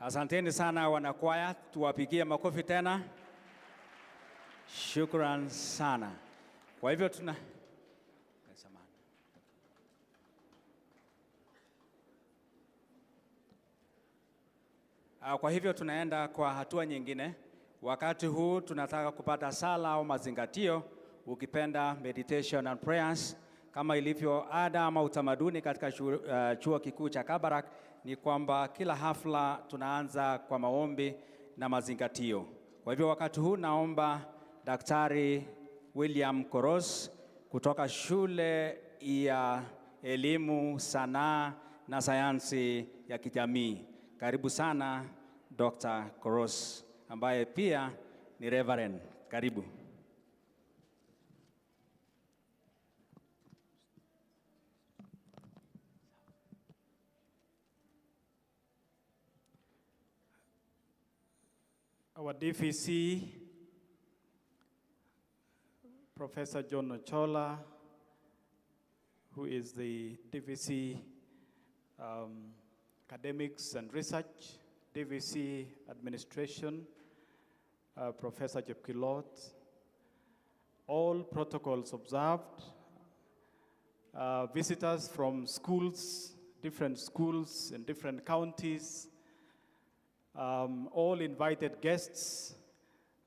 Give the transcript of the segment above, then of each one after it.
Asanteni sana wanakwaya, tuwapigie makofi tena. Shukran sana. Kwa hivyo tunaenda kwa hatua nyingine. Wakati huu tunataka kupata sala au mazingatio, ukipenda meditation and prayers. Kama ilivyo ada ama utamaduni katika chuo kikuu cha Kabarak, ni kwamba kila hafla tunaanza kwa maombi na mazingatio. Kwa hivyo wakati huu naomba Daktari William Koros kutoka shule ya elimu, sanaa na sayansi ya kijamii. Karibu sana Dr. Koros, ambaye pia ni Reverend. Karibu. Our DVC, Professor John Ochola, who is the DVC Academics and Research, DVC Administration, Professor Jepkilot, all protocols observed, visitors from schools, different schools in different counties, all invited guests.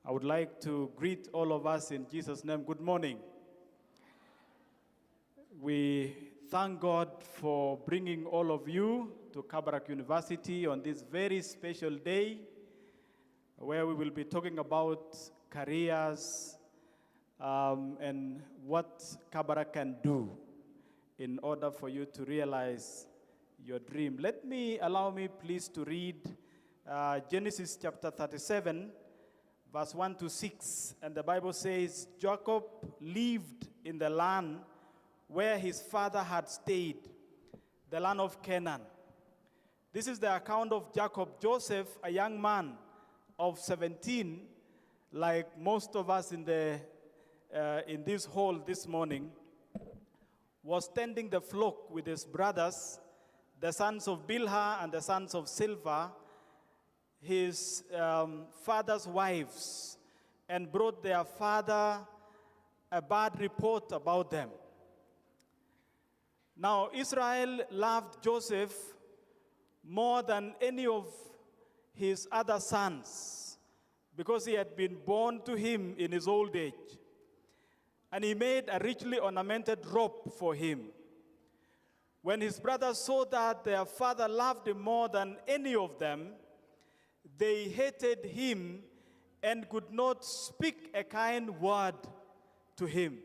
I would like to greet all of us in Jesus' name. Good morning. We thank God for bringing all of you to Kabarak University on this very special day, where we will be talking about careers and what Kabarak can do in order for you to realize your dream. Allow me please to read Genesis chapter 37, verse 1 to 6. And the Bible says, Jacob lived in the land where his father had stayed, the land of Canaan. This is the account of Jacob. Joseph, a young man of 17, like most of us in this hall this morning, was tending the flock with his brothers, the sons of Bilhah and the sons of Silvah, his father's wives, and brought their father a bad report about them. Now, Israel loved Joseph more than any of his other sons, because he had been born to him in his old age. And he made a richly ornamented robe for him. When his brothers saw that their father loved him more than any of them, they hated him and could not speak a kind word to him.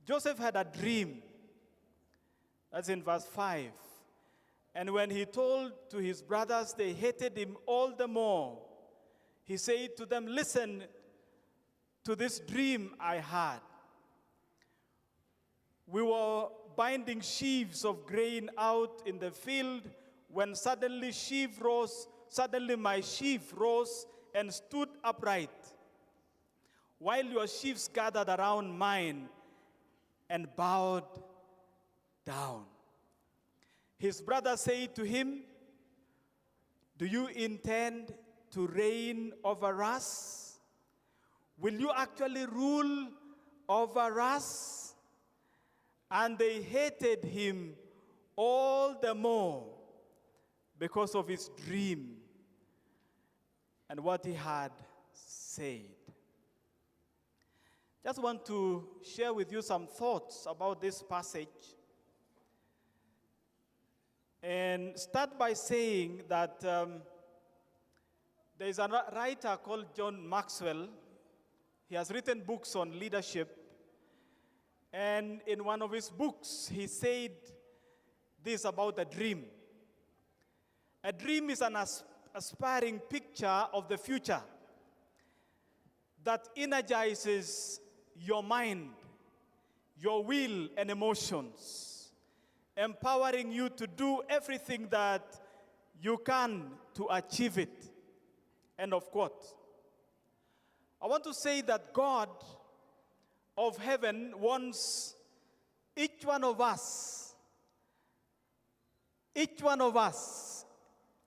Joseph had a dream. That's in verse 5. And when he told to his brothers, they hated him all the more. He said to them, listen to this dream I had. We were binding sheaves of grain out in the field when suddenly my sheaf rose and stood upright, while your sheaves gathered around mine and bowed down. His brother said to him, do you intend to reign over us? Will you actually rule over us? And they hated him all the more because of his dream and what he had said. Just want to share with you some thoughts about this passage. And start by saying that there is a writer called John Maxwell. He has written books on leadership. And in one of his books, he said this about a dream. A dream is an aspiring picture of the future that energizes your mind, your will, and emotions, empowering you to do everything that you can to achieve it. End of quote. I want to say that God of heaven wants each one of us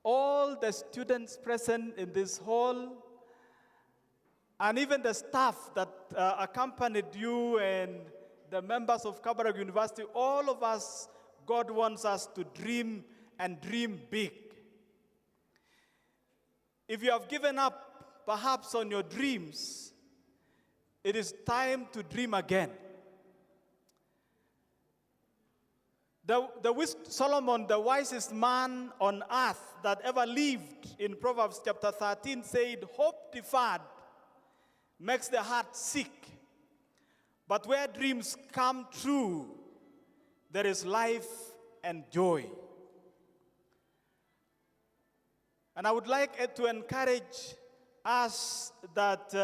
all the students present in this hall, and even the staff that accompanied you and the members of Kabarak University, all of us, God wants us to dream and dream big. If you have given up, perhaps, on your dreams, it is time to dream again. Solomon, the wisest man on earth that ever lived, in Proverbs chapter 13, said, "Hope deferred makes the heart sick, but where dreams come true, there is life and joy." And I would like to encourage us that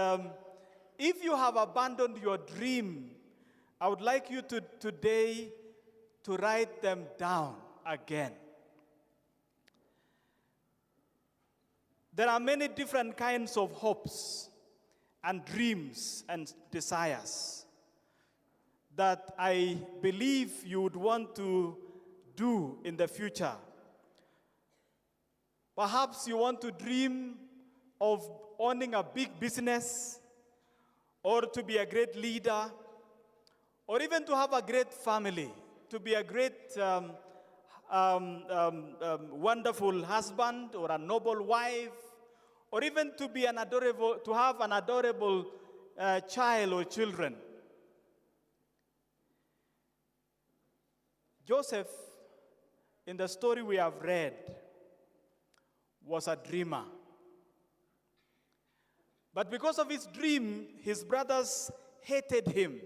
if you have abandoned your dream, I would like you to today to write them down again. There are many different kinds of hopes and dreams and desires that I believe you would want to do in the future. Perhaps you want to dream of owning a big business, or to be a great leader, or even to have a great family, to be a great, wonderful husband or a noble wife, or even to be to have an adorable child or children. Joseph, in the story we have read, was a dreamer. But because of his dream, his brothers hated him.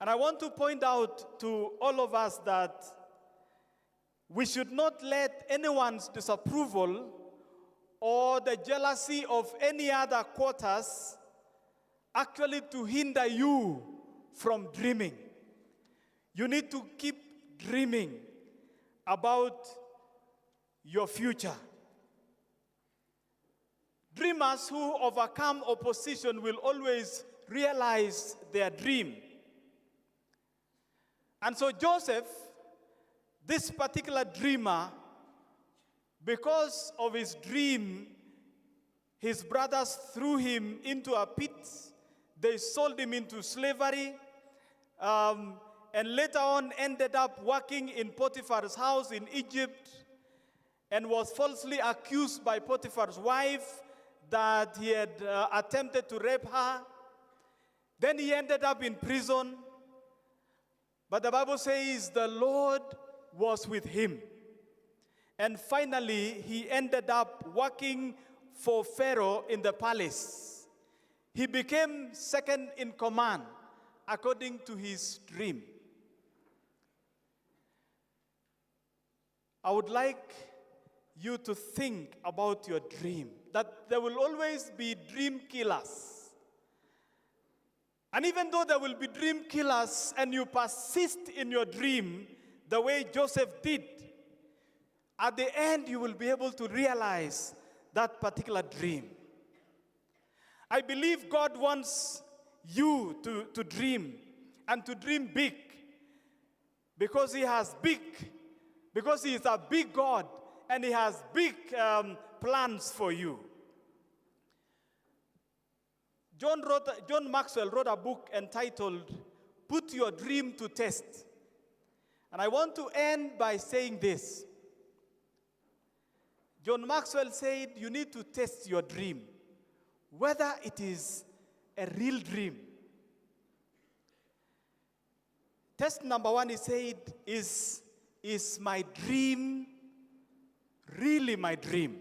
And I want to point out to all of us that we should not let anyone's disapproval or the jealousy of any other quarters actually to hinder you from dreaming. You need to keep dreaming about your future. Dreamers who overcome opposition will always realize their dream. And so Joseph, this particular dreamer, because of his dream, his brothers threw him into a pit. They sold him into slavery, and later on ended up working in Potiphar's house in Egypt, and was falsely accused by Potiphar's wife that he had attempted to rape her. Then he ended up in prison. But the Bible says the Lord was with him. And finally, he ended up working for Pharaoh in the palace. He became second in command according to his dream. I would like you to think about your dream, that there will always be dream killers. And even though there will be dream killers and you persist in your dream the way Joseph did, at the end you will be able to realize that particular dream. I believe God wants you to dream and to dream big, because He is a big God and He has big plans for you. John Maxwell wrote a book entitled "Put Your Dream to Test." And I want to end by saying this. John Maxwell said you need to test your dream, whether it is a real dream. Test number one, he said, is my dream really my dream?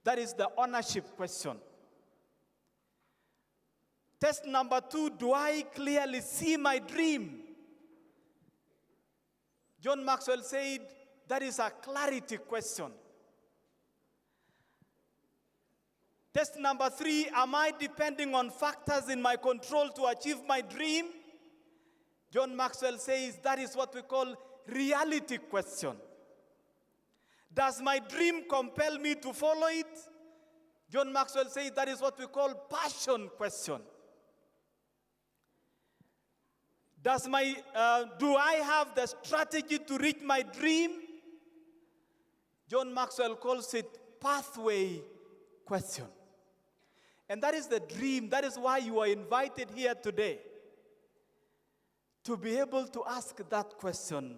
That is the ownership question. Test number two, do I clearly see my dream? John Maxwell said that is a clarity question. Test number three, am I depending on factors in my control to achieve my dream? John Maxwell says that is what we call reality question. Does my dream compel me to follow it? John Maxwell says that is what we call passion question. Do I have the strategy to reach my dream? John Maxwell calls it pathway question. And that is the dream. That is why you are invited here today, to be able to ask that question.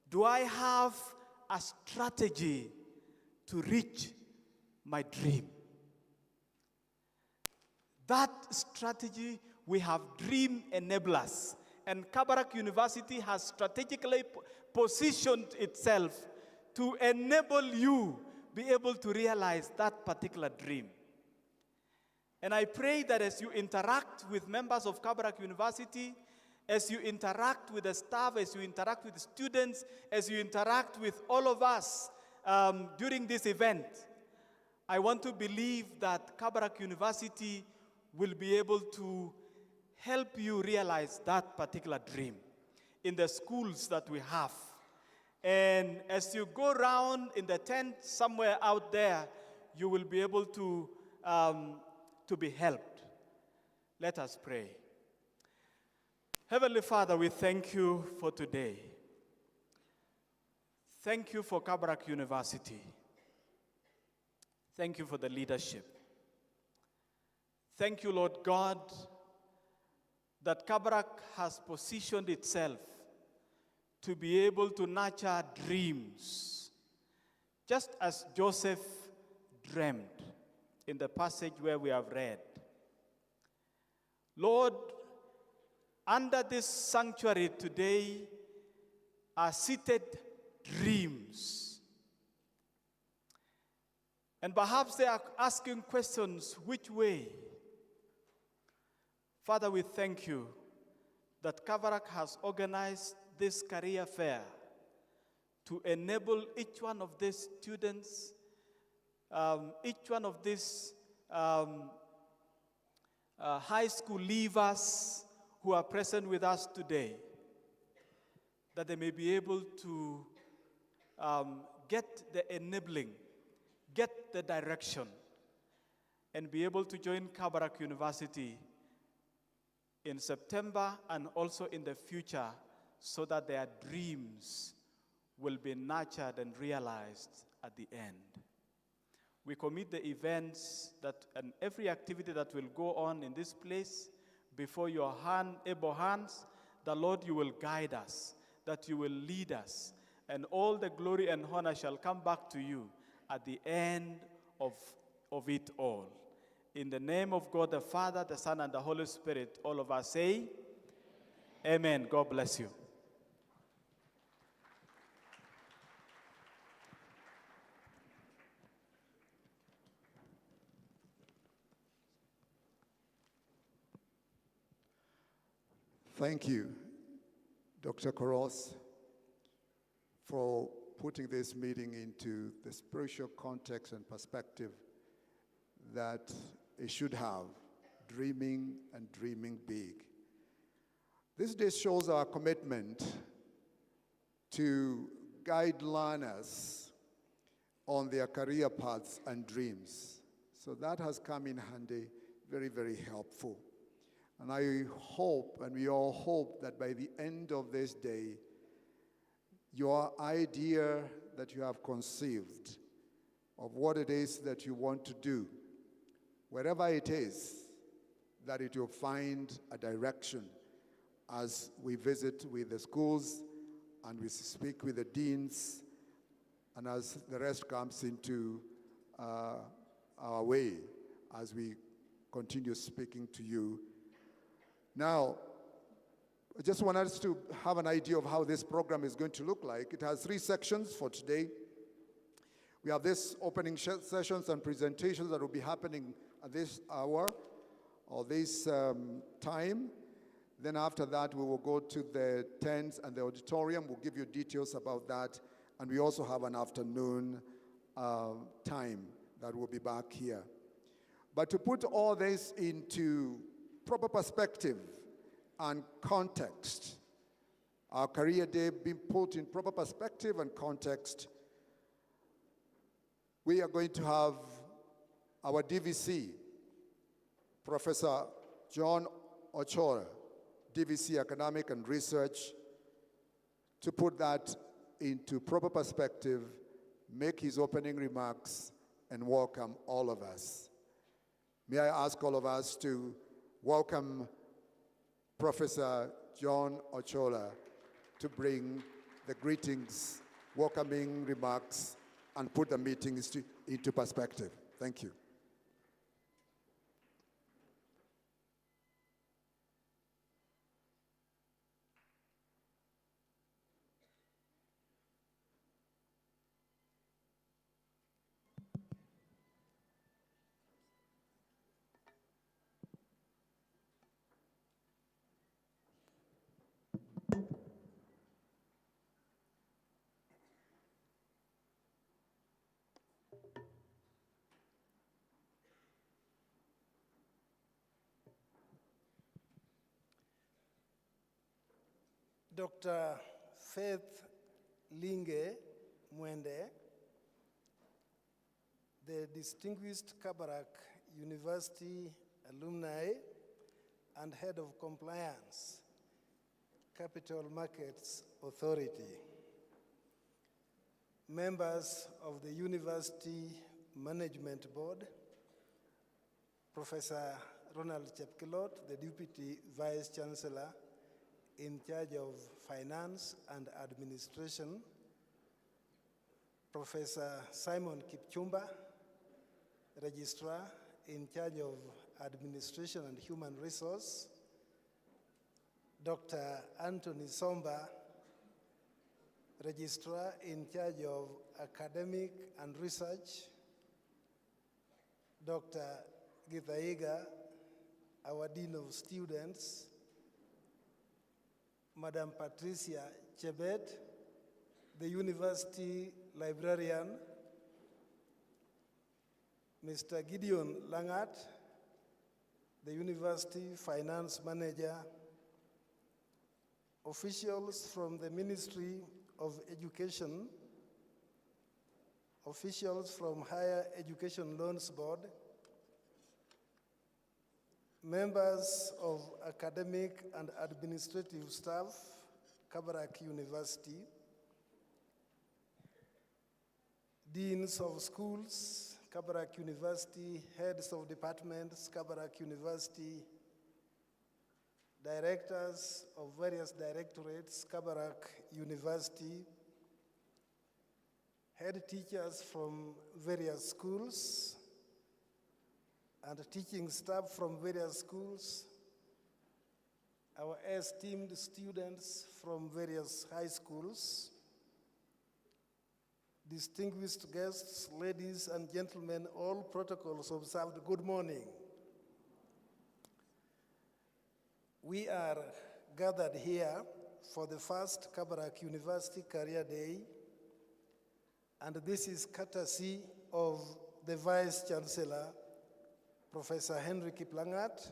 Do I have a strategy to reach my dream? That strategy, we have dream enablers. And Kabarak University has strategically positioned itself to enable you be able to realize that particular dream. And I pray that as you interact with members of Kabarak University, as you interact with the staff, as you interact with the students, as you interact with all of us during this event, I want to believe that Kabarak University will be able to help you realize that particular dream in the schools that we have. And as you go around in the tent somewhere out there, you will be able to be helped. Let us pray. Heavenly Father, we thank you for today. Thank you for Kabarak University. Thank you for the leadership. Thank you, Lord God, that Kabarak has positioned itself to be able to nurture dreams, just as Joseph dreamed in the passage where we have read. Lord, under this sanctuary today are seated dreams. And perhaps they are asking questions, which way? Father, we thank you that Kabarak has organized this career fair to enable each one of these students, each one of these high school leavers who are present with us today, that they may be able to get the enabling, get the direction, and be able to join Kabarak University in September and also in the future, so that their dreams will be nurtured and realized at the end. We commit the events and every activity that will go on in this place before your able hands. The Lord, you will guide us, that you will lead us, and all the glory and honor shall come back to you at the end of it all. In the name of God the Father, the Son, and the Holy Spirit, all of us say, Amen. God bless you. Thank you, Dr. Koros, for putting this meeting into the spiritual context and perspective that it should have, dreaming and dreaming big. This day shows our commitment to guide learners on their career paths and dreams. So that has come in handy, very, very helpful. And I hope, and we all hope, that by the end of this day, your idea that you have conceived of what it is that you want to do, wherever it is, that it will find a direction as we visit with the schools and we speak with the deans, and as the rest comes into our way as we continue speaking to you. Now, I just want us to have an idea of how this program is going to look like. It has 3 sections for today. We have this opening sessions and presentations that will be happening at this hour or this time. Then after that, we will go to the tents and the auditorium. We'll give you details about that. And we also have an afternoon time that will be back here. But to put all this into proper perspective and context, our career day being put in proper perspective and context, we are going to have our DVC, Professor John Ochoa, DVC Academic and Research, to put that into proper perspective make his opening remarks and welcome all of us. May I ask all of us to welcome Professor John Ochola to bring the greetings, welcoming remarks, and put the meetings into perspective. Thank you. Dr. Faith Linge Mwende, the distinguished Kabarak University alumni and head of compliance, Capital Markets Authority, members of the University Management Board, Professor Ronald Chepkelot, the Deputy Vice-Chancellor in charge of Finance and Administration, Professor Simon Kipchumba, Registrar in charge of Administration and Human Resource, Dr. Anthony Somba, Registrar in charge of Academic and Research, Dr. Githaiga, our Dean of Students, Madam Patricia Chebet, the University Librarian, Mr. Gideon Langat, the University Finance Manager, officials from the Ministry of Education, officials from Higher Education Loans Board, members of academic and administrative staff, Kabarak University, deans of schools, Kabarak University, heads of departments, Kabarak University, directors of various directorates, Kabarak University, head teachers from various schools, and teaching staff from various schools, our esteemed students from various high schools, distinguished guests, ladies and gentlemen, all protocols observed, good morning. We are gathered here for the first Kabarak University Career Day, and this is courtesy of the Vice-Chancellor, Professor Henry Kiplangat.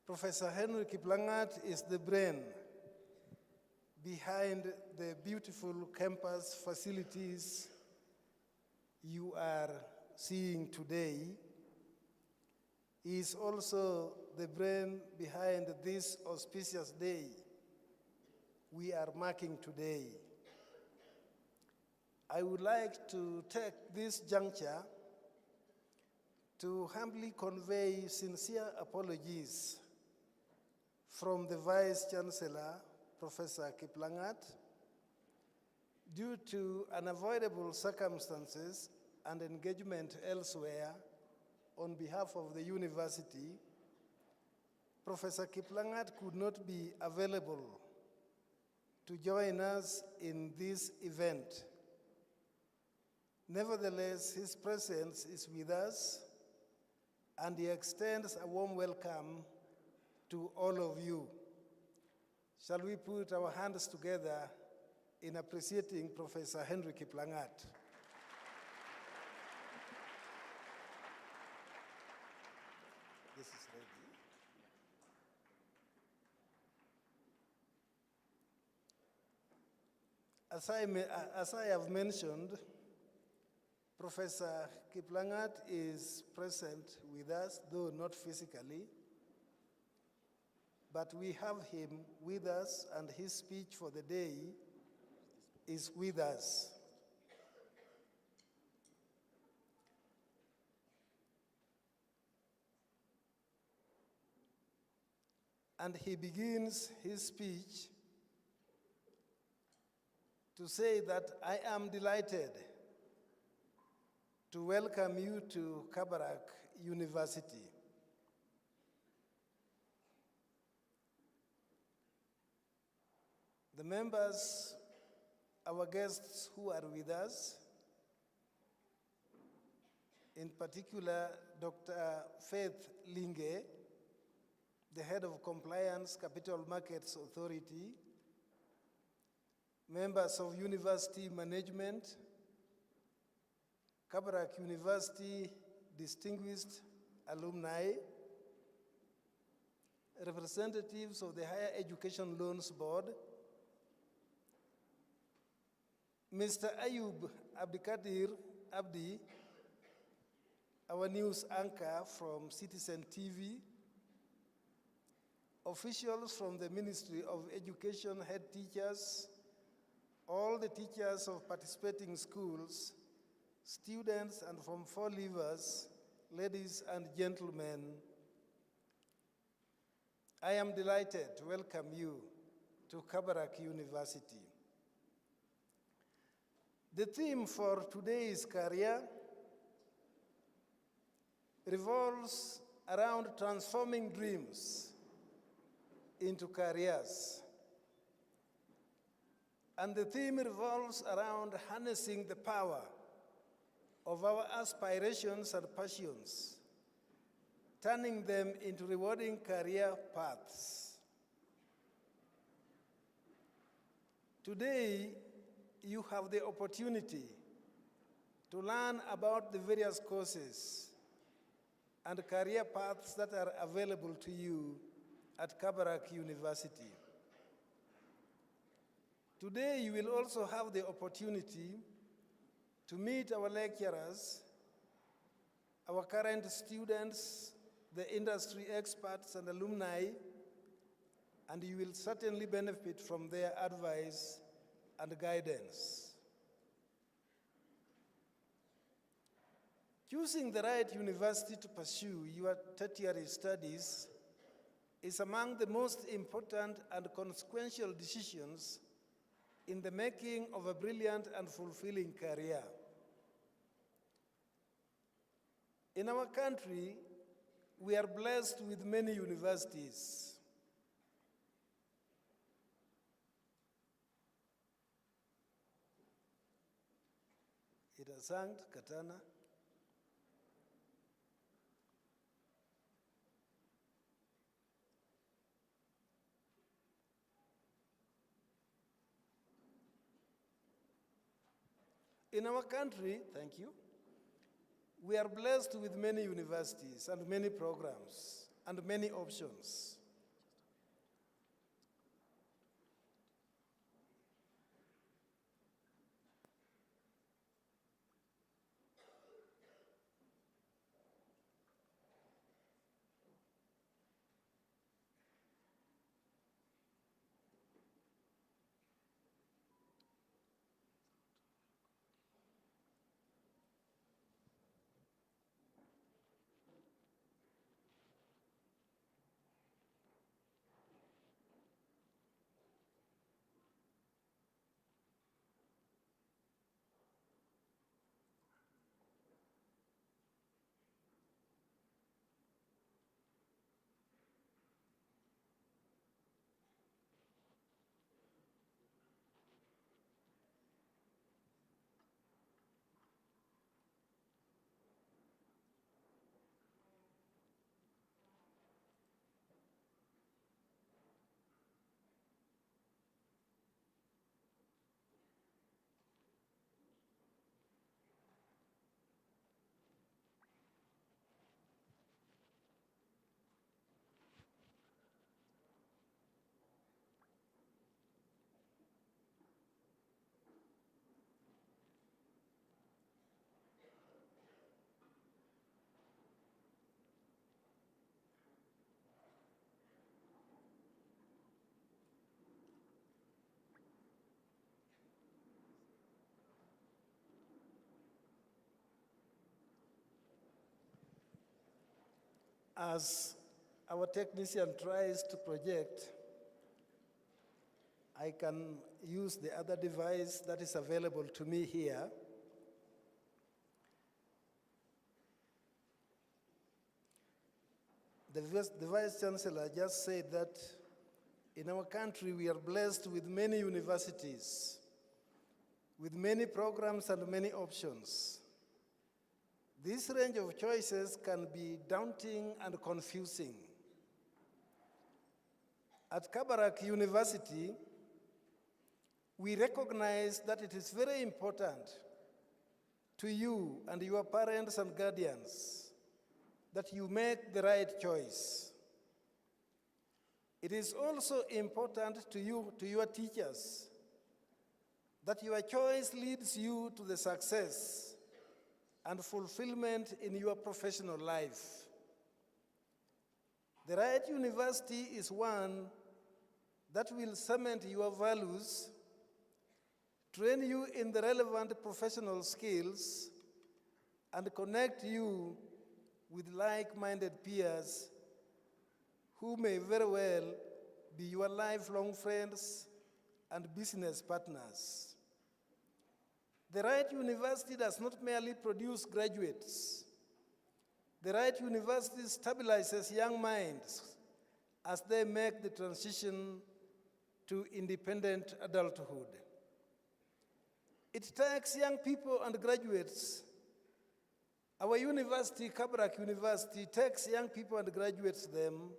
Professor Henry Kiplangat is the brain behind the beautiful campus facilities you are seeing today. He is also the brain behind this auspicious day we are marking today. I would like to take this juncture to humbly convey sincere apologies from the Vice-Chancellor, Professor Kiplangat, due to unavoidable circumstances and engagement elsewhere on behalf of the university. Professor Kiplangat could not be available to join us in this event. Nevertheless, his presence is with us, and he extends a warm welcome to all of you. Shall we put our hands together in appreciating Professor Henry Kiplangat? This is ready. As I have mentioned, Professor Kiplangat is present with us, though not physically, but we have him with us, and his speech for the day is with us. and he begins his speech to say that I am delighted to welcome you to Kabarak University. The members, our guests who are with us, in particular, Dr. Faith Linge, the head of Compliance Capital Markets Authority, members of university management, Kabarak University distinguished alumni, representatives of the Higher Education Loans Board, Mr. Ayub Abdikadir Abdi, our news anchor from Citizen TV, officials from the Ministry of Education, head teachers, all the teachers of participating schools, students, and from four leavers, ladies and gentlemen, I am delighted to welcome you to Kabarak University. The theme for today's career revolves around transforming dreams into careers. And the theme revolves around harnessing the power of our aspirations and passions, turning them into rewarding career paths. Today, you have the opportunity to learn about the various courses and career paths that are available to you at Kabarak University. Today, you will also have the opportunity to meet our lecturers, our current students, the industry experts and alumni, and you will certainly benefit from their advice and guidance. Choosing the right university to pursue your tertiary studies is among the most important and consequential decisions in the making of a brilliant and fulfilling career. In our country, we are blessed with many universities. It has sung Katana. In our country, thank you, we are blessed with many universities and many programs and many options. As our technician tries to project, I can use the other device that is available to me here. The Vice-Chancellor just said that in our country we are blessed with many universities, with many programs and many options. This range of choices can be daunting and confusing. At Kabarak University, we recognize that it is very important to you and your parents and guardians that you make the right choice. It is also important to you, to your teachers, that your choice leads you to the success and fulfillment in your professional life. The right university is one that will cement your values, train you in the relevant professional skills, and connect you with like-minded peers who may very well be your lifelong friends and business partners. The right university does not merely produce graduates. The right university stabilizes young minds as they make the transition to independent adulthood. It takes young people and graduates. Our university, Kabarak University, takes young people and graduates them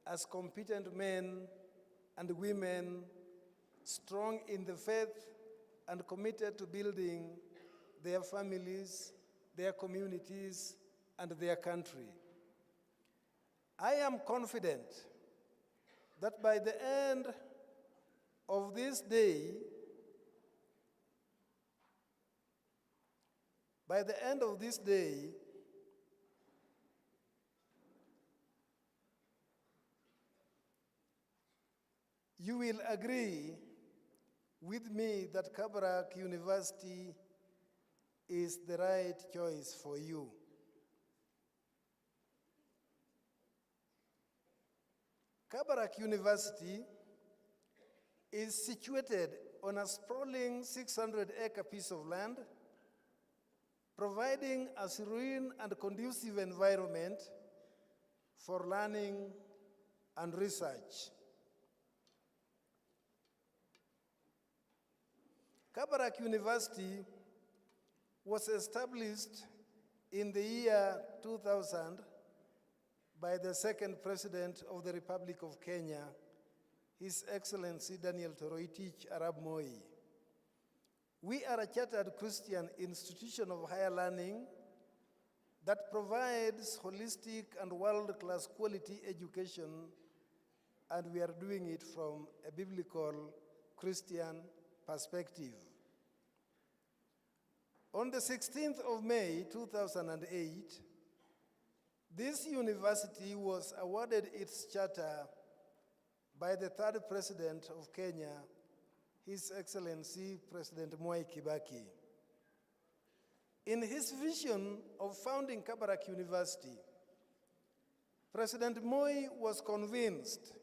as competent men and women, strong in the faith and committed to building their families, their communities, and their country. I am confident that by the end of this day, you will agree with me that Kabarak University is the right choice for you. Kabarak University is situated on a sprawling 600-acre piece of land, providing a serene and conducive environment for learning and research. Kabarak University was established in the year 2000 by the second President of the Republic of Kenya, His Excellency Daniel Toroitich Arap Moi. We are a chartered Christian institution of higher learning that provides holistic and world-class quality education, and we are doing it from a biblical Christian perspective. On the 16th of May, 2008, this university was awarded its charter by the third President of Kenya, His Excellency President Mwai Kibaki. In his vision of founding Kabarak University, President Moi was convinced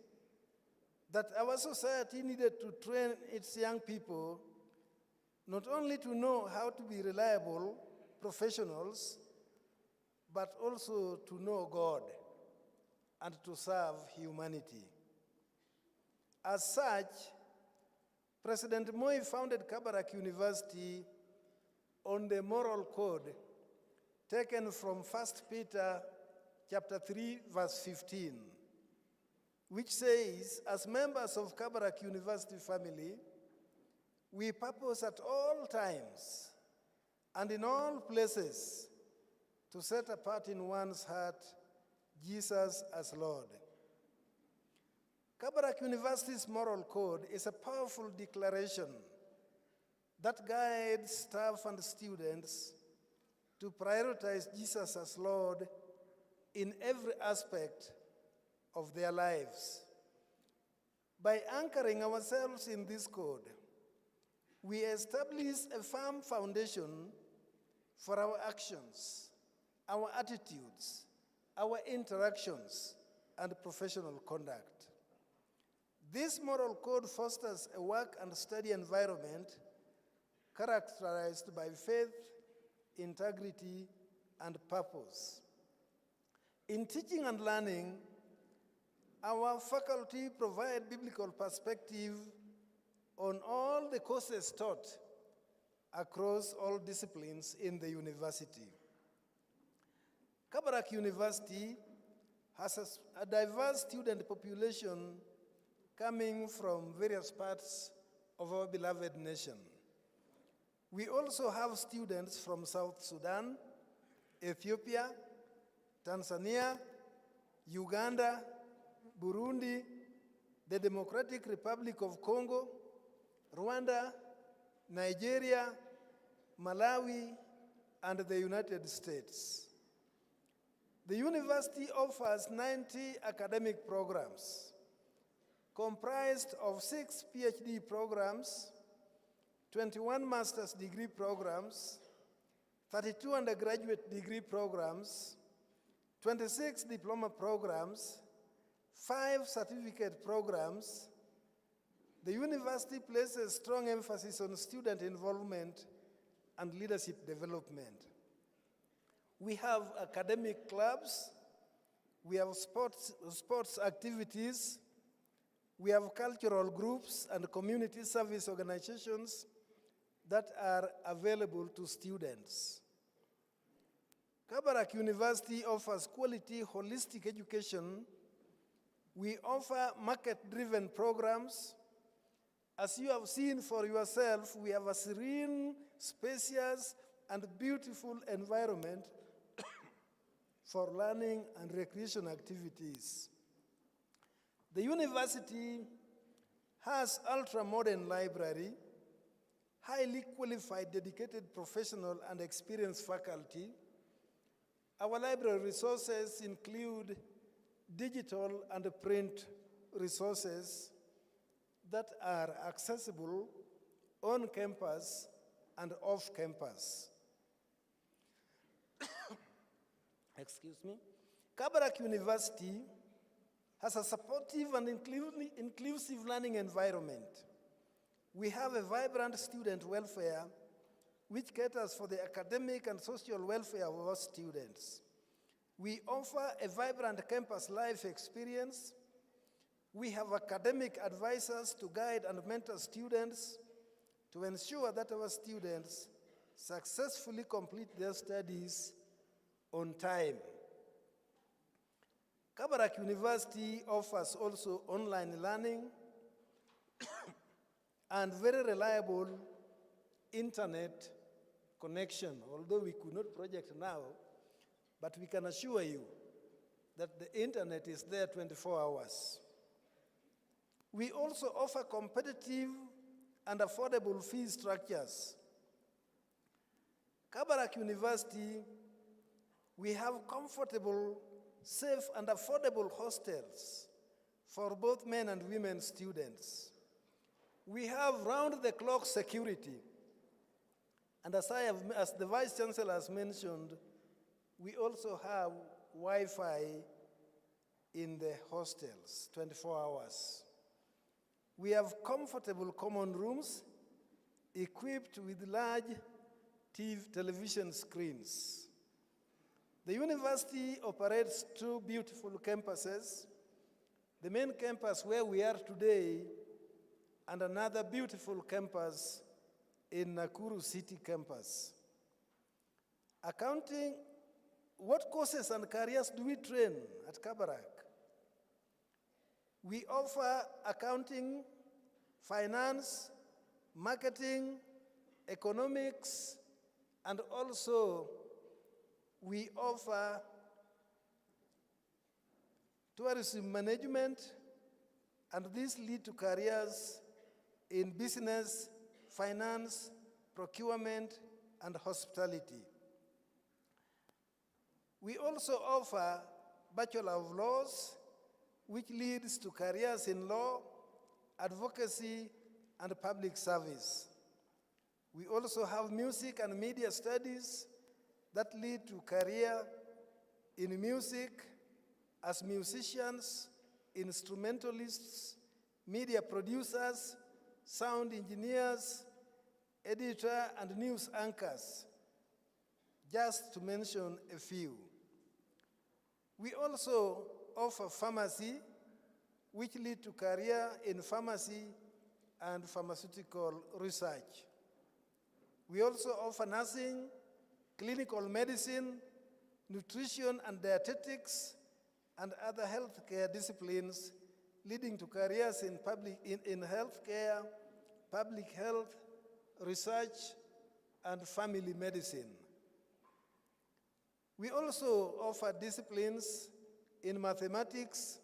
that our society needed to train its young people not only to know how to be reliable professionals, but also to know God and to serve humanity. As such, President Moi founded Kabarak University on the moral code taken from 1 Peter chapter 3, verse 15, which says, as members of Kabarak University family, we purpose at all times and in all places to set apart in one's heart Jesus as Lord. Kabarak University's moral code is a powerful declaration that guides staff and students to prioritize Jesus as Lord in every aspect of their lives. By anchoring ourselves in this code, we establish a firm foundation for our actions, our attitudes, our interactions, and professional conduct. This moral code fosters a work and study environment characterized by faith, integrity, and purpose. In teaching and learning, our faculty provide biblical perspective on all the courses taught across all disciplines in the university. Kabarak University has a diverse student population coming from various parts of our beloved nation. We also have students from South Sudan, Ethiopia, Tanzania, Uganda, Burundi, the Democratic Republic of Congo, Rwanda, Nigeria, Malawi, and the United States. The university offers 90 academic programs, comprised of 6 PhD programs, 21 master's degree programs, 32 undergraduate degree programs, 26 diploma programs, 5 certificate programs. The university places strong emphasis on student involvement and leadership development. We have academic clubs, we have sports activities, we have cultural groups and community service organizations that are available to students. Kabarak University offers quality holistic education. We offer market-driven programs. As you have seen for yourself, we have a serene, spacious, and beautiful environment for learning and recreation activities. The university has ultra-modern library, highly qualified, dedicated professional and experienced faculty. Our library resources include digital and print resources that are accessible on campus and off campus. Excuse me. Kabarak University has a supportive and inclusive learning environment. We have a vibrant student welfare which caters for the academic and social welfare of our students. We offer a vibrant campus life experience. We have academic advisors to guide and mentor students to ensure that our students successfully complete their studies on time. Kabarak University offers also online learning and very reliable internet connection, although we could not project now, but we can assure you that the internet is there 24 hours. We also offer competitive and affordable fee structures. Kabarak University, we have comfortable, safe, and affordable hostels for both men and women students. We have round-the-clock security. And as the Vice-Chancellor has mentioned, we also have Wi-Fi in the hostels, 24 hours. We have comfortable common rooms equipped with large television screens. The university operates 2 beautiful campuses, the main campus where we are today, and another beautiful campus in Nakuru City campus. Accounting, what courses and careers do we train at Kabarak? We offer accounting, finance, marketing, economics, and also we offer tourism management, and these lead to careers in business, finance, procurement, and hospitality. We also offer Bachelor of Laws, which leads to careers in law, advocacy, and public service. We also have music and media studies that lead to career in music, as musicians, instrumentalists, media producers, sound engineers, editor, and news anchors, just to mention a few. We also offer pharmacy, which lead to career in pharmacy and pharmaceutical research. We also offer nursing, clinical medicine, nutrition and dietetics, and other healthcare disciplines leading to careers in healthcare, public health, research, and family medicine. We also offer disciplines in mathematics,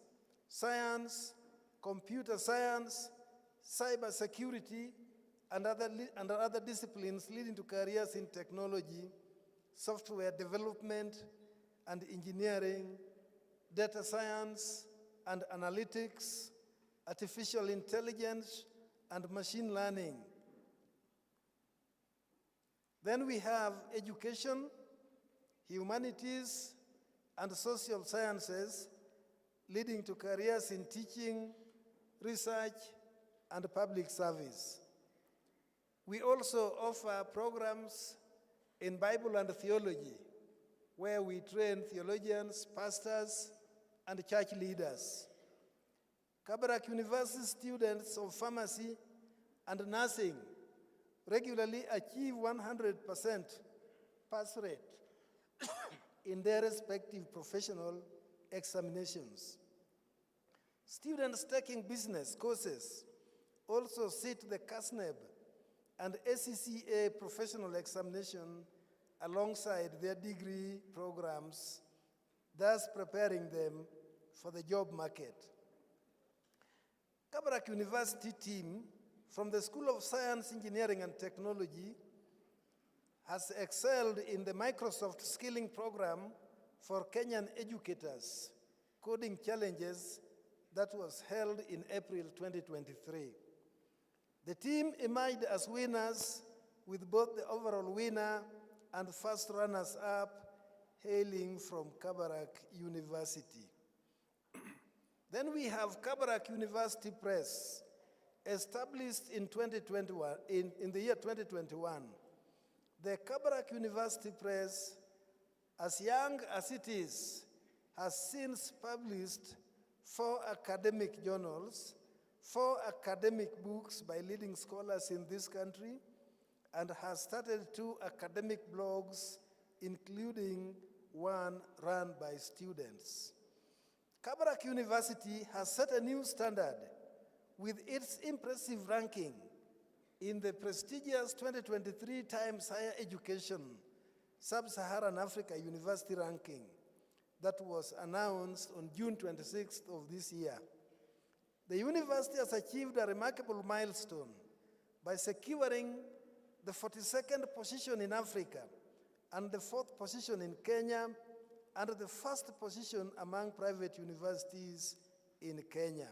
science, computer science, cybersecurity, and other disciplines leading to careers in technology, software development and engineering, data science and analytics, artificial intelligence, and machine learning. Then we have education, humanities, and social sciences, leading to careers in teaching, research, and public service. We also offer programs in Bible and theology, where we train theologians, pastors, and church leaders. Kabarak University students of pharmacy and nursing regularly achieve 100% pass rate in their respective professional examinations. Students taking business courses also sit the CASNEB and SCCA professional examination alongside their degree programs, thus preparing them for the job market. Kabarak University team from the School of Science, Engineering and Technology has excelled in the Microsoft Skilling Program for Kenyan educators, coding challenges that was held in April 2023. The team emerged as winners with both the overall winner and first runners-up hailing from Kabarak University. Then we have Kabarak University Press, established in the year 2021. The Kabarak University Press, as young as it is, has since published 4 academic journals, 4 academic books by leading scholars in this country, and has started 2 academic blogs, including one run by students. Kabarak University has set a new standard with its impressive ranking in the prestigious 2023 Times Higher Education Sub-Saharan Africa University Ranking that was announced on June 26th of this year. The university has achieved a remarkable milestone by securing the 42nd position in Africa and the 4th position in Kenya and the 1st position among private universities in Kenya.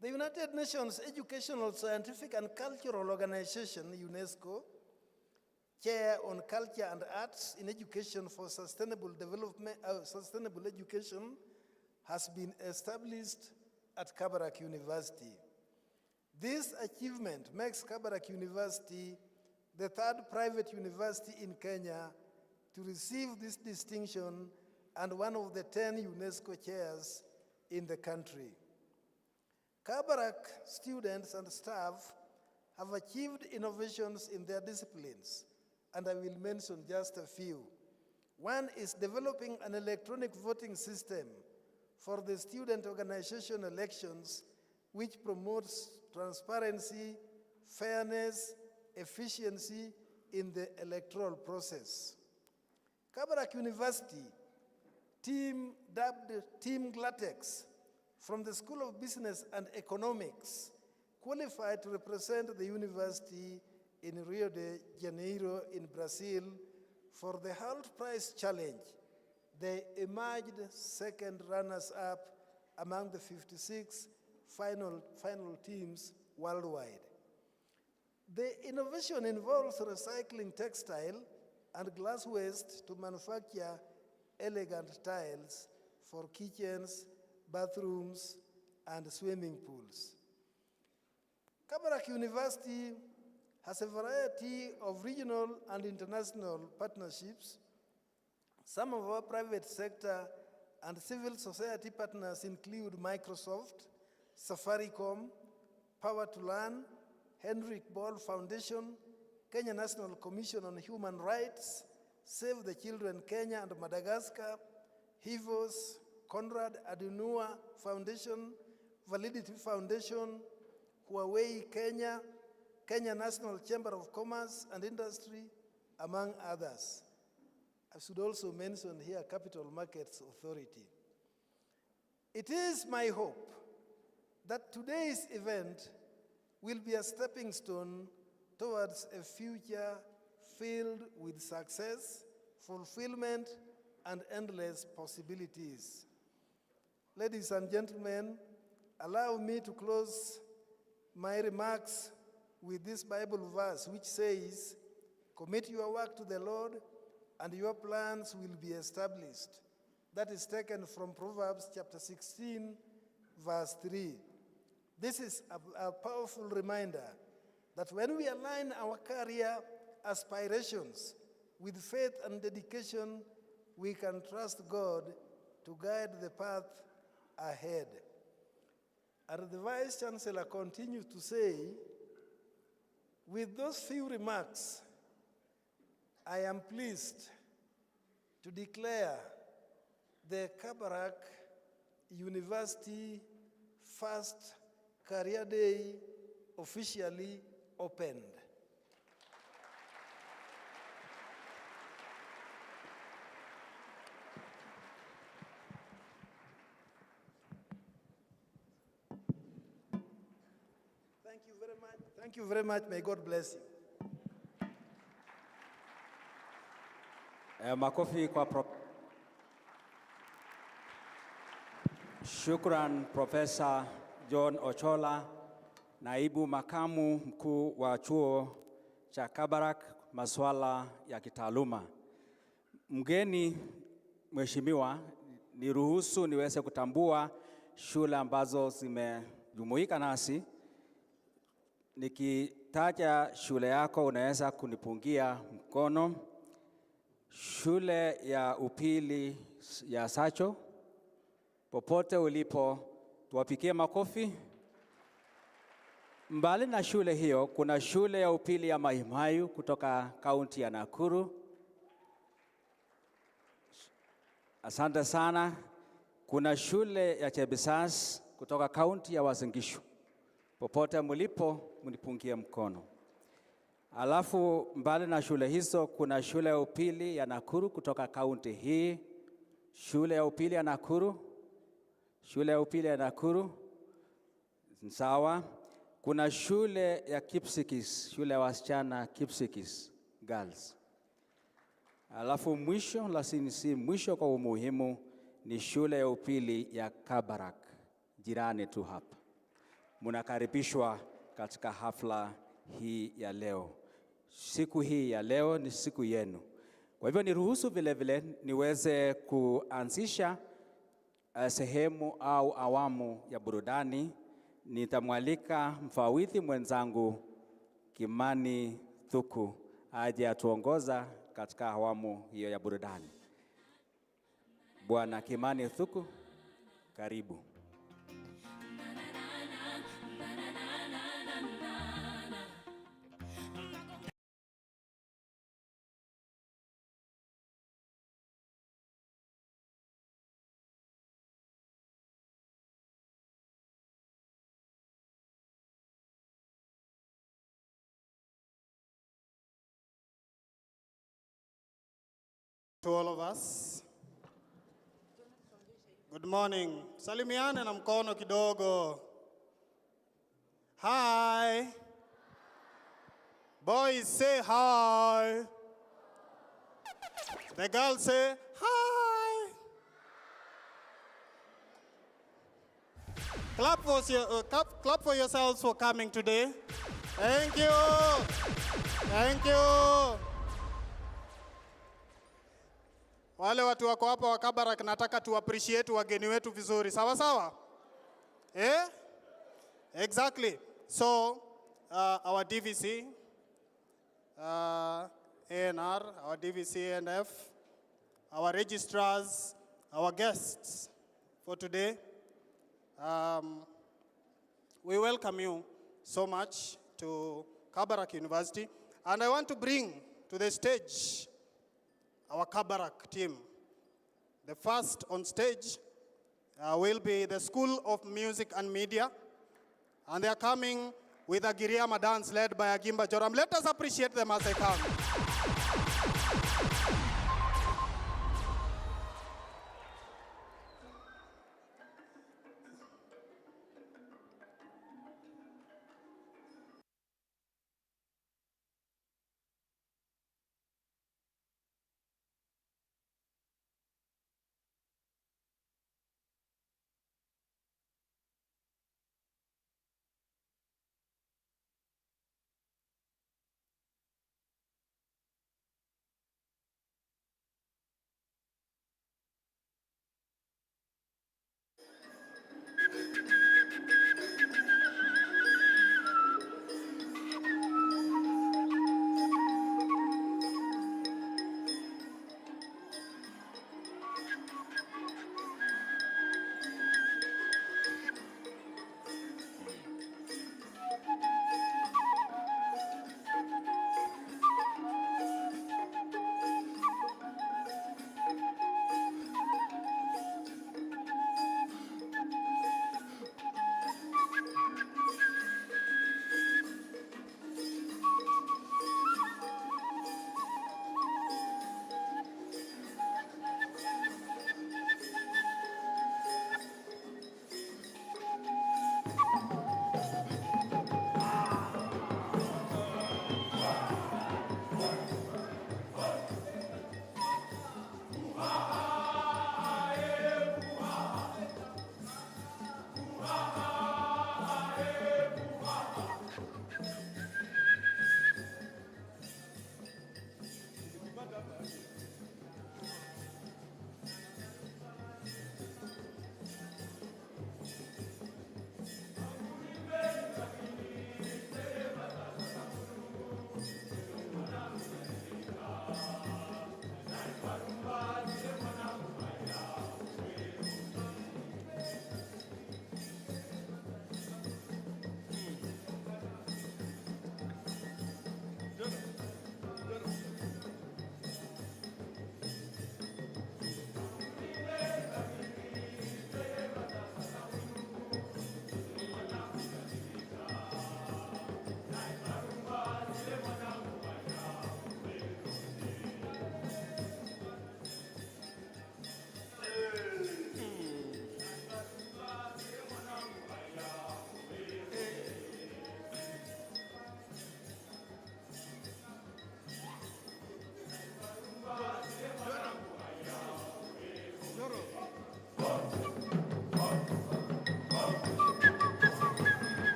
The United Nations Educational, Scientific and Cultural Organization, UNESCO, Chair on Culture and Arts in Education for Sustainable Development, Sustainable Education, has been established at Kabarak University. This achievement makes Kabarak University the 3rd private university in Kenya to receive this distinction and one of the 10 UNESCO chairs in the country. Kabarak students and staff have achieved innovations in their disciplines, and I will mention just a few. One is developing an electronic voting system for the student organization elections, which promotes transparency, fairness, efficiency in the electoral process. Kabarak University, team dubbed Team Glatex from the School of Business and Economics, qualified to represent the university in Rio de Janeiro in Brazil for the Halt Prize Challenge. They emerged 2nd runners-up among the 56 final teams worldwide. The innovation involves recycling textile and glass waste to manufacture elegant tiles for kitchens, bathrooms, and swimming pools. Kabarak University has a variety of regional and international partnerships. Some of our private sector and civil society partners include Microsoft, Safaricom, Power to Learn, Henrik Ball Foundation, Kenya National Commission on Human Rights, Save the Children Kenya and Madagascar, HIVOS, Conrad Adunua Foundation, Validity Foundation, Huawei Kenya, Kenya National Chamber of Commerce and Industry, among others. I should also mention here Capital Markets Authority. It is my hope that today's event will be a stepping stone towards a future filled with success, fulfillment, and endless possibilities. Ladies and gentlemen, allow me to close my remarks with this Bible verse which says, "Commit your work to the Lord, and your plans will be established." That is taken from Proverbs chapter 16, verse 3. This is a powerful reminder that when we align our career aspirations with faith and dedication, we can trust God to guide the path ahead. And the Vice-Chancellor continues to say, with those few remarks, I am pleased to declare the Kabarak University First Career Day officially opened. Thank you very much. Thank you very much. May God bless you. Makofi kwa Shukran Profesa John Ochola, naibu makamu mkuu wa chuo cha Kabarak, masuala ya kitaaluma. Mgeni mheshimiwa, niruhusu niweze kutambua shule ambazo zimejumuika nasi. Nikitaja shule yako unaweza kunipungia mkono. Shule ya upili ya Sacho, popote ulipo, tuwapigie makofi. Mbali na shule hiyo, kuna shule ya upili ya Mahimayu kutoka kaunti ya Nakuru. Asante sana. Kuna shule ya Chebisas kutoka kaunti ya Uasin Gishu. Popote mlipo, mnipungie mkono. Alafu mbali na shule hizo, kuna shule ya upili ya Nakuru kutoka kaunti hii. Shule ya upili ya Nakuru. Shule ya upili ya Nakuru. Sawa. Kuna shule ya Kipsigis, shule ya wasichana Kipsigis Girls. Alafu mwisho, lakini si mwisho kwa umuhimu, ni shule ya upili ya Kabarak, jirani tu hapa. Mnakaribishwa katika hafla hii ya leo. Siku hii ya leo ni siku yenu. Kwa hivyo niruhusu vile vile niweze kuanzisha sehemu au awamu ya burudani. Nitamwalika mfawidhi mwenzangu Kimani Thuku aje atuongoza katika awamu hiyo ya burudani. Bwana Kimani Thuku, karibu. To all of us. Good morning. Salimiane na mkono kidogo. Hi. Boys say hi. The girls say hi. Clap for yourselves for coming today. Thank you. Thank you. Wale watu wako hapa wa Kabarak nataka tu appreciate wageni wetu vizuri. Sawa sawa? Eh? Exactly. So, our DVC, ANR, our DVC and our registrars, our guests for today, we welcome you so much to Kabarak University. And I want to bring to the stage our Kabarak team. The first on stage will be the School of Music and Media. And they are coming with a Giriama dance led by Agimba Joram. Let us appreciate them as they come.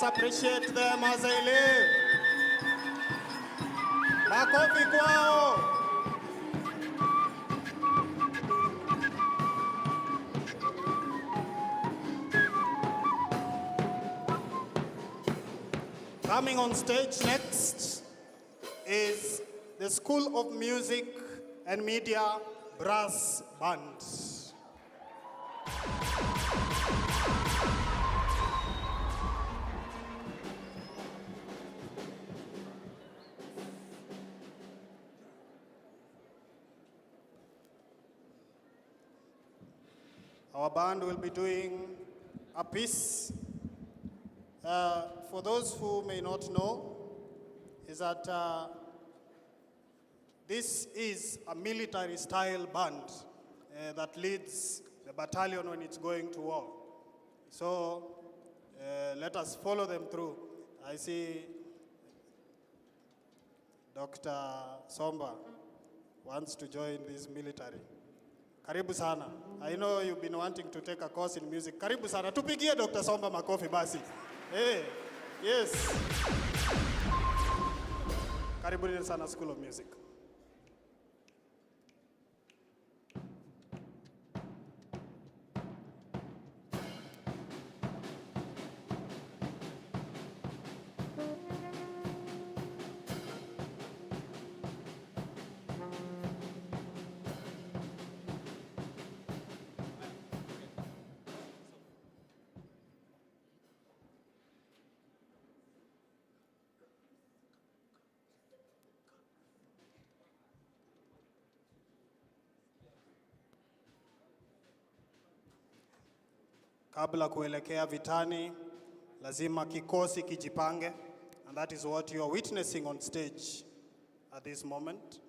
Let's appreciate them as they live. Makofi kwao. Coming on stage next is the School of Music and Media Brass Band. Our band will be doing a piece. For those who may not know, is that this is a military-style band that leads the battalion when it's going to war. So let us follow them through. I see Dr. Somba wants to join this military. Karibu sana. I know you've been wanting to take a course in music. Karibu sana. Tupigie Dr. Somba makofi basi. Hey, yes. Karibuni sana School of Music. Kabla kuelekea vitani, lazima kikosi kijipange, and that is what you are witnessing on stage at this moment.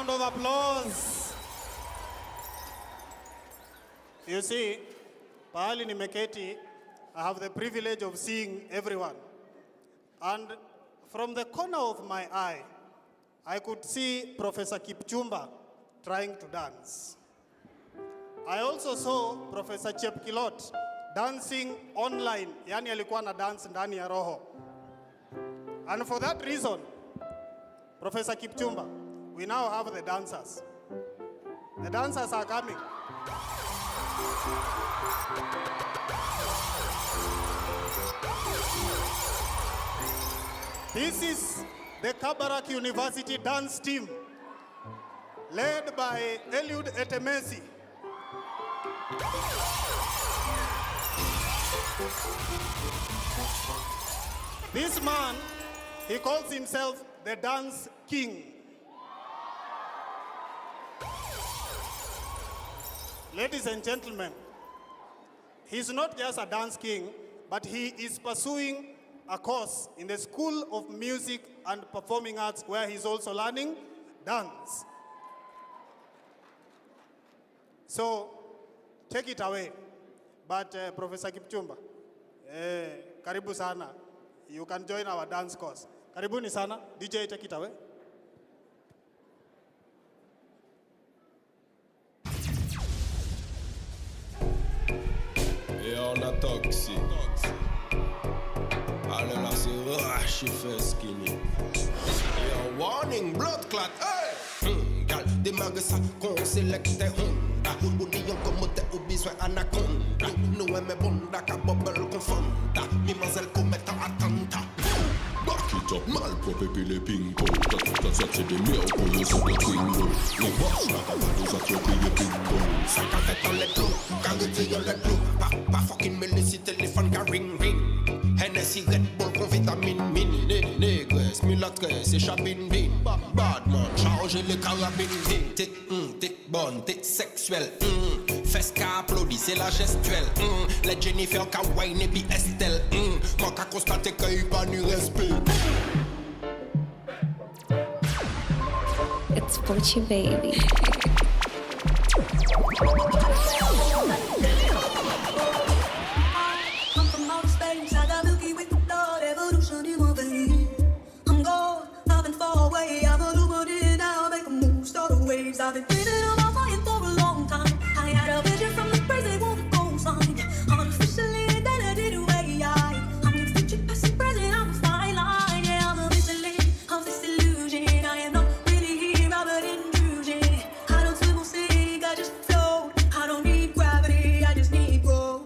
round of applause. You see, pahali nimeketi, I have the privilege of seeing everyone. And from the corner of my eye, I could see Professor Kipchumba trying to dance. I also saw Professor Chepkilot dancing online, yani alikuwa na dance ndani ya roho. And for that reason, Professor Kipchumba, we now have the dancers. The dancers are coming. This is the Kabarak University dance team, led by Eliud Etemesi. This man, he calls himself the dance king. Ladies and gentlemen, he's not just a dance king, but he is pursuing a course in the School of Music and Performing Arts where he's also learning dance. So, take it away. But Professor Kipchumba, karibu sana. You can join our dance course. Karibuni sana. DJ, take it away. Et on a toxique. Allez là, c'est rush, il fait skinny. Et warning, blood clot, hey! Gal, démarre ça, qu'on sélecte Honda. Ou n'ayons comme t'es au besoin anaconda. Nous aimons bonda, qu'à bubble confonda. Mimazelle commet un attentat. Back it up, mal propre puis les ping-pong. T'as sorti des murs pour le son de Twingo. Les boss, la cavale, nous attraper les ping-pong. 50 têtes dans les clous, carré dans les clous. Pas fucking mêlé si téléphone car ring ring. Hennessy, Red Bull, con vitamine, mini. Négresse, mulâtresse, échappine, bin. Badman, chargez les carabines. T'es bonne, t'es sexuelle. Fesse qu'à applaudit, c'est la gestuelle. Les Jennifer, Kawaii, et puis Estelle. Moi qu'à constater qu'il n'y a pas de respect. It's Porchy Baby. I'm from outer space, I got Milky Way blood, evolution in my veins. I'm gone, I've been far away, I'm illuminated now, make a move, start the waves. I've been thinking about flying for a long time. I had a vision from the praise they want to go sign. Artificially identity to AI. I'm your future, past and present, I'm a fine line. Yeah, I'm a vigilant of this illusion. I am not really here, I'm an intrusion. I don't swim or sink, I just float. I don't need gravity, I just need growth.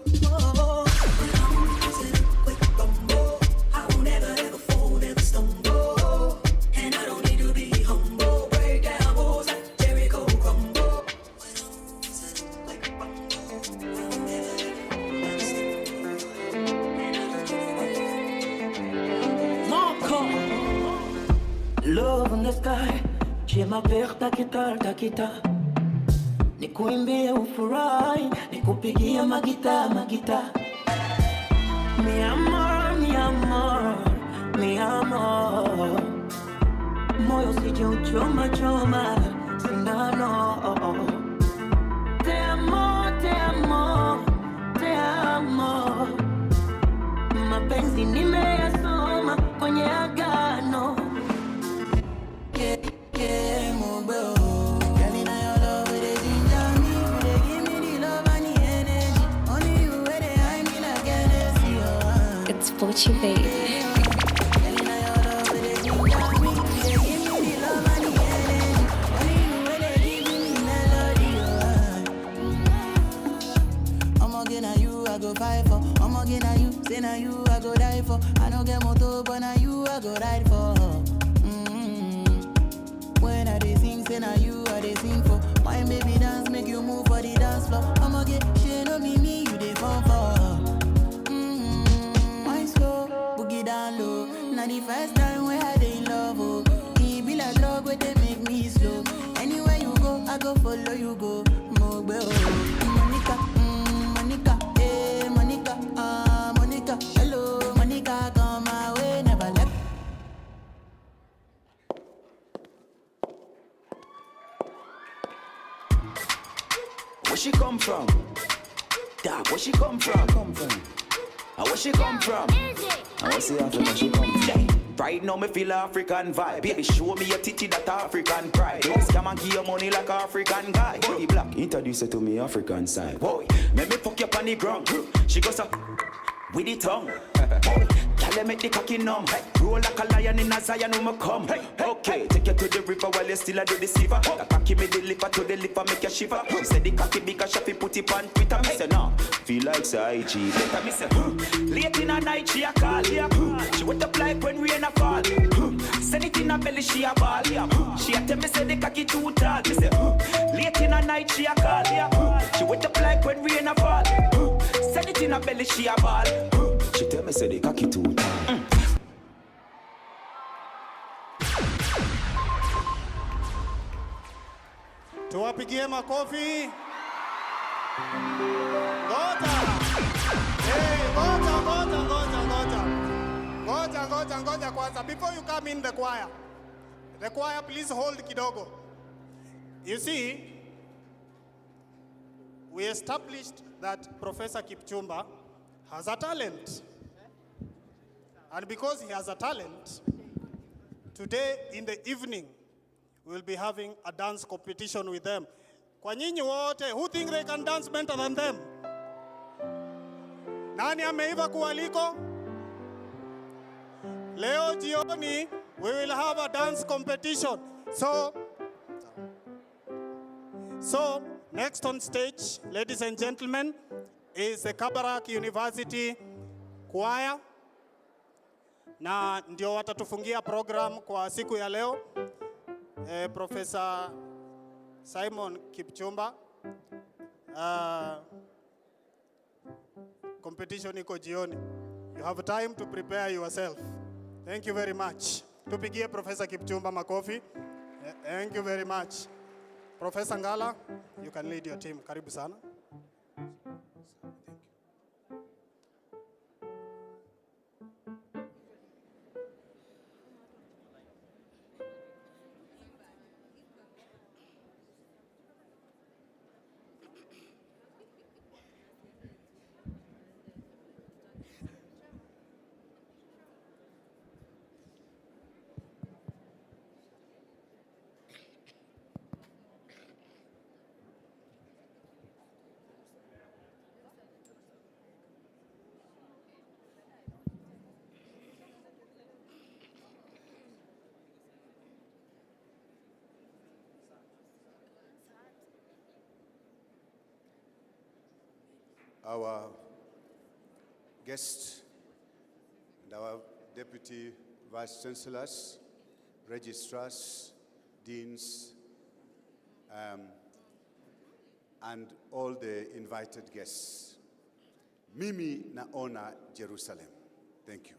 Love in the sky, chema perta kita. Nikuimbie ufurahi, nikupigie magita. Mi amor, mi amor, mi amor. Moyo sije uchoma, sindano. Te amo, te amo, te amo. Mapenzi nimeyasoma kwenye agano. Yeah, move on. Girl, in your love, it ginger me. You give me the love and the energy. Only you where they hide me like Hennessy. It's Porchy Baby. Girl, in your love, it ginger me. You give me the love and the energy. Only you where they give me melody. I'm again at you, I go fight for. I'm again at you, say na you, I go die for. I don't get motor, but na you, I go ride for. When I dey sing, say na you I dey sing for. My baby dance, make you move for the dance floor. I'ma get shit on me, you dey fall for. Wine slow, boogie down low. Now the first time when I dey in love, oh. It be like drug where they make me slow. Anywhere you go, I go follow you go. Mogbe oh, Monica, Monica, hey Monica, Monica, hello Monica, come my way, never left. Where she come from? Dog, where she come from? Where she come from? I want to see Africa she come from. Right now me feel African vibe. Baby, show me your titty, that African pride. Don't scam and give your money like African guy. Body black, introduce her to me African side. Boy, make me fuck you up on the ground. She goes up with the tongue. Boy, girl, make the cocky numb. Roll like a lion in a Zion, no more come. Okay, take you to the river while you still a do the deceiver. The cocky me the lipper to the lipper make you shiver. She said the cocky big a shafi put it on Twitter. Me say no, feel like say IG. Later me say, late in the night she a call. She wet up like when rain a fall. Send it in her belly she a ball. She a tell me say the cocky too tall. Me say, late in the night she a call. She wet up like when rain a fall. Send it in her belly she a ball. She tell me say the cocky too tall. Tuwapigie makofi. Ngoja. Hey, ngoja kwanza. Before you come in the choir, please hold kidogo. You see, we established that Professor Kipchumba has a talent. And because he has a talent, today in the evening, we'll be having a dance competition with them. Kwa nyinyi wote, who think they can dance better than them? Nani ameiva kuwaliko? Leo jioni, we will have a dance competition. So next on stage, ladies and gentlemen, is the Kabarak University Choir. Na ndio watatufungia program kwa siku ya leo. Professor Simon Kipchumba. Competition iko jioni. You have time to prepare yourself. Thank you very much. Tupigie Professor Kipchumba makofi. Thank you very much. Professor Ngala, you can lead your team. Karibu sana. Our guests and our Deputy Vice-Chancellors, Registrars, Deans, and all the invited guests. Mimi naona Jerusalem. Thank you.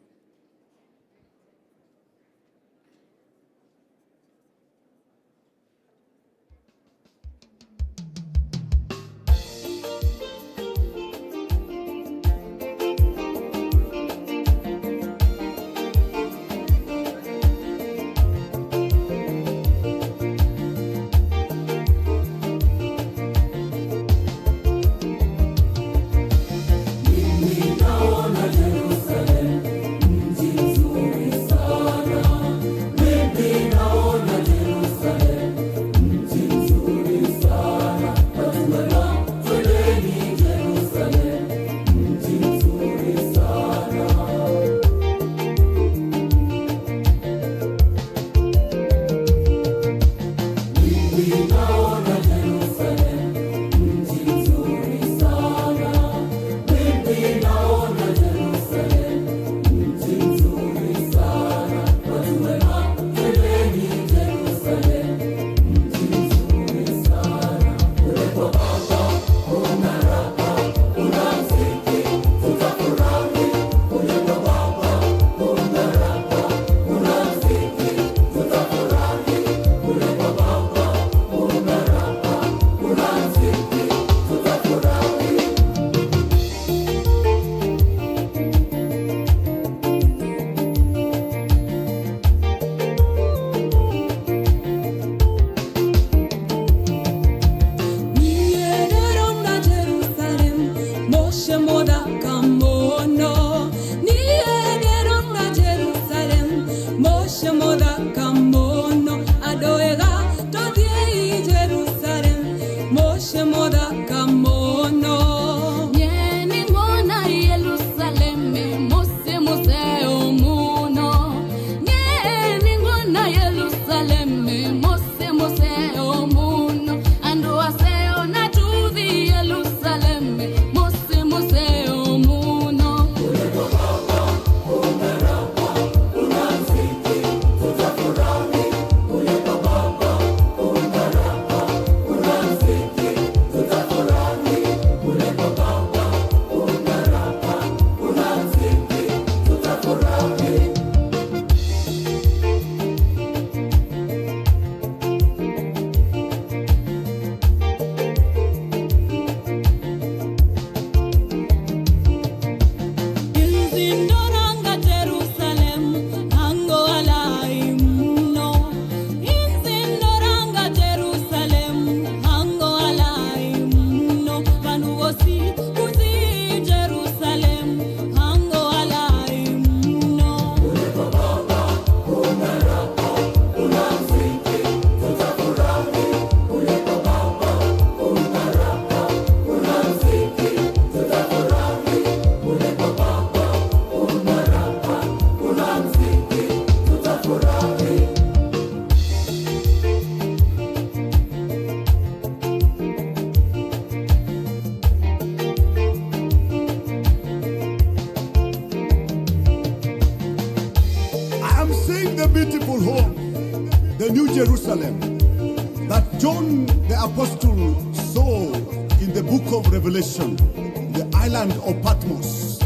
Jerusalem. sing the beautiful home, the New Jerusalem, that John the Apostle saw in the book of Revelation, the island of Patmos.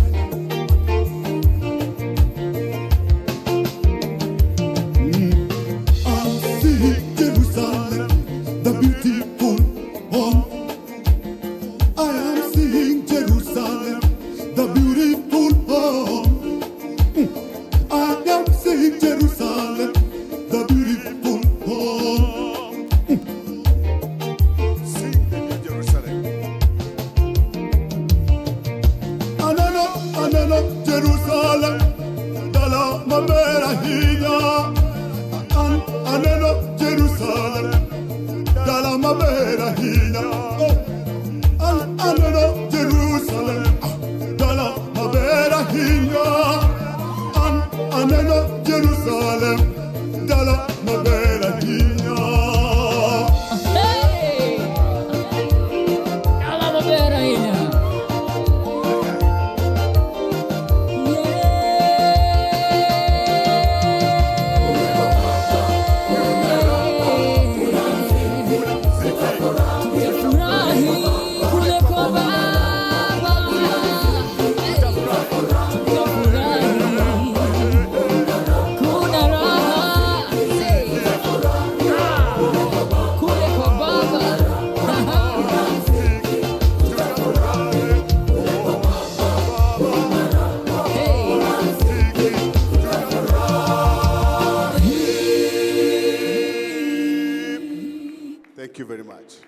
I'm seeing Jerusalem, the beautiful home. I am seeing Jerusalem, the beautiful home. I am seeing Jerusalem, the beautiful home. Sing the New Jerusalem. Anana, Jerusalem, dala mabera hinya. Anana, Jerusalem, dala mabera hinya. Anana, Jerusalem, dala mabera hinya. Anana, Jerusalem, dala mabera hinya. Hey! Dala mabera hinya. Thank you very much.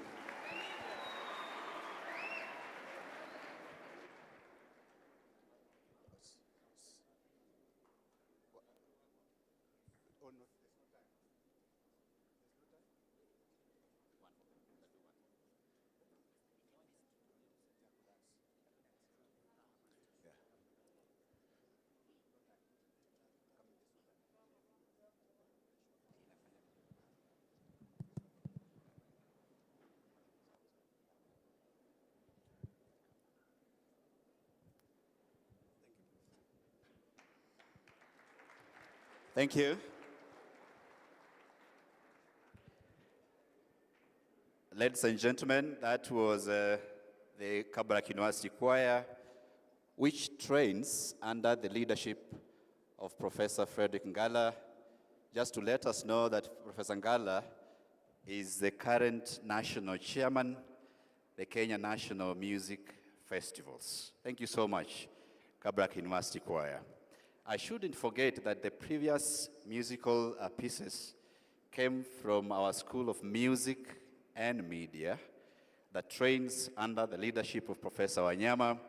Thank you. Ladies and gentlemen, that was the Kabarak University Choir, which trains under the leadership of Professor Frederick Ngala. Just to let us know that Professor Ngala is the current national chairman, the Kenya National Music Festivals. Thank you so much, Kabarak University Choir. I shouldn't forget that the previous musical pieces came from our School of Music and Media that trains under the leadership of Professor Wanyama,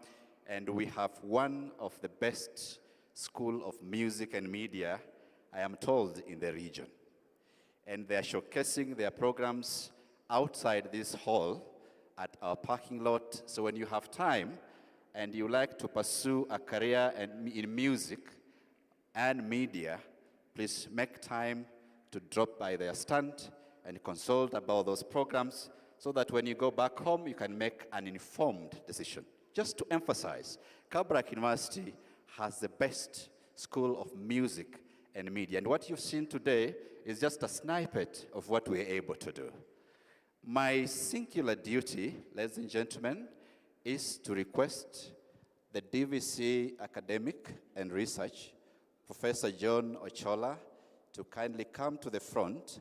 and we have one of the best School of Music and Media, I am told, in the region. And they are showcasing their programs outside this hall at our parking lot. So when you have time and you like to pursue a career in music and media, please make time to drop by their stand and consult about those programs so that when you go back home, you can make an informed decision. Just to emphasize, Kabarak University has the best School of Music and Media. And what you've seen today is just a snippet of what we're able to do. My singular duty, ladies and gentlemen, is to request the DVC Academic and Research, Professor John Ochola, to kindly come to the front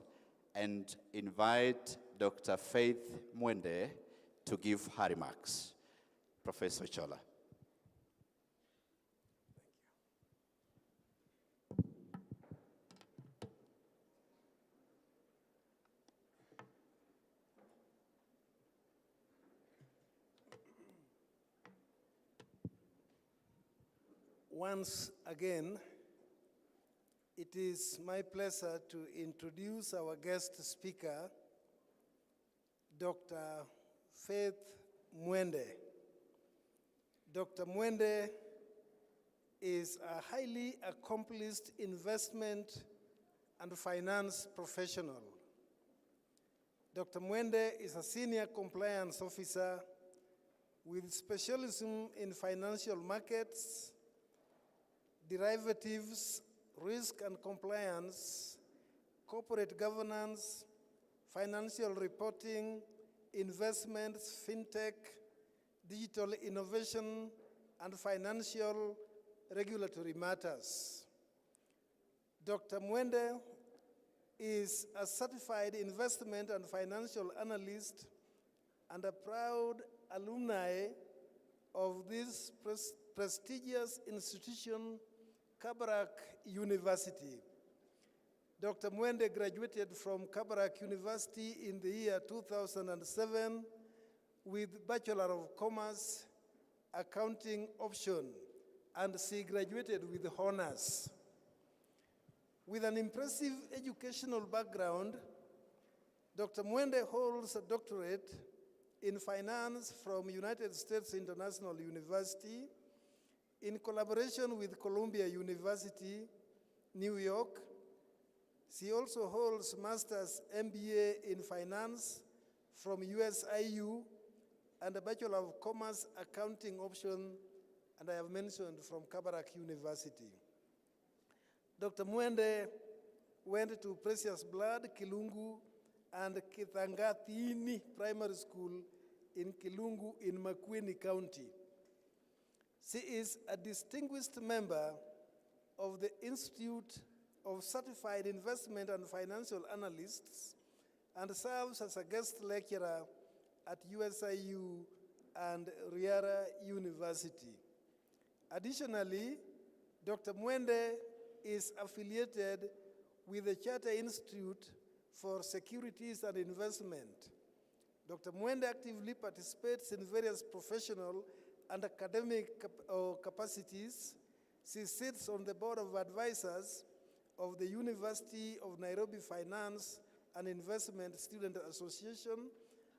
and invite Dr. Faith Mwende to give her remarks. Professor Ochola. Once again, it is my pleasure to introduce our guest speaker, Dr. Faith Mwende. Dr. Mwende is a highly accomplished investment and finance professional. Dr. Mwende is a senior compliance officer with specialism in financial markets, derivatives, risk and compliance, corporate governance, financial reporting, investments, fintech, digital innovation, and financial regulatory matters. Dr. Mwende is a certified investment and financial analyst and a proud alumni of this prestigious institution, Kabarak University. Dr. Mwende graduated from Kabarak University in the year 2007 with Bachelor of Commerce, Accounting option, and she graduated with honors. With an impressive educational background, Dr. Mwende holds a doctorate in finance from United States International University in collaboration with Columbia University, New York. She also holds Master's MBA in Finance from USIU and a Bachelor of Commerce Accounting option, and I have mentioned from Kabarak University. Dr. Mwende went to Precious Blood, Kilungu, and Kithangathini Primary School in Kilungu in Makueni County. She is a distinguished member of the Institute of Certified Investment and Financial Analysts and serves as a guest lecturer at USIU and Riara University. Additionally, Dr. Mwende is affiliated with the Charter Institute for Securities and Investment. Dr. Mwende actively participates in various professional and academic capacities. She sits on the board of advisors of the University of Nairobi Finance and Investment Student Association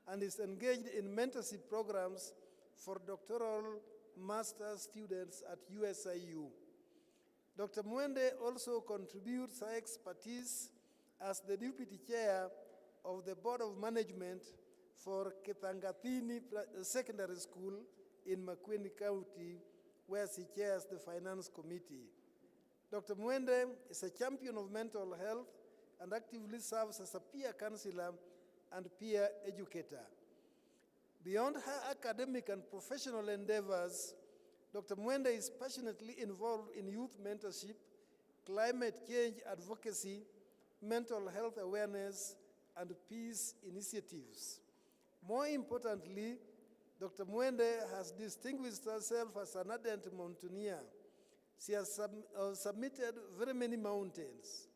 and is engaged in mentorship programs for doctoral master students at USIU. Dr. Mwende also contributes her expertise as the Deputy Chair of the Board of Management for Kithangathini Secondary School in Makueni County, where she chairs the Finance Committee. Dr. Mwende is a champion of mental health and actively serves as a peer counselor and peer educator. Beyond her academic and professional endeavors, Dr. Mwende is passionately involved in youth mentorship, climate change advocacy, mental health awareness, and peace initiatives. More importantly, Dr. Mwende has distinguished herself as an ardent mountaineer. She has submitted very many mountains.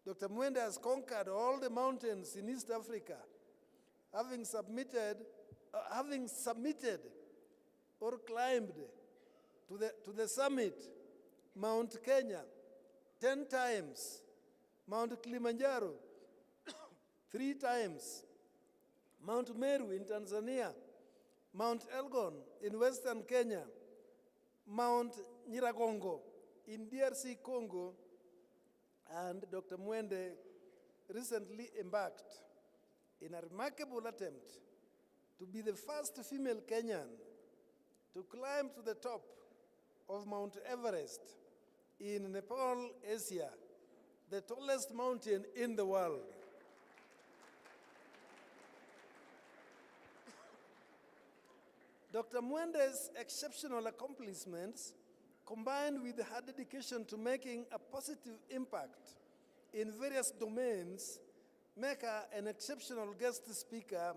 Dr. Mwende has conquered all the mountains in East Africa, having submitted or climbed to the summit, Mount Kenya, 10 times, Mount Kilimanjaro, 3 times, Mount Meru in Tanzania, Mount Elgon in Western Kenya, Mount Nyiragongo in DRC Congo, and Dr. Mwende recently embarked in a remarkable attempt to be the first female Kenyan to climb to the top of Mount Everest in Nepal, Asia, the tallest mountain in the world. Dr. Mwende's exceptional accomplishments, combined with her dedication to making a positive impact in various domains, make her an exceptional guest speaker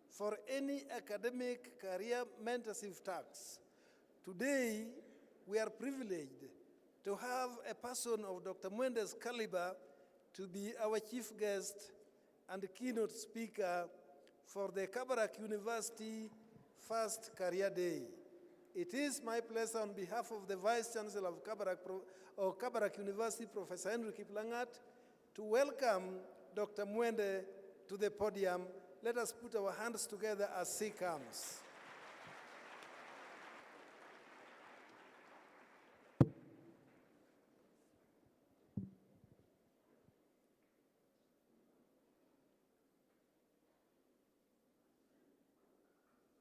for any academic career mentorship talks. Today, we are privileged to have a person of Dr. Mwende's caliber to be our chief guest and keynote speaker for the Kabarak University First Career Day. It is my pleasure on behalf of the Vice-Chancellor of Kabarak University, Professor Henry Kiplangat, to welcome Dr. Mwende to the podium. Let us put our hands together as she comes.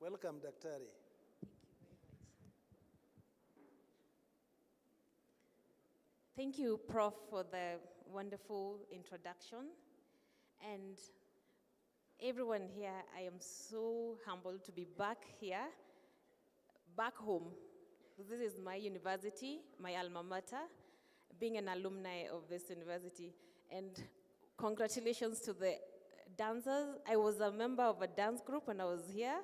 Welcome, Daktari. Thank you, Prof, for the wonderful introduction. And everyone here, I am so humbled to be back here, back home. This is my university, my alma mater, being an alumni of this university. And congratulations to the dancers. I was a member of a dance group when I was here,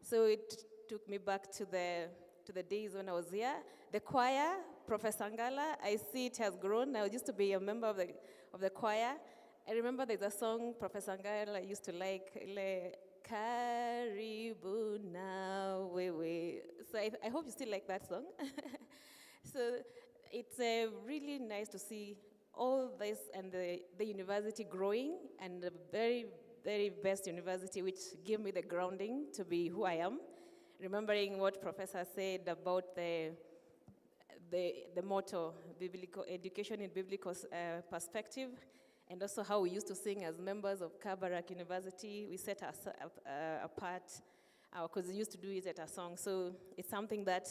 so it took me back to the days when I was here. The choir, Professor Ngala, I see it has grown. I used to be a member of the choir. I remember there's a song Professor Ngala used to like, Karibu na wewe. So I hope you still like that song. So it's really nice to see all this and the university growing, and the very, very best university, which gave me the grounding to be who I am. Remembering what Professor said about the motto, biblical education in biblical perspective, and also how we used to sing as members of Kabarak University. We set us apart because we used to do it at a song. So it's something that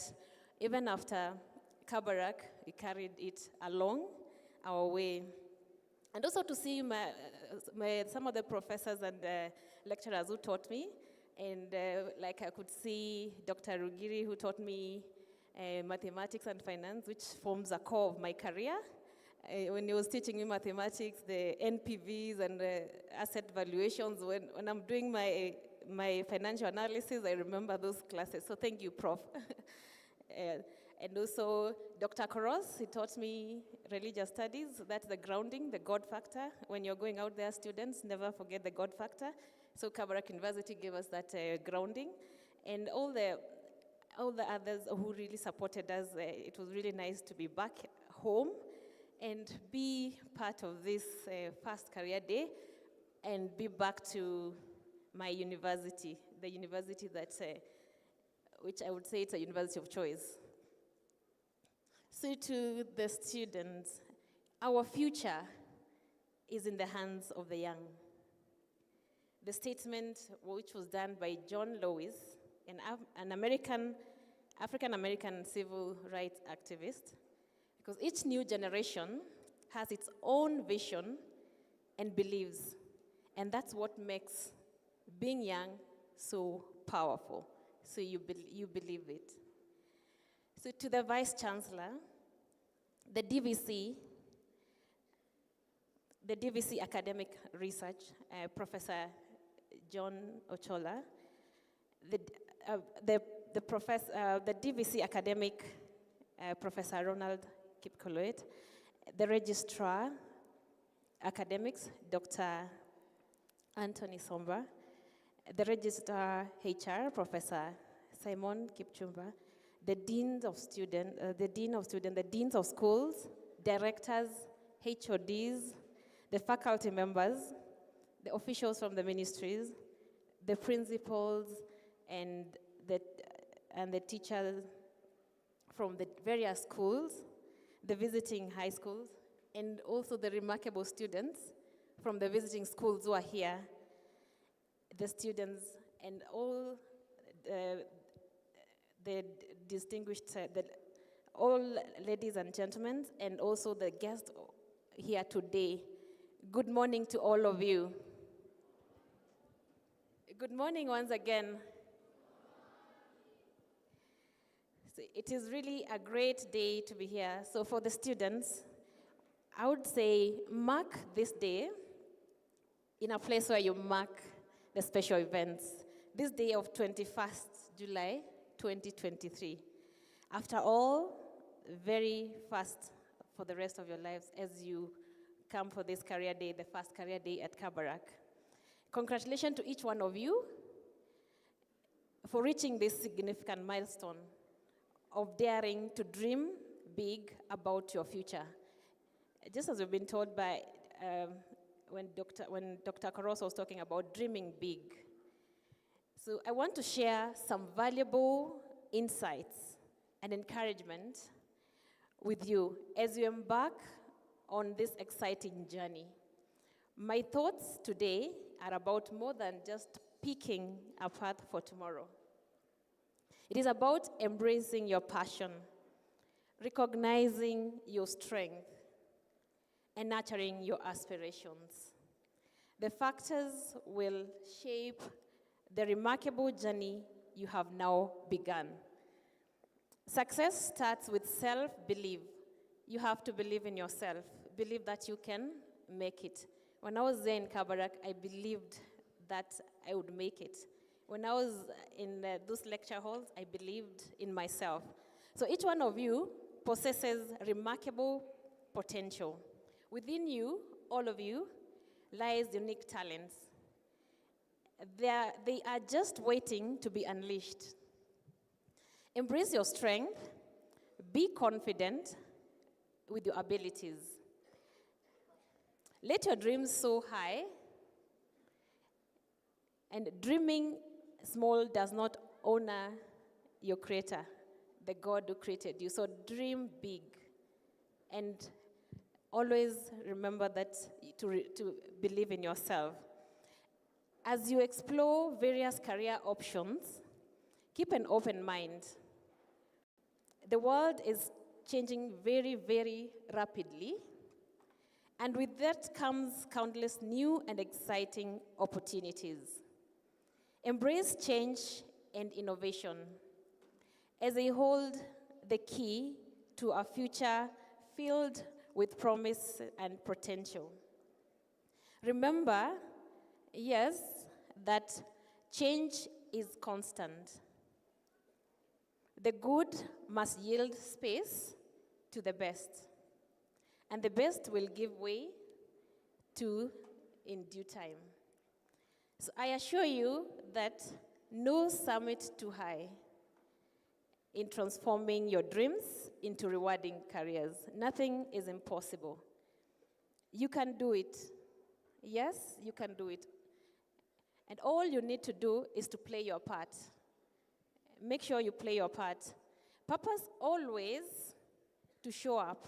even after Kabarak, we carried it along our way. And also to see some of the professors and lecturers who taught me. And like I could see Dr. Rugiri, who taught me mathematics and finance, which forms a core of my career. When he was teaching me mathematics, the NPVs and the asset valuations, when I'm doing my financial analysis, I remember those classes. So thank you, Prof. And also Dr. Koros, he taught me religious studies. That's the grounding, the God factor. When you're going out there, students, never forget the God factor. So Kabarak University gave us that grounding. And all the others who really supported us, it was really nice to be back home and be part of this first career day and be back to my university, the university that, which I would say it's a university of choice. So to the students, our future is in the hands of the young. The statement, which was done by John Lewis, an African-American civil rights activist, because each new generation has its own vision and beliefs, and that's what makes being young so powerful. So you believe it. So to the Vice-Chancellor, the DVC Academic Research, Professor John Ochola, the DVC Academic, Professor Ronald Kipkoloit, the Registrar Academics, Dr. Anthony Somba, the Registrar HR, Professor Simon Kipchumba, the Deans of Students, the Deans of Schools, Directors, HODs, the faculty members, the officials from the ministries, the principals, and the teachers from the various schools, the visiting high schools, and also the remarkable students from the visiting schools who are here, the students, and all the distinguished, all ladies and gentlemen, and also the guests here today. Good morning to all of you. Good morning once again. So it is really a great day to be here. So for the students, I would say mark this day in a place where you mark the special events. This day of 21st July, 2023. After all, very fast for the rest of your lives as you come for this career day, the first career day at Kabarak. Congratulations to each one of you for reaching this significant milestone of daring to dream big about your future. Just as we've been told by when Dr. Koros was talking about dreaming big. So I want to share some valuable insights and encouragement with you as you embark on this exciting journey. My thoughts today are about more than just picking a path for tomorrow. It is about embracing your passion, recognizing your strength, and nurturing your aspirations. The factors will shape the remarkable journey you have now begun. Success starts with self-belief. You have to believe in yourself. Believe that you can make it. When I was there in Kabarak, I believed that I would make it. When I was in those lecture halls, I believed in myself. So each one of you possesses remarkable potential. Within you, all of you, lies unique talents. They are just waiting to be unleashed. Embrace your strength. Be confident with your abilities. Let your dreams soar high. And dreaming small does not honor your creator, the God who created you. So dream big. And always remember that to believe in yourself. As you explore various career options, keep an open mind. The world is changing very, very rapidly, and with that comes countless new and exciting opportunities. Embrace change and innovation as they hold the key to a future filled with promise and potential. Remember, yes, that change is constant. The good must yield space to the best, and the best will give way to in due time. So I assure you that no summit too high in transforming your dreams into rewarding careers. Nothing is impossible. You can do it. Yes, you can do it. And all you need to do is to play your part. Make sure you play your part. Purpose always to show up,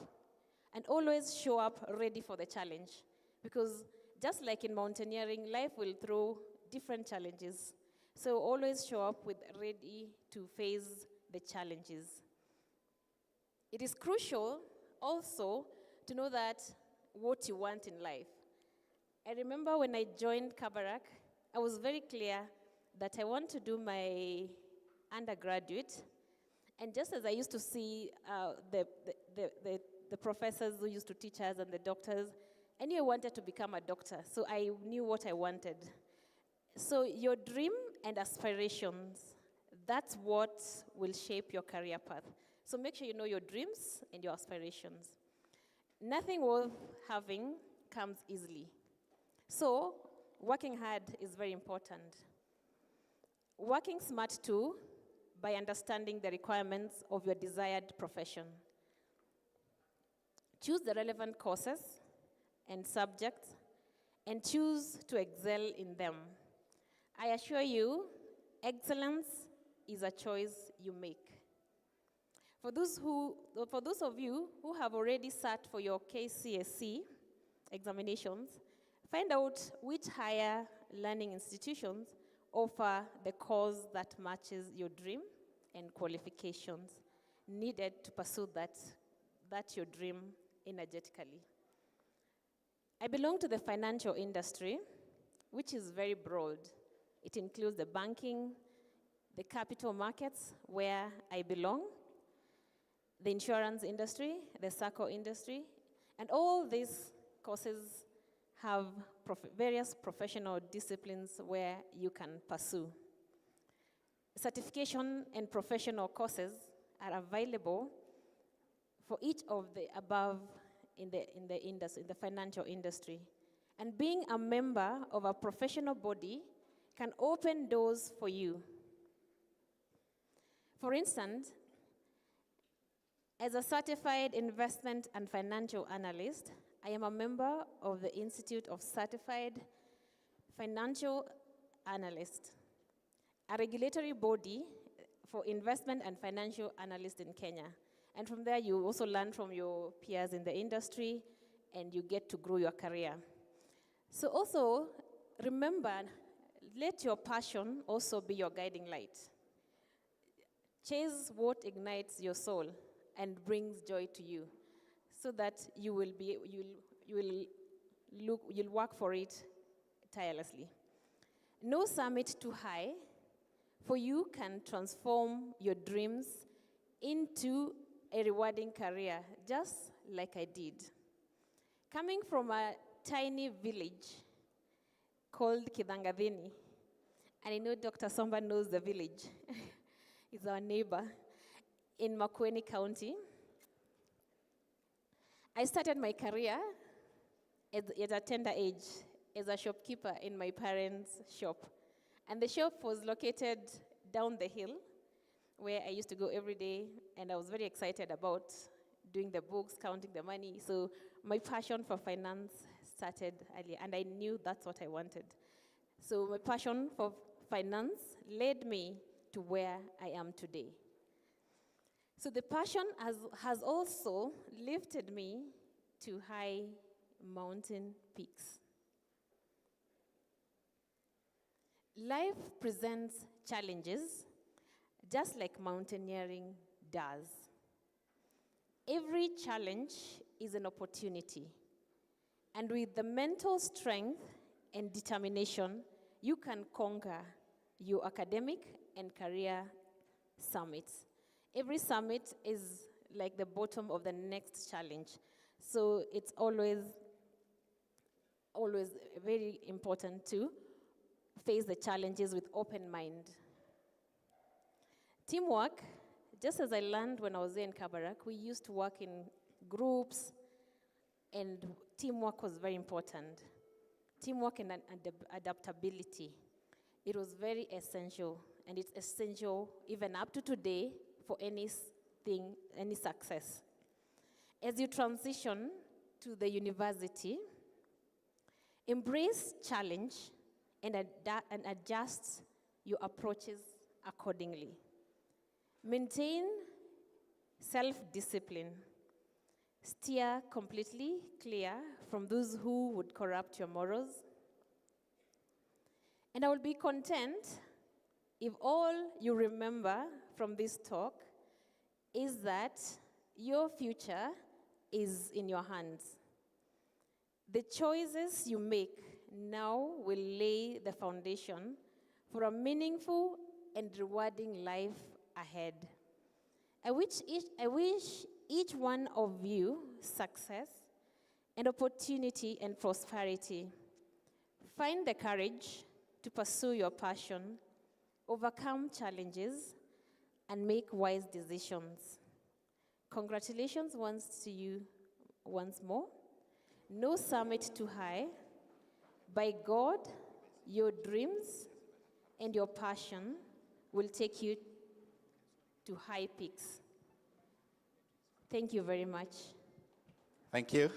and always show up ready for the challenge. Because just like in mountaineering, life will throw different challenges. So always show up ready to face the challenges. It is crucial also to know that what you want in life. I remember when I joined Kabarak, I was very clear that I want to do my undergraduate. And just as I used to see the professors who used to teach us and the doctors, I knew I wanted to become a doctor. So I knew what I wanted. So your dream and aspirations, that's what will shape your career path. So make sure you know your dreams and your aspirations. Nothing worth having comes easily. So working hard is very important. Working smart too, by understanding the requirements of your desired profession. Choose the relevant courses and subjects, and choose to excel in them. I assure you, excellence is a choice you make. For those of you who have already sat for your KCSE examinations, find out which higher learning institutions offer the course that matches your dream and qualifications needed to pursue that your dream energetically. I belong to the financial industry, which is very broad. It includes the banking, the capital markets, where I belong, the insurance industry, the SACCO industry, and all these courses have various professional disciplines where you can pursue. Certification and professional courses are available for each of the above in the financial industry. And being a member of a professional body can open doors for you. For instance, as a certified investment and financial analyst, I am a member of the Institute of Certified Financial Analysts, a regulatory body for investment and financial analysts in Kenya. And from there, you also learn from your peers in the industry, and you get to grow your career. So also, remember, let your passion also be your guiding light. Chase what ignites your soul and brings joy to you, so that you'll you'll work for it tirelessly. No summit too high, for you can transform your dreams into a rewarding career, just like I did. Coming from a tiny village called Kidangadini, and I know Dr. Somba knows the village. He's our neighbor in Makueni County. I started my career at a tender age as a shopkeeper in my parents' shop. And the shop was located down the hill where I used to go every day, and I was very excited about doing the books, counting the money. So my passion for finance started early, and I knew that's what I wanted. So my passion for finance led me to where I am today. So the passion has also lifted me to high mountain peaks. Life presents challenges just like mountaineering does. Every challenge is an opportunity. And with the mental strength and determination, you can conquer your academic and career summits. Every summit is like the bottom of the next challenge. So it's always very important to face the challenges with open mind. Teamwork, just as I learned when I was there in Kabarak, we used to work in groups, and teamwork was very important. Teamwork and adaptability. It was very essential, and it's essential even up to today for any success. As you transition to the university, embrace challenge and adjust your approaches accordingly. Maintain self-discipline. Steer completely clear from those who would corrupt your morals. And I will be content if all you remember from this talk is that your future is in your hands. The choices you make now will lay the foundation for a meaningful and rewarding life ahead. I wish each one of you success and opportunity and prosperity. Find the courage to pursue your passion, overcome challenges, and make wise decisions. Congratulations to you once more. No summit too high. By God, your dreams and your passion will take you to high peaks. Thank you very much. Thank you.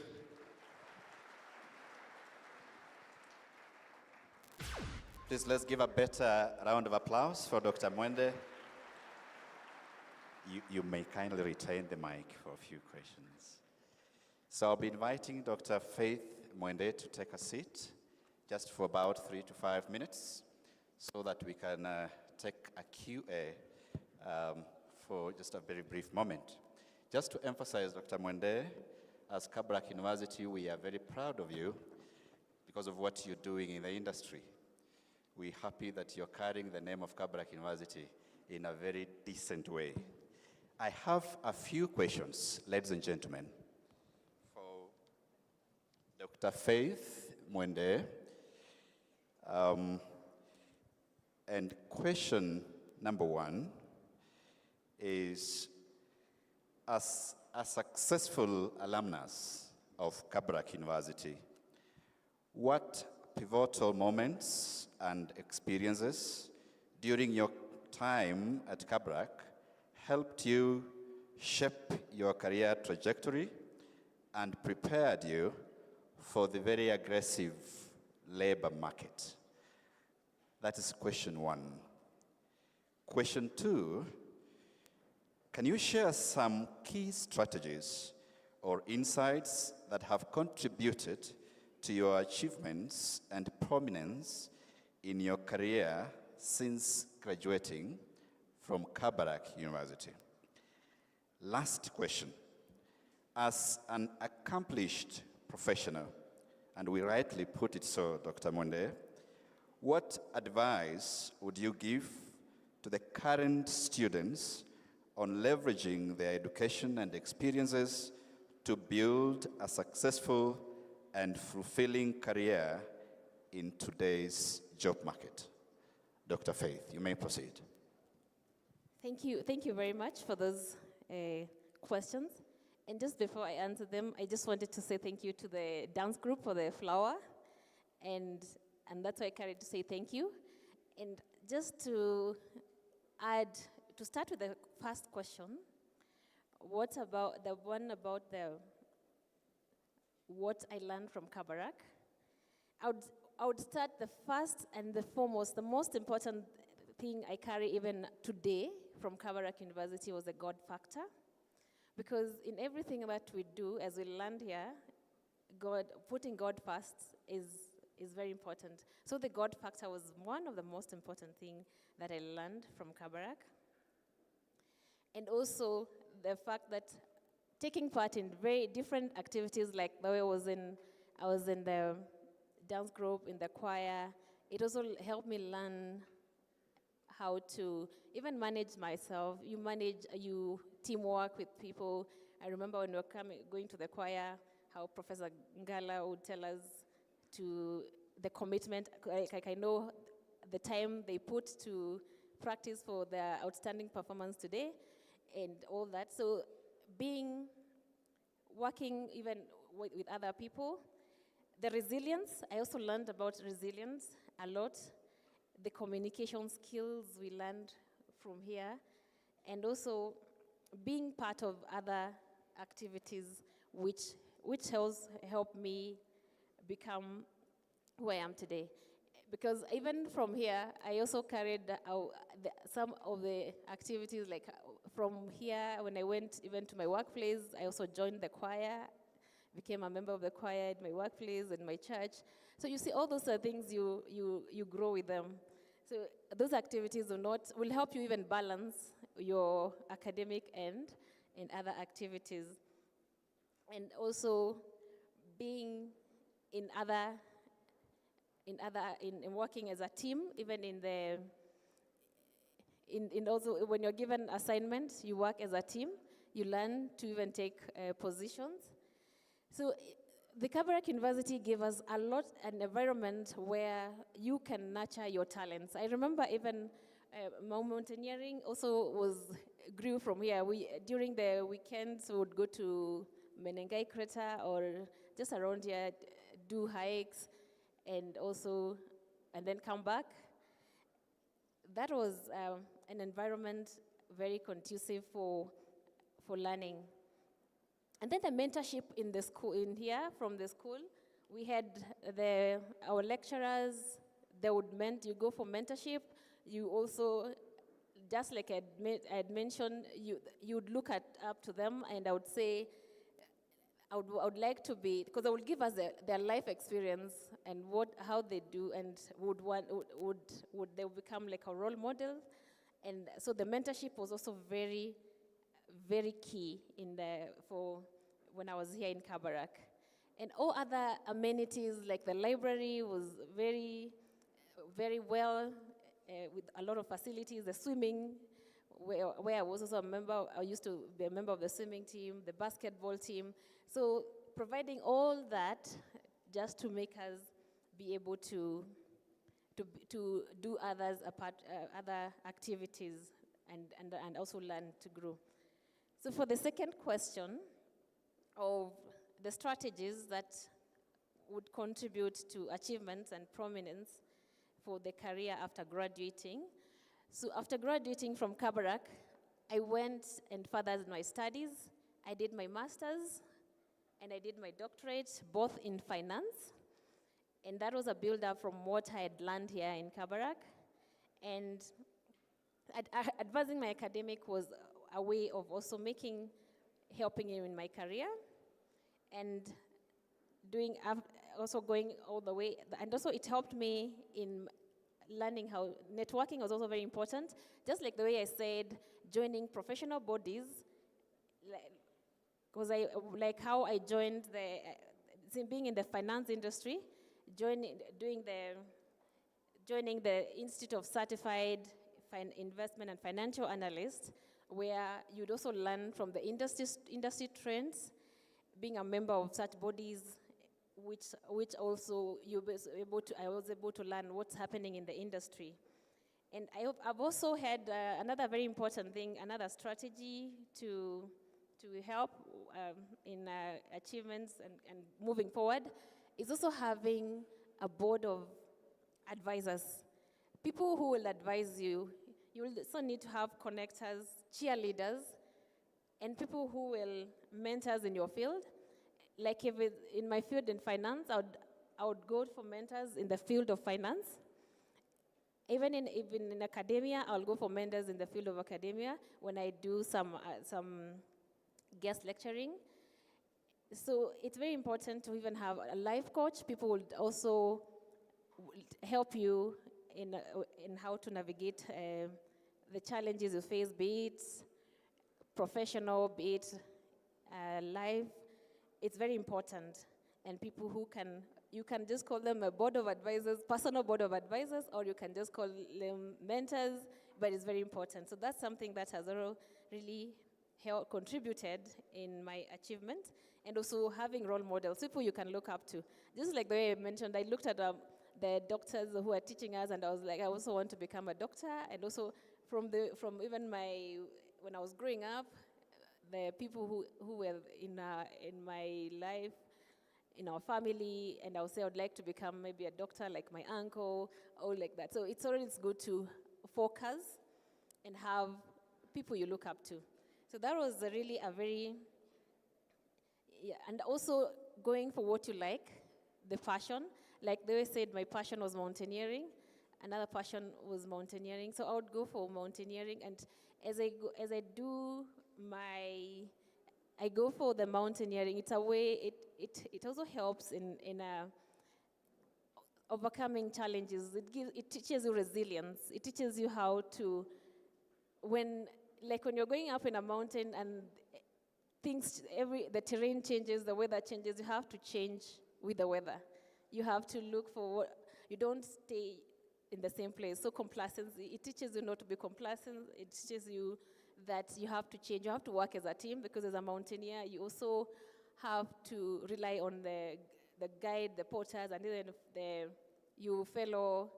Please, let's give a better round of applause for Dr. Mwende. You may kindly retain the mic for a few questions. So I'll be inviting Dr. Faith Mwende to take a seat just for about 3 to 5 minutes so that we can take a QA for just a very brief moment. Just to emphasize, Dr. Mwende, as Kabarak University, we are very proud of you because of what you're doing in the industry. We're happy that you're carrying the name of Kabarak University in a very decent way. I have a few questions, ladies and gentlemen, for Dr. Faith Mwende. And question number 1 is, as a successful alumnus of Kabarak University, what pivotal moments and experiences during your time at Kabarak helped you shape your career trajectory and prepared you for the very aggressive labor market? That is question 1. Question 2, can you share some key strategies or insights that have contributed to your achievements and prominence in your career since graduating from Kabarak University? Last question. As an accomplished professional. And we rightly put it so, Dr. Monde. What advice would you give to the current students on leveraging their education and experiences to build a successful and fulfilling career in today's job market? Dr. Faith, you may proceed. Thank you very much for those questions. And just before I answer them, I just wanted to say thank you to the dance group for the flower. And that's why I carried to say thank you. And just to add, to start with the first question, what about the one about what I learned from Kabarak? I would start the first and the foremost, the most important thing I carry even today from Kabarak University was the God factor. Because in everything that we do, as we learned here, putting God first is very important. So the God factor was one of the most important things that I learned from Kabarak. And also the fact that taking part in very different activities, like the way I was in the dance group, in the choir, it also helped me learn how to even manage myself. You teamwork with people. I remember when we were going to the choir, how Professor Ngala would tell us to the commitment. Like I know the time they put to practice for their outstanding performance today and all that. So working even with other people, the resilience, I also learned about resilience a lot. The communication skills we learned from here, and also being part of other activities which helped me become who I am today. Because even from here, I also carried some of the activities, like from here, when I went even to my workplace, I also joined the choir, became a member of the choir at my workplace and my church. So you see, all those are things you grow with them. So those activities will help you even balance your academic end in other activities. And also being in working as a team, even also when you're given assignments, you work as a team, you learn to even take positions. So the Kabarak University gave us an environment where you can nurture your talents. I remember even mountaineering also grew from here. During the weekends, we would go to Menengai Crater or just around here, do hikes, and then come back. That was an environment very conducive for learning. And then the mentorship in the school, from the school, we had our lecturers, you go for mentorship. You also, just like I had mentioned, you'd look up to them, and I would say, I would like to be, because they would give us their life experience and how they do, and they would become like a role model. And so the mentorship was also very, very key for when I was here in Kabarak. And all other amenities, like the library was very, very well, with a lot of facilities. The swimming, where I was also a member, I used to be a member of the swimming team, the basketball team. So providing all that just to make us be able to do other activities and also learn to grow. So for the second question of the strategies that would contribute to achievements and prominence for the career after graduating. So after graduating from Kabarak, I went and furthered my studies. I did my master's and I did my doctorate, both in finance. And that was a build-up from what I had learned here in Kabarak. And advancing my academic was a way of also helping in my career, and also going all the way. And also it helped me in learning how networking was also very important. Just like the way I said, joining professional bodies, because how I joined being in the finance industry, joining the Institute of Certified Investment and Financial Analysts, where you'd also learn from the industry trends, being a member of such bodies, which also I was able to learn what's happening in the industry. And I've also had another very important thing, another strategy to help in achievements and moving forward, is also having a board of advisors. People who will advise you. You will also need to have connectors, cheerleaders, and people who will mentors in your field. Like if in my field in finance, I would go for mentors in the field of finance. Even in academia, I'll go for mentors in the field of academia when I do some guest lecturing. So it's very important to even have a life coach. People will also help you in how to navigate the challenges you face, be it professional, be it life. It's very important. And people who you can just call them a board of advisors, personal board of advisors, or you can just call them mentors, but it's very important. So that's something that has really contributed in my achievement, and also having role models, people you can look up to. Just like the way I mentioned, I looked at the doctors who are teaching us, and I was like, I also want to become a doctor. And also from even when I was growing up, the people who were in my life, in our family, and I would say I would like to become maybe a doctor like my uncle, or like that. So it's always good to focus and have people you look up to. So that was really a very, and also going for what you like, the passion. Like they said, my passion was mountaineering. Another passion was mountaineering. So I would go for mountaineering, and as I go for the mountaineering, it's a way, it also helps in overcoming challenges. It teaches you resilience. It teaches you how to, when you're going up in a mountain and the terrain changes, the weather changes, you have to change with the weather. You have to look for you don't stay in the same place. So complacency, it teaches you not to be complacent. It teaches you that you have to change. You have to work as a team, because as a mountaineer, you also have to rely on the guide, the porters, and even your fellow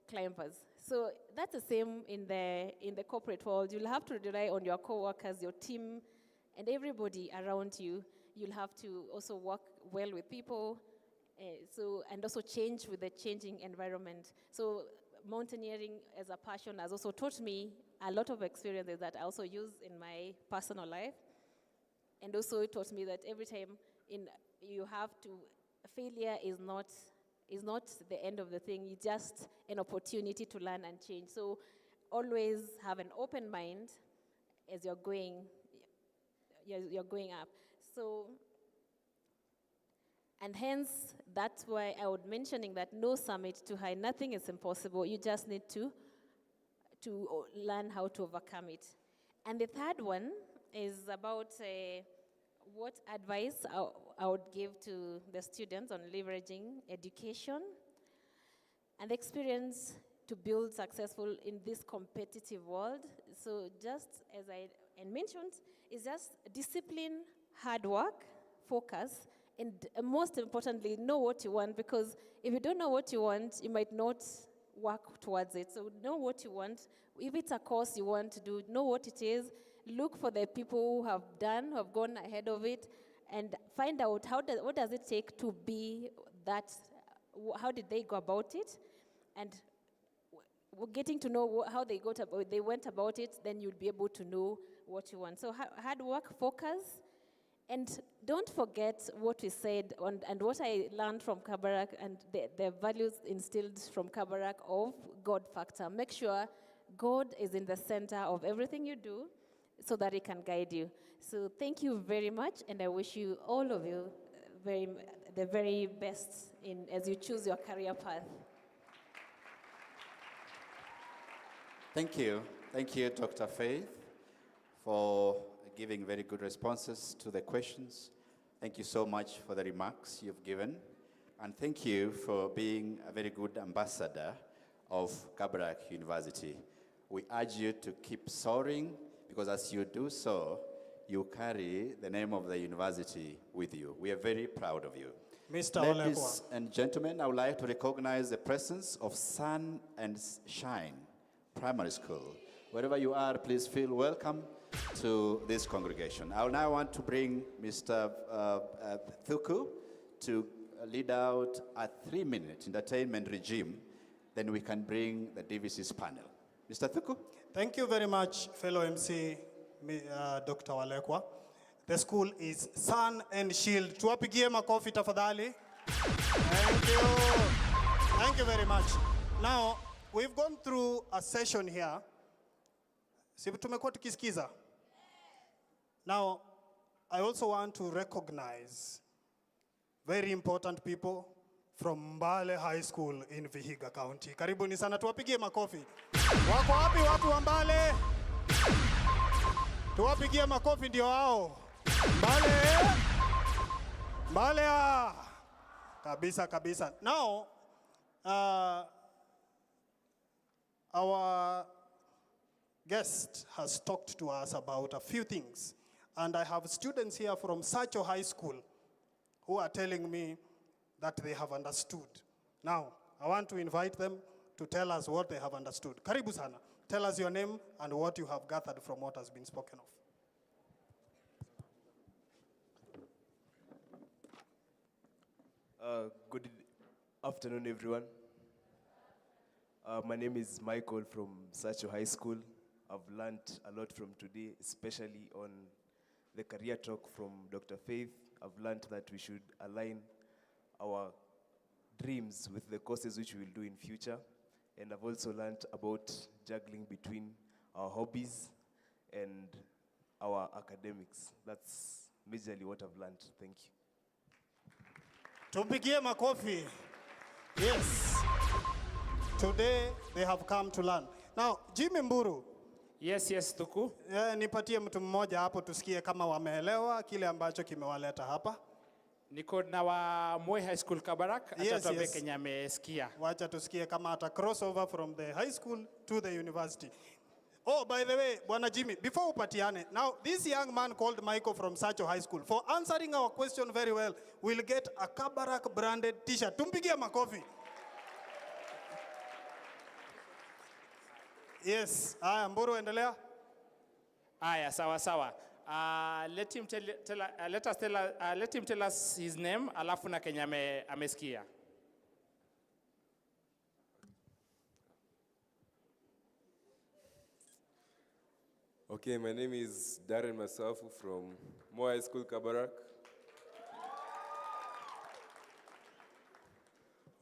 climbers. So that's the same in the corporate world. You'll have to rely on your co-workers, your team, and everybody around you. You'll have to also work well with people, and also change with the changing environment. So mountaineering as a passion has also taught me a lot of experiences that I also use in my personal life. And also it taught me that every time failure is not the end of the thing. It's just an opportunity to learn and change. So always have an open mind as you're going up. So, and hence, that's why I was mentioning that no summit too high, nothing is impossible. You just need to learn how to overcome it. And the third one is about what advice I would give to the students on leveraging education and the experience to build successful in this competitive world. So just as I mentioned, it's just discipline, hard work, focus, and most importantly, know what you want, because if you don't know what you want, you might not work towards it. So know what you want. If it's a course you want to do, know what it is. Look for the people who have gone ahead of it, and find out what does it take to be that, how did they go about it, and getting to know how they went about it, then you'll be able to know what you want. So hard work, focus, and don't forget what we said and what I learned from Kabarak and the values instilled from Kabarak of God factor. Make sure God is in the center of everything you do so that He can guide you. So thank you very much, and I wish you, all of you, the very best as you choose your career path. Thank you. Thank you, Dr. Faith, for giving very good responses to the questions Thank you so much for the remarks you've given. And thank you for being a very good ambassador of Kabarak University. We urge you to keep soaring, because as you do so, you carry the name of the university with you. We are very proud of you. Mr. Ladies Olekwa. and gentlemen, I would like to recognize the presence of Sun and Shine Primary School. Wherever you are, please feel welcome to this congregation. I now want to bring Mr. Thuku to lead out a 3-minute entertainment regime. Then we can bring the DVC's panel. Mr. Thuku? Thank you very much, fellow MC, Dr. Walekwa. The school is Sun and Shield. Tuwapigie makofi tafadhali. Thank you. Thank you very much. Now, we've gone through a session here. Si tumekuwa tukisikiza. Now, I also want to recognize very important people from Mbale High School in Vihiga County. Karibuni sana, tuwapigie makofi. Wako wapi watu wa Mbale? Tuwapigie makofi ndio hao. Mbale. Mbale. Kabisa, kabisa. Now, our guest has talked to us about a few things. And I have students here from Sacho High School who are telling me that they have understood. Now, I want to invite them to tell us what they have understood. Karibu sana. Tell us your name and what you have gathered from what has been spoken of. Good afternoon, everyone. My name is Michael from Sacho High School. I've learned a lot from today, especially on the career talk from Dr. Faith. I've learned that we should align our dreams with the courses which we will do in future. And I've also learned about juggling between our hobbies and our academics. That's majorly what I've learned. Thank you. Tupigie makofi. Yes. Today they have come to learn. Now, Jimmy Mburu. Yes, Thuku. Nipatie mtu mmoja hapo tusikie kama wameelewa kile ambacho kimewaleta hapa. Niko na wa Moi High School Kabarak, acha tuambie Kenya amesikia. Wacha tusikie kama ata crossover from the high school to the university. Oh, by the way, Bwana Jimmy, before upatiane, now this young man called Michael from Sacho High School, for answering our question very well, will get a Kabarak branded t-shirt. Tumpigie makofi. Yes, Mburu endelea. Aya, sawa sawa. Let him tell us his name, alafu na Kenya amesikia. Okay, my name is Darren Masafu from Moi High School, Kabarak.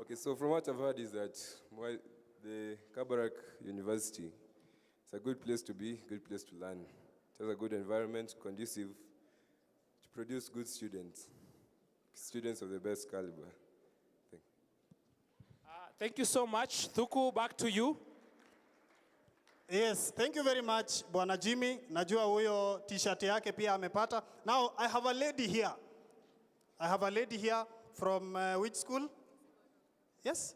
Okay, so from what I've heard is that the Kabarak University, it's a good place to be, good place to learn. It has a good environment, conducive to produce good students of the best caliber. Thank you so much. Thuku, back to you. Yes, thank you very much, Bwana Jimmy. Najua huyo t-shirt yake pia amepata. Now, I have a lady here. I have a lady here from which school? Yes?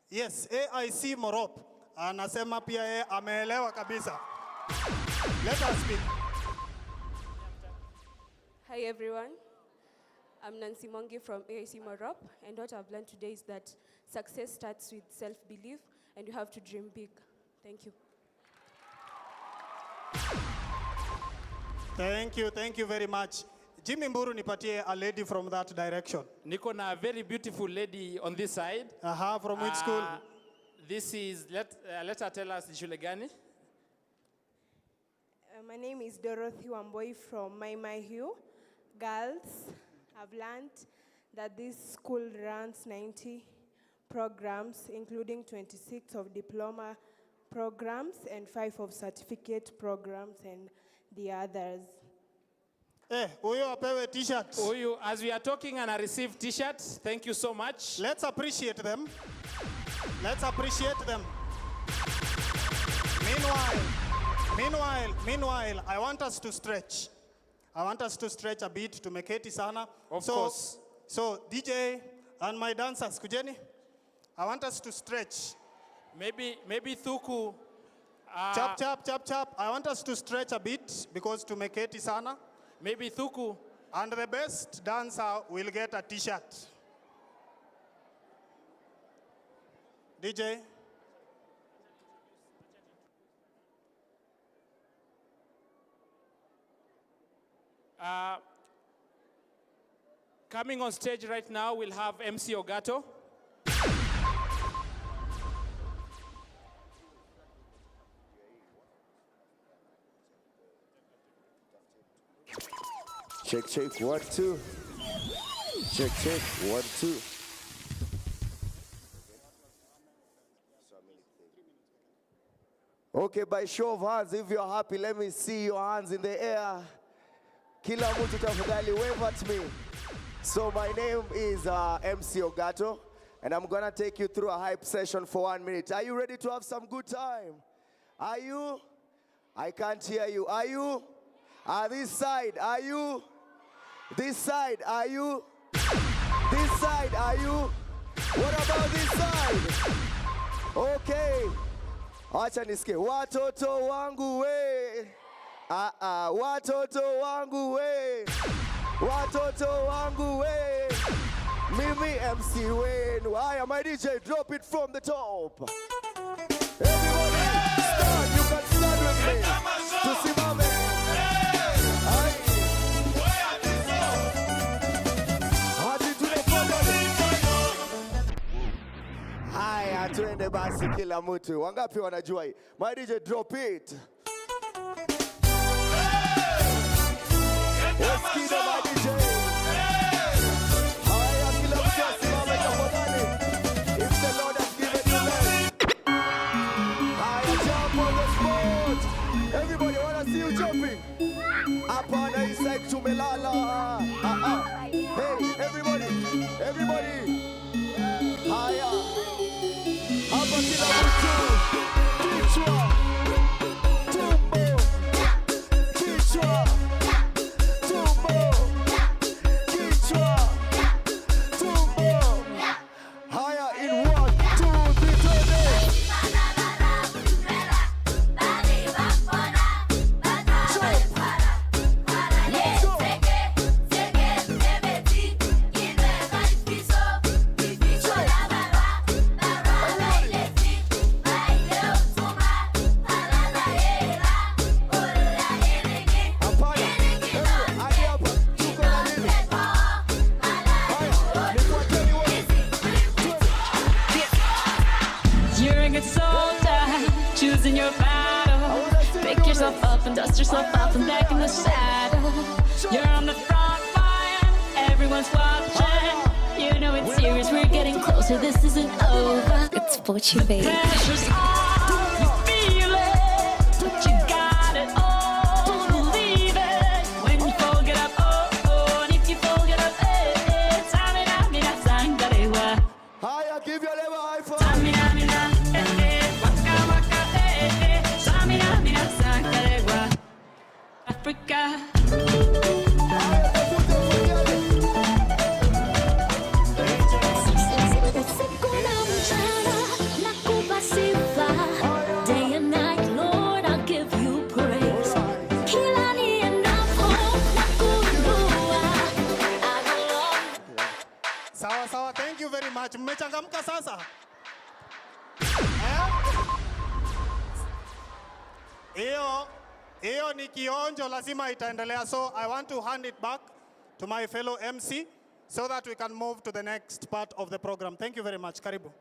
Yes, AIC Morop. Anasema pia yeye ameelewa kabisa. Let us speak. Hi everyone. I'm Nancy Mongi from AIC Morop, and what I've learned today is that success starts with self-belief and you have to dream big. Thank you. Thank you very much. Jimmy Mburu, nipatie a lady from that direction. Niko na a very beautiful lady on this side. From which school? This is, let her tell us shule gani. My name is Dorothy Wamboi from My Hill. Girls, I've learned that this school runs 90 programs, including 26 of diploma programs and 5 of certificate programs and the others. Uyo apewe t-shirts. Uyo, as we are talking and I received t-shirts, thank you so much. Let's appreciate them. Let's appreciate them. Meanwhile, I want us to stretch. I want us to stretch a bit to make it sana. Of course. So DJ and my dancers, kujeni. I want us to stretch. Maybe Thuku. Chap, chap, chap, chap. I want us to stretch a bit because to make it sana. Maybe Thuku. And the best dancer will get a t-shirt. DJ. Coming on stage right now, we'll have MC Ogato. Check, check, 1, 2. Check, check, 1, 2. Okay, by show of hands, if you're happy, let me see your hands in the air. Kila mtu tafadhali, wave at me. So my name is MC Ogato, and I'm gonna take you through a hype session for 1 minute. Are you ready to have some good time? Are you? I can't hear you. Are you? This side, are you? This side, are you? This side, are you? What about this side? Okay. Acha nisikie. Watoto wangu we. Watoto wangu we. Watoto wangu we. Mimi MC wenu. Haya, my DJ, drop it from the top. Everybody, stand. You can stand with me. Tusimame. Haya, tuende basi kila mtu. Wangapi wanajua hii? My DJ, drop it. Eskido my DJ. Haya, kila mtu asimame tafadhali. If the Lord has given you life. Haya, jump on the spot. Everybody wanna see you jumping. Hapana isai tumelala. Hey, everybody. Everybody. Haya. Hapa kila mtu. Kichwa. Tumbo. Kichwa. Tumbo. Kichwa. Tumbo. Haya in 1, 2, 3, twende. Let's go. You're a good soldier, choosing your battle. Pick yourself up and dust yourself off and back in the saddle. You're on the front line, everyone's watching. You know it's serious, we're getting closer, this isn't over. It's Pochi Baby. Pressure's on, you feel it, but you got it all. Believe it, when you fold it up, oh, and if you fold it up, Tamina, mina, sangarewa. Haya, give your neighbor a high five. Tamina, mina, waka, waka, Tamina, mina, sangarewa. Africa. Day and night, Lord, I'll give you praise. Sawa sawa, thank you very much. Mmechangamka sasa? Hiyo ni kionjo, lazima itaendelea. So I want to hand it back to my fellow MC so that we can move to the next part of the program. Thank you very much. Karibu.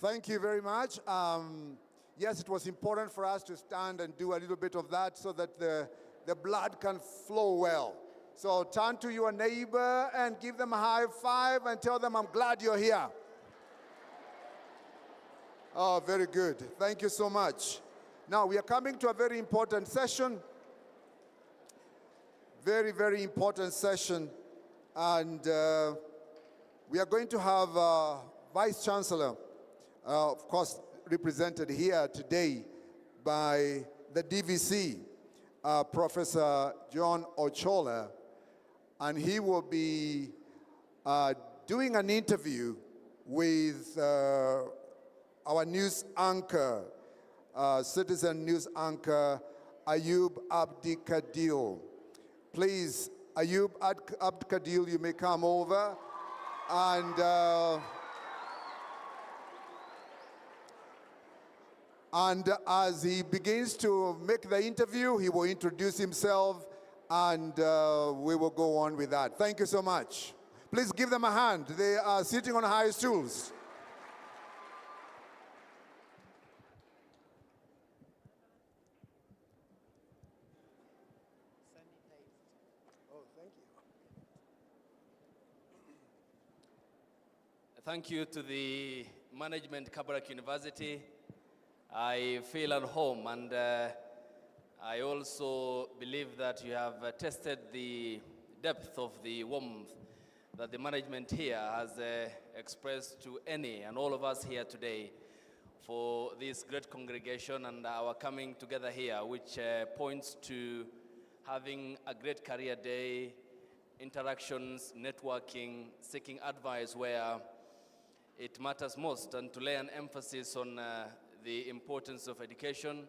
Thank you very much. Yes, it was important for us to stand and do a little bit of that so that the blood can flow well. So turn to your neighbor and give them a high five and tell them, I'm glad you're here. Oh, very good. Thank you so much. Now, we are coming to a very important session. Very, very important session. And we are going to have Vice-Chancellor of course, represented here today by the DVC, Professor John Ochola, and he will be doing an interview with our news anchor, citizen news anchor, Ayub Abdikadil. Please, Ayub Abdikadil, you may come over. And as he begins to make the interview, he will introduce himself, and we will go on with that. Thank you so much. Please give them a hand. They are sitting on high stools. Thank you to the management, Kabarak University. I feel at home, and I also believe that you have tested the depth of the warmth that the management here has expressed to any and all of us here today for this great congregation and our coming together here, which points to having a great career day, interactions, networking, seeking advice where it matters most, and to lay an emphasis on the importance of education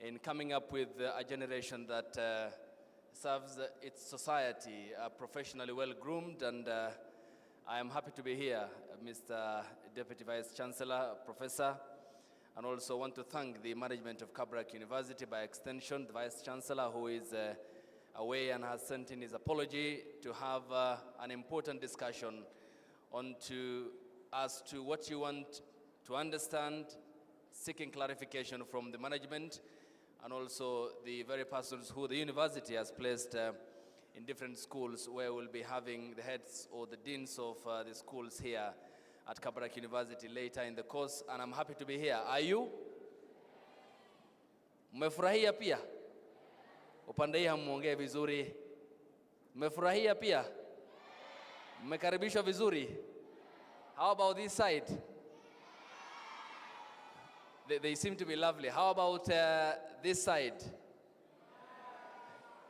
in coming up with a generation that serves its society, professionally well-groomed, and I am happy to be here, Mr. Deputy Vice-Chancellor, Professor, and also want to thank the management of Kabarak University, by extension, the Vice-Chancellor, who is away and has sent in his apology to have an important discussion as to what you want to understand, seeking clarification from the management, and also the very persons who the university has placed in different schools, where we'll be having the heads or the deans of the schools here at Kabarak University later in the course, and I'm happy to be here. Are you? Mmefurahia pia? Upande hii hamuongee vizuri. Mmefurahia pia? Mmekaribishwa vizuri? How about this side? They seem to be lovely. How about this side?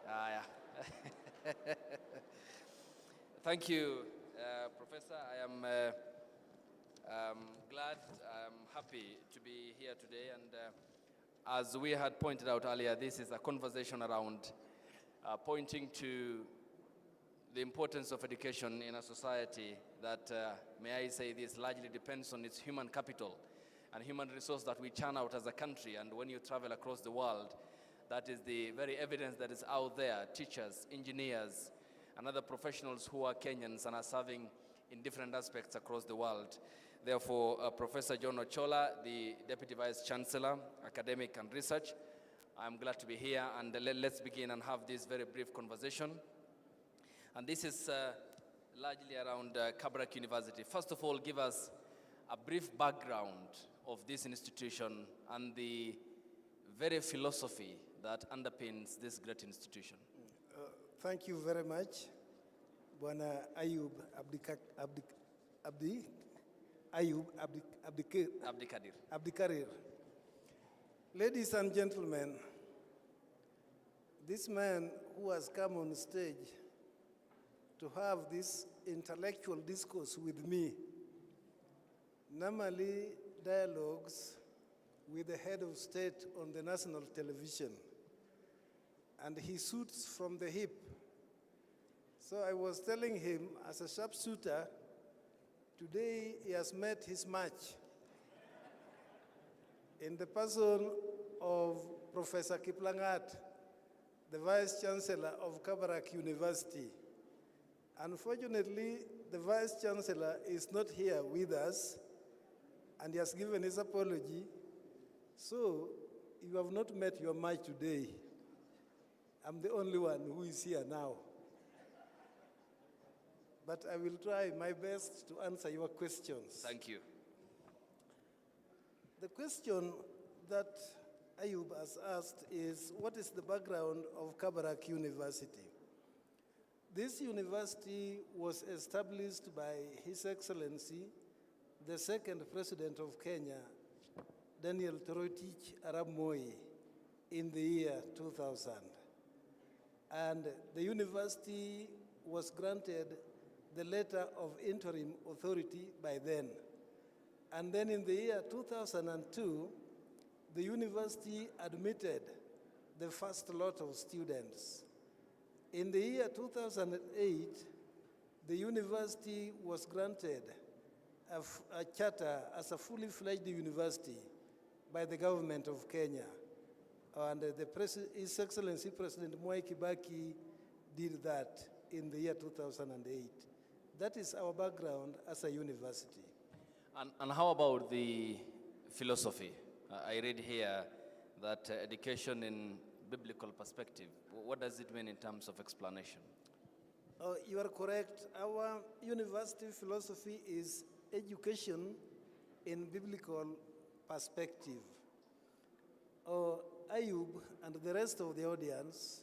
Yeah. Thank you, Professor. I am glad, I'm happy to be here today. And as we had pointed out earlier, this is a conversation around pointing to the importance of education in a society that, may I say this, largely depends on its human capital and human resource that we churn out as a country. And when you travel across the world, that is the very evidence that is out there. Teachers, engineers, and other professionals who are Kenyans and are serving in different aspects across the world. Therefore, Professor John Ochola, the Deputy Vice-Chancellor, Academic and Research, I'm glad to be here, and let's begin and have this very brief conversation. And this is largely around Kabarak University. First of all, give us a brief background of this institution and the very philosophy that underpins this great institution. Thank you very much, Bwana Ayub Abdikadir. Ladies and gentlemen, this man who has come on stage to have this intellectual discourse with me normally dialogues with the head of state on the national television, and he shoots from the hip. So I was telling him, as a sharpshooter, today he has met his match in the person of Professor Kiplangat, the Vice-Chancellor of Kabarak University. Unfortunately, the Vice-Chancellor is not here with us, and he has given his apology. So you have not met your match today. I'm the only one who is here now. But I will try my best to answer your questions. Thank you. The question that Ayub has asked is, what is the background of Kabarak University? This university was established by His Excellency, the second president of Kenya, Daniel Toroitich Arap Moi, in the year 2000. And the university was granted the letter of interim authority by then. And then in the year 2002, the university admitted the first lot of students. In the year 2008, the university was granted a charter as a fully fledged university by the government of Kenya. And His Excellency President Mwai Kibaki did that in the year 2008. That is our background as a university. And how about the philosophy? I read here that education in biblical perspective. What does it mean in terms of explanation? You are correct. Our university philosophy is education in biblical perspective. Ayub and the rest of the audience,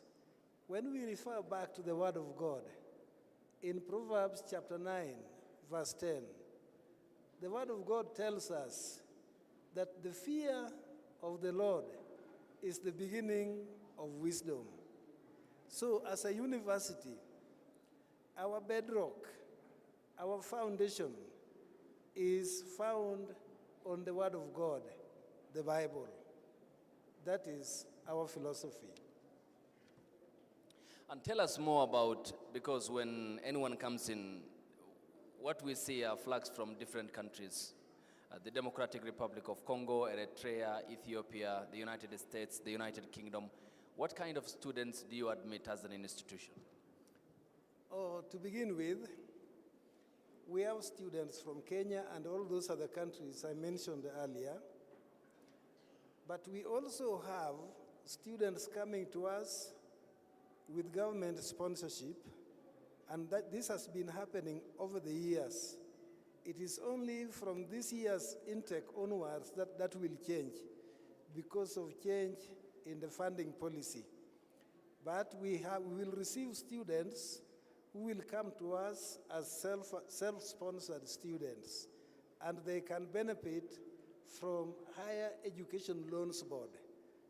when we refer back to the Word of God, in Proverbs chapter 9, verse 10, the Word of God tells us that the fear of the Lord is the beginning of wisdom. So as a university, our bedrock, our foundation is found on the Word of God, the Bible. That is our philosophy. And tell us more about, because when anyone comes in, what we see are flags from different countries. The Democratic Republic of Congo, Eritrea, Ethiopia, the United States, the United Kingdom. What kind of students do you admit as an institution? To begin with, we have students from Kenya and all those other countries I mentioned earlier. But we also have students coming to us with government sponsorship, and this has been happening over the years. It is only from this year's intake onwards that will change because of change in the funding policy. But we will receive students who will come to us as self-sponsored students, and they can benefit from Higher Education Loans Board.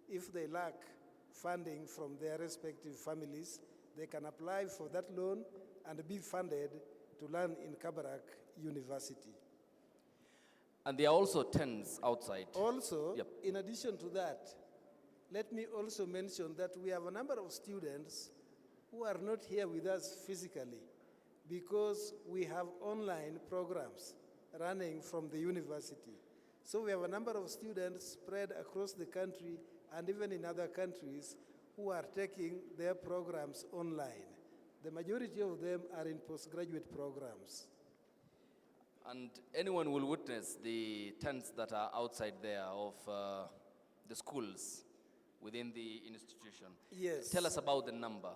If they lack funding from their respective families, they can apply for that loan and be funded to learn in Kabarak University. And there are also tents outside. Also, in addition to that, let me also mention that we have a number of students who are not here with us physically because we have online programs running from the university. So we have a number of students spread across the country and even in other countries who are taking their programs online. The majority of them are in postgraduate programs. And anyone will witness the tents that are outside there of the schools within the institution. Yes. Tell us about the number.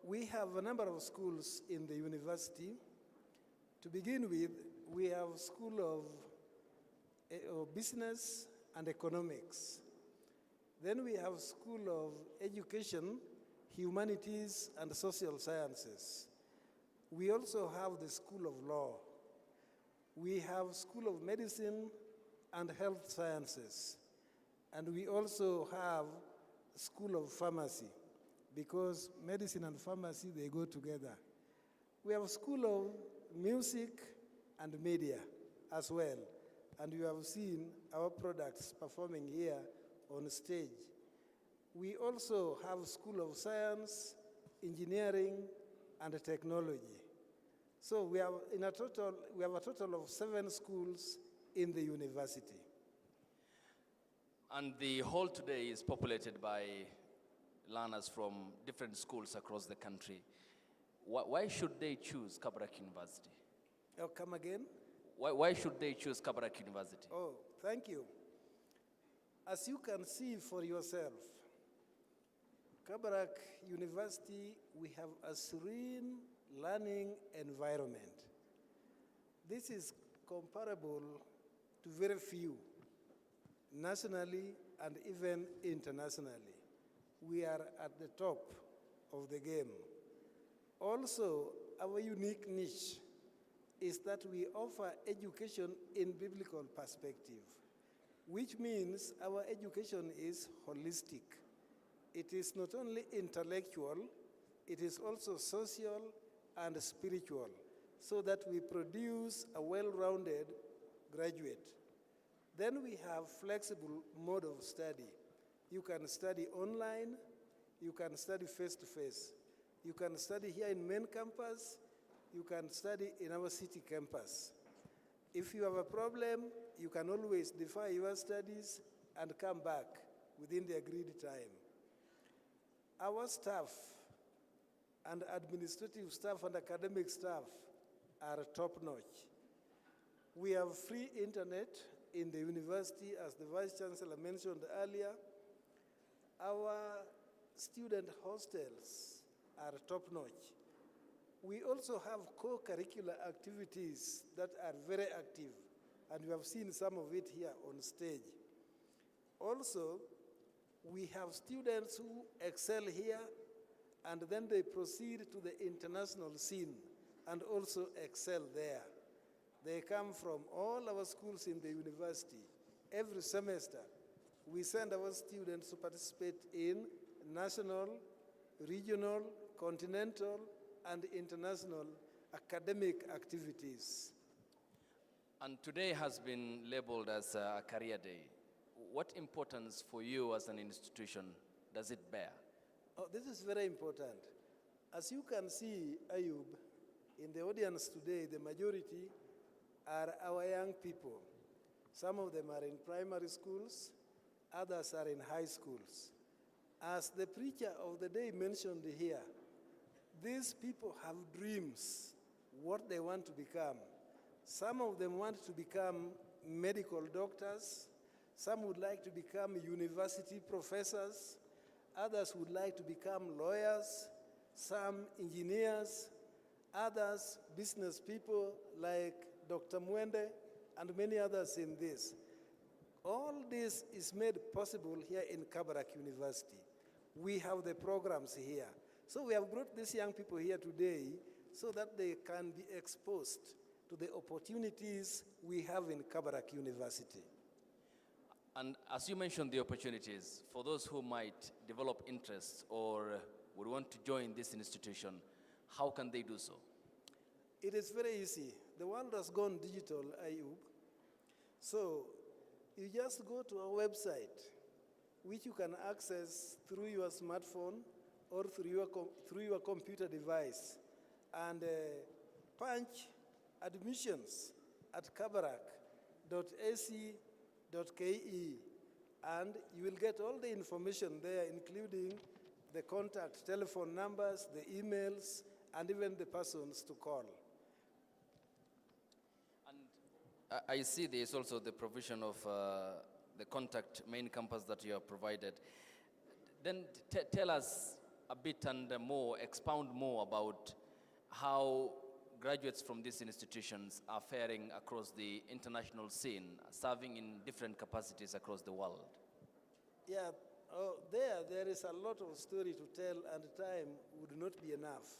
We have a number of schools in the university. To begin with, we have School of Business and Economics. Then we have School of Education, Humanities and Social Sciences. We also have the School of Law. We have School of Medicine and Health Sciences. And we also have School of Pharmacy, because medicine and pharmacy, they go together. We have School of Music and Media as well. And you have seen our products performing here on stage. We also have School of Science, Engineering, and Technology. So we have a total of 7 schools in the university. And the hall today is populated by learners from different schools across the country. Why should they choose Kabarak University? Come again? Why should they choose Kabarak University? Oh, thank you. As you can see for yourself, Kabarak University, we have a serene learning environment. This is comparable to very few, nationally and even internationally. We are at the top of the game. Also, our unique niche is that we offer education in biblical perspective, which means our education is holistic. It is not only intellectual, it is also social and spiritual, so that we produce a well-rounded graduate. Then we have flexible mode of study. You can study online, you can study face-to-face. You can study here in main campus, you can study in our city campus. If you have a problem, you can always defer your studies and come back within the agreed time. Our staff and administrative staff and academic staff are top-notch. We have free internet in the university, as the Vice-Chancellor mentioned earlier. Our student hostels are top-notch. We also have co-curricular activities that are very active, and we have seen some of it here on stage. Also, we have students who excel here, and then they proceed to the international scene and also excel there. They come from all our schools in the university. Every semester, we send our students to participate in national, regional, continental, and international academic activities. And today has been labeled as a career day. What importance for you as an institution does it bear? Oh, this is very important. As you can see, Ayub, in the audience today, the majority are our young people. Some of them are in primary schools, others are in high schools. As the preacher of the day mentioned here, these people have dreams, what they want to become. Some of them want to become medical doctors, some would like to become university professors, others would like to become lawyers, some engineers, others business people like Dr. Mwende and many others in this. All this is made possible here in Kabarak University. We have the programs here. So we have brought these young people here today so that they can be exposed to the opportunities we have in Kabarak University. And as you mentioned the opportunities, for those who might develop interest or would want to join this institution, how can they do so? It is very easy. The world has gone digital, Ayub. So you just go to our website, which you can access through your smartphone or through your computer device, and punch admissions at kabarak.ac.ke, and you will get all the information there, including the contact telephone numbers, the emails, and even the persons to call. And I see there is also the provision of the contact main campus that you have provided. Then tell us a bit and more, expound more about how graduates from these institutions are faring across the international scene, serving in different capacities across the world. Yeah, there is a lot of story to tell, and time would not be enough.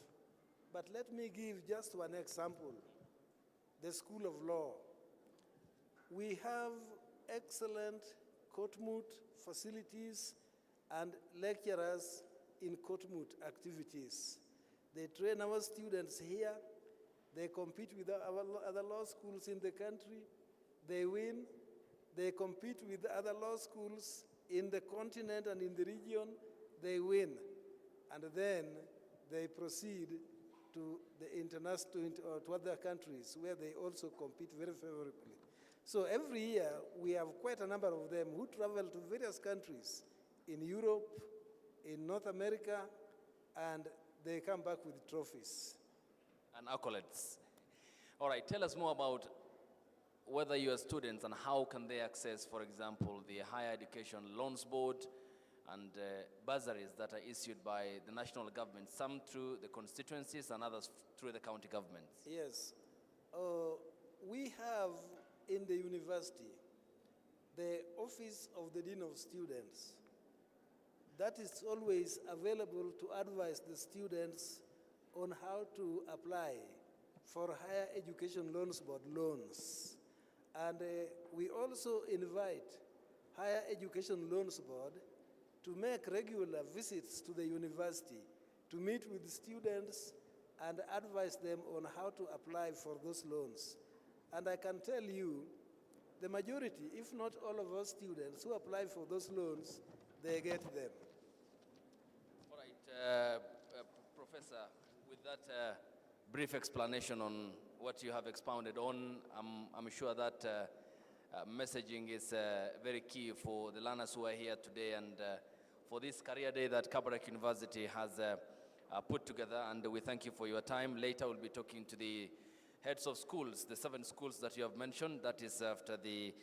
But let me give just one example. The School of Law. We have excellent court-moot facilities and lecturers in court-moot activities. They train our students here. They compete with other law schools in the country. They win. They compete with other law schools in the continent and in the region. They win. And then they proceed to the international, to other countries where they also compete very favorably. So every year, we have quite a number of them who travel to various countries in Europe, in North America, and they come back with trophies. And accolades. All right, tell us more about whether you are students and how can they access, for example, the Higher Education Loans Board and bursaries that are issued by the national government, some through the constituencies and others through the county governments. Yes. We have in the university the Office of the Dean of Students. That is always available to advise the students on how to apply for Higher Education Loans Board loans. And we also invite Higher Education Loans Board to make regular visits to the university to meet with students and advise them on how to apply for those loans. And I can tell you, the majority, if not all of our students who apply for those loans, they get them. All right, Professor, with that brief explanation on what you have expounded on, I'm sure that messaging is very key for the learners who are here today and for this career day that Kabarak University has put together, and we thank you for your time. Later we'll be talking to the heads of schools, the 7 schools that you have mentioned. That is after the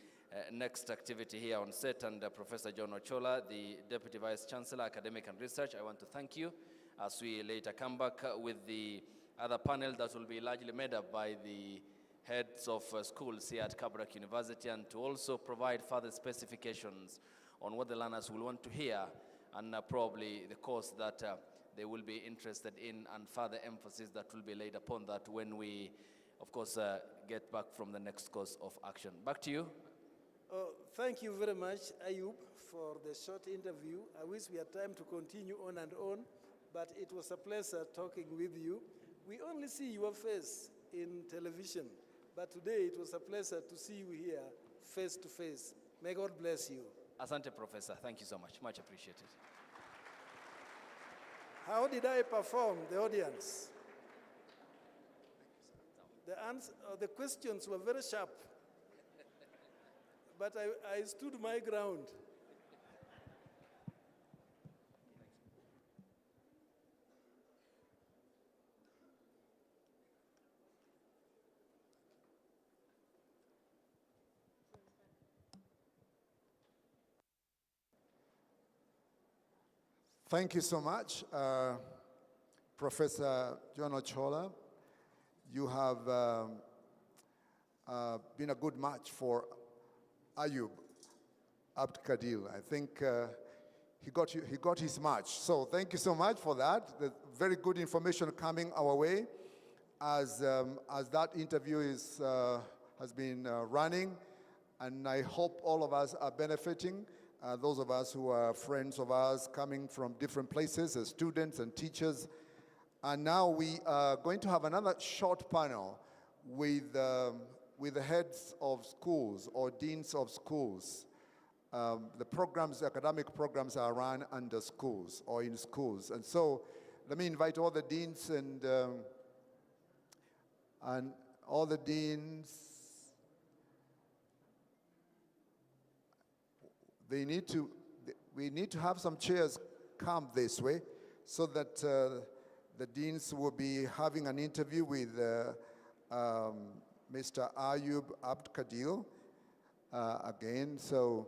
next activity here on set, and Professor John Ochola, the Deputy Vice-Chancellor, Academic and Research, I want to thank you as we later come back with the other panel that will be largely made up by the heads of schools here at Kabarak University, and to also provide further specifications on what the learners will want to hear and probably the course that they will be interested in, and further emphasis that will be laid upon that when we, of course, get back from the next course of action. Back to you. Thank you very much, Ayub, for the short interview. I wish we had time to continue on and on, but it was a pleasure talking with you. We only see your face in television, but today it was a pleasure to see you here face to face. May God bless you. Asante, Professor. Thank you so much. Much appreciated. How did I perform, the audience? The questions were very sharp, but I stood my ground. Thank you so much, Professor John Ochola. You have been a good match for Ayub Abd Kadil. I think he got his match. So thank you so much for that. The very good information coming our way as that interview has been running, and I hope all of us are benefiting. Those of us who are friends of ours coming from different places as students and teachers. And now we are going to have another short panel with the heads of schools or deans of schools. The programs, the academic programs are run under schools or in schools. And so let me invite all the deans and all the deans. We need to have some chairs come this way so that the deans will be having an interview with Mr. Ayub Abd Kadil again. So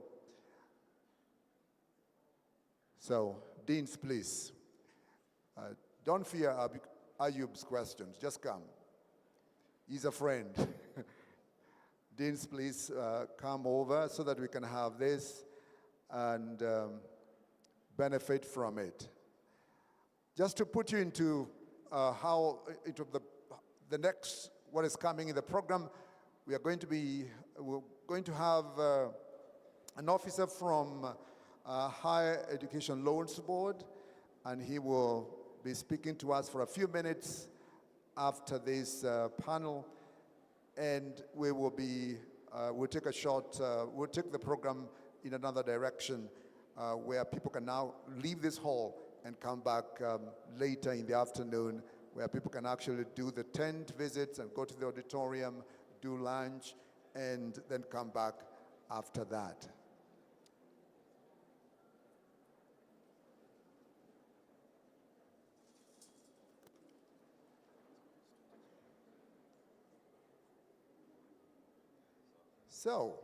deans, please. Don't fear Ayub's questions, just come. He's a friend. Deans, please come over so that we can have this and benefit from it. Just to put you into the next, what is coming in the program, we're going to have an officer from Higher Education Loans Board, and he will be speaking to us for a few minutes after this panel, and we'll take the program in another direction where people can now leave this hall and come back later in the afternoon, where people can actually do the tent visits and go to the auditorium, do lunch, and then come back after that. So,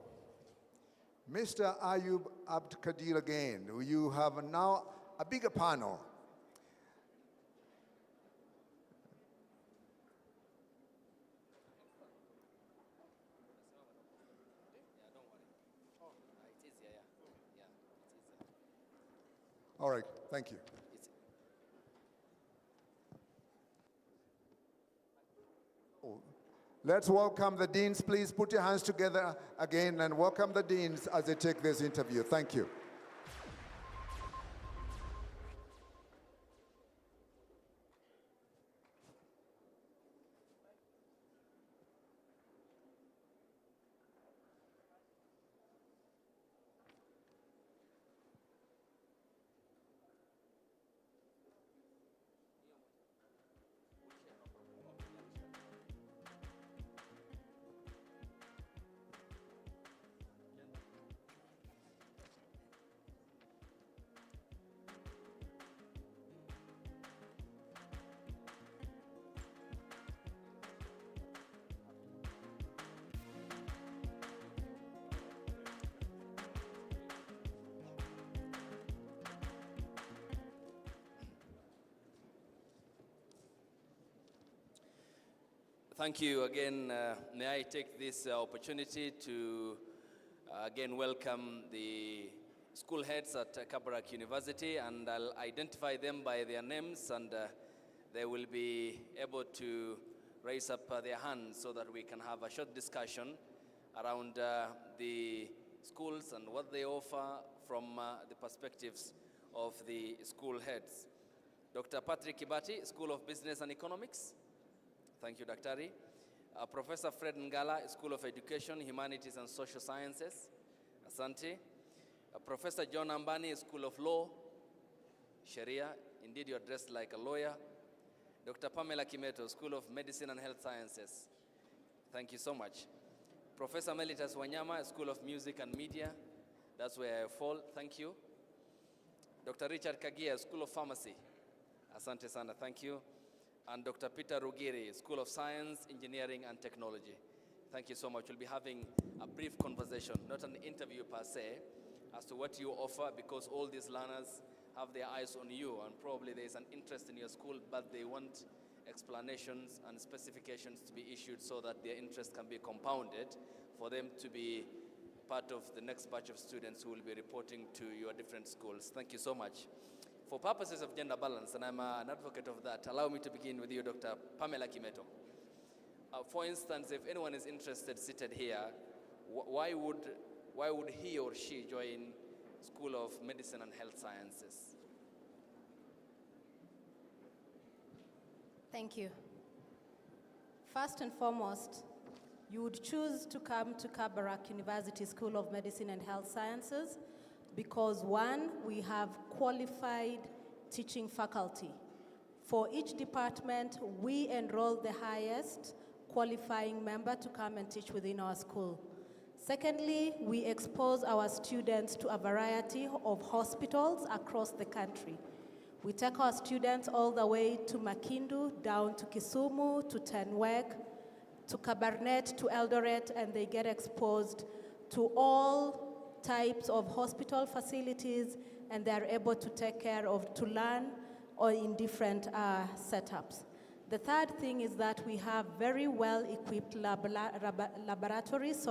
Mr. Ayub Abd Kadil again, you have now a bigger panel. All right, thank you. Oh, Let's welcome the deans. Please put your hands together again and welcome the deans as they take this interview. Thank you. Thank you again. May I take this opportunity to again welcome the school heads at Kabarak University, and I'll identify them by their names, and they will be able to raise up their hands so that we can have a short discussion around the schools and what they offer from the perspectives of the school heads. Dr. Patrick Kibati, School of Business and Economics. Thank you, Daktari. Professor Fred Ngala, School of Education, Humanities and Social Sciences. Asante. Professor John Ambani, School of Law, Sharia. Indeed, you're dressed like a lawyer. Dr. Pamela Kimeto, School of Medicine and Health Sciences. Thank you so much. Professor Melitas Wanyama, School of Music and Media. That's where I fall. Thank you. Dr. Richard Kagia, School of Pharmacy. Asante sana. Thank you. And Dr. Peter Rugiri, School of Science, Engineering and Technology. Thank you so much. We'll be having a brief conversation, not an interview per se, as to what you offer, because all these learners have their eyes on you, and probably there's an interest in your school, but they want explanations and specifications to be issued so that their interest can be compounded for them to be part of the next batch of students who will be reporting to your different schools. Thank you so much. For purposes of gender balance, and I'm an advocate of that, allow me to begin with you, Dr. Pamela Kimeto. For instance, if anyone is interested seated here, why would he or she join School of Medicine and Health Sciences? Thank you. First and foremost, you would choose to come to Kabarak University School of Medicine and Health Sciences because, one, we have qualified teaching faculty. For each department, we enroll the highest qualifying member to come and teach within our school. Secondly, we expose our students to a variety of hospitals across the country. We take our students all the way to Makindu, down to Kisumu, to Tenwek, to Kabarnet, to Eldoret, and they get exposed to all types of hospital facilities, and they're able to take care of, to learn or in different setups. The third thing is that we have very well-equipped laboratories,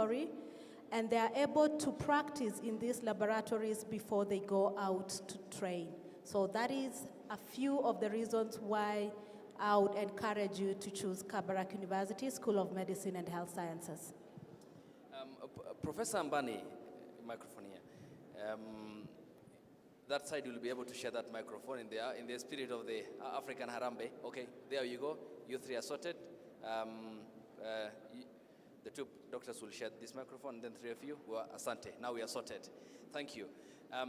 and they are able to practice in these laboratories before they go out to train. So that is a few of the reasons why I would encourage you to choose Kabarak University School of Medicine and Health Sciences. Professor Ambani, microphone here. That side you'll be able to share that microphone in the spirit of the African Harambe. Okay, there you go. You three are sorted. The two doctors will share this microphone, and then three of you were asante. Now we are sorted. Thank you.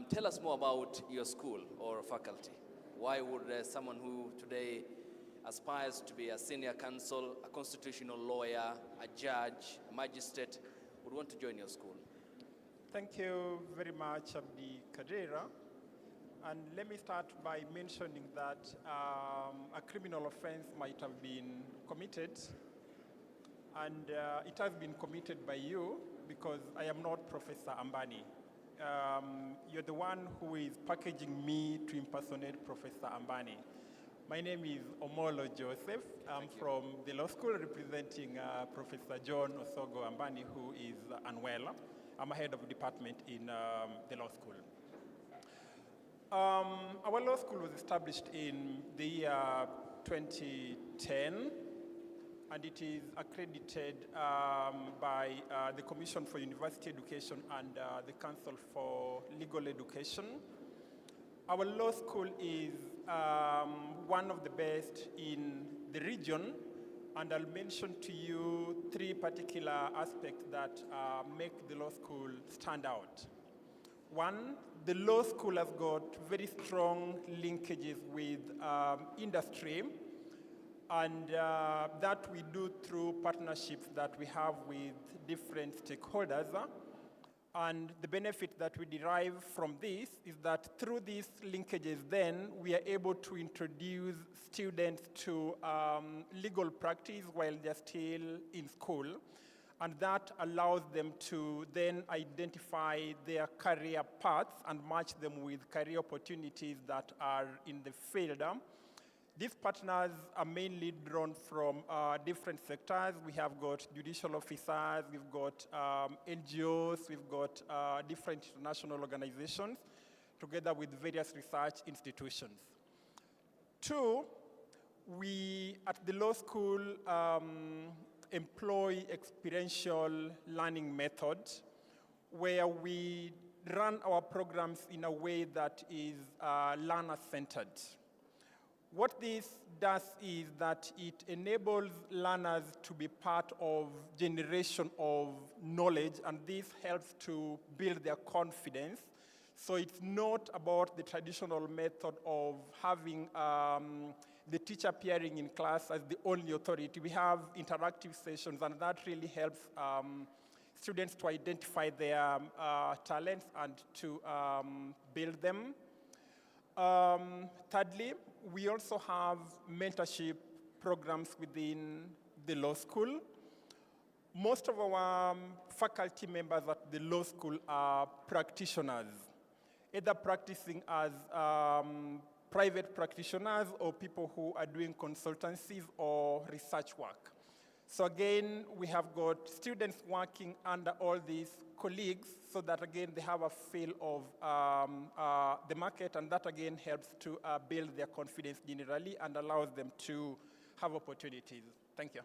Tell us more about your school or faculty. Why would someone who today aspires to be a senior counsel, a constitutional lawyer, a judge, a magistrate, would want to join your school? Thank you very much, Abdi Kadera. And let me start by mentioning that a criminal offense might have been committed, and it has been committed by you because I am not Professor Ambani. You're the one who is packaging me to impersonate Professor Ambani. My name is Omolo Joseph. I'm from the law school representing Professor John Osogo Ambani, who is unwell. I'm a head of department in the law school. Our law school was established in the year 2010, and it is accredited by the Commission for University Education and the Council for Legal Education. Our law school is one of the best in the region, and I'll mention to you 3 particular aspects that make the law school stand out. One, the law school has got very strong linkages with industry, and that we do through partnerships that we have with different stakeholders. And the benefit that we derive from this is that through these linkages, then we are able to introduce students to legal practice while they're still in school. And that allows them to then identify their career paths and match them with career opportunities that are in the field. These partners are mainly drawn from different sectors. We have got judicial officers, we've got NGOs, we've got different international organizations, together with various research institutions. 2, we at the law school employ experiential learning methods where we run our programs in a way that is learner-centered. What this does is that it enables learners to be part of generation of knowledge, and this helps to build their confidence. So it's not about the traditional method of having the teacher appearing in class as the only authority. We have interactive sessions, and that really helps students to identify their talents and to build them. Thirdly, we also have mentorship programs within the law school. Most of our faculty members at the law school are practitioners, either practicing as private practitioners or people who are doing consultancies or research work. So again, we have got students working under all these colleagues so that again, they have a feel of the market, and that again helps to build their confidence generally and allows them to have opportunities. Thank you.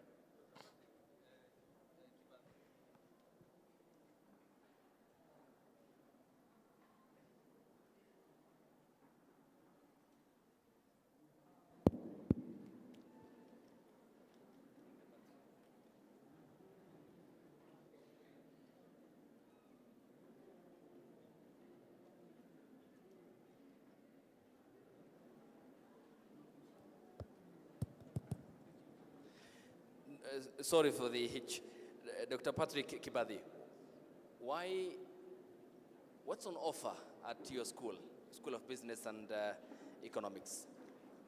Sorry for the hitch. Dr. Patrick Kibadi, what's on offer at your school, School of Business and Economics?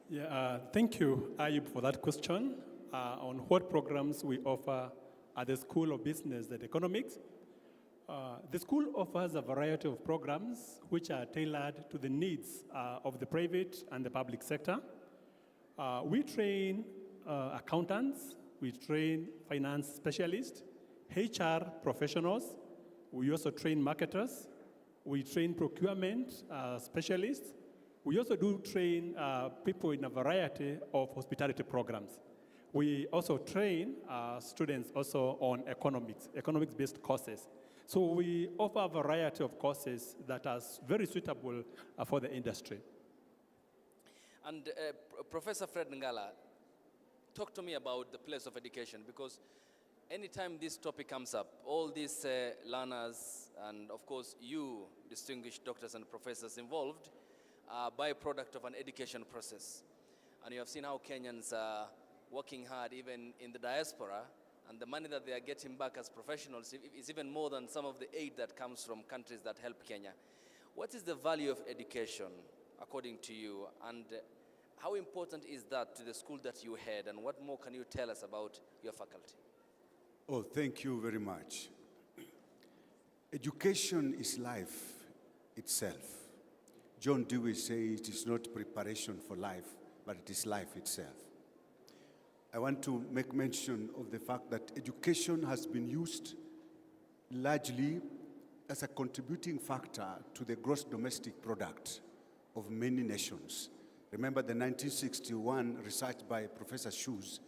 Yeah, thank you, Ayub, for that question. On what programs we offer at the School of Business and Economics. The school offers a variety of programs which are tailored to the needs of the private and the public sector. We train accountants, we train finance specialists, HR professionals. We also train marketers. We train procurement specialists. We also do train people in a variety of hospitality programs. We also train students also on economics-based courses. So we offer a variety of courses that are very suitable for the industry. And Professor Fred Ngala, talk to me about the place of education, because anytime this topic comes up, all these learners and of course you, distinguished doctors and professors involved, are byproduct of an education process. And you have seen how Kenyans are working hard even in the diaspora, and the money that they are getting back as professionals is even more than some of the aid that comes from countries that help Kenya. What is the value of education according to you, and how important is that to the school that you head, and what more can you tell us about your faculty? Oh, thank you very much. Education is life itself. John Dewey says it is not preparation for life, but it is life itself. I want to make mention of the fact that education has been used largely as a contributing factor to the gross domestic product of many nations. Remember the 1961 research by Professor Shoes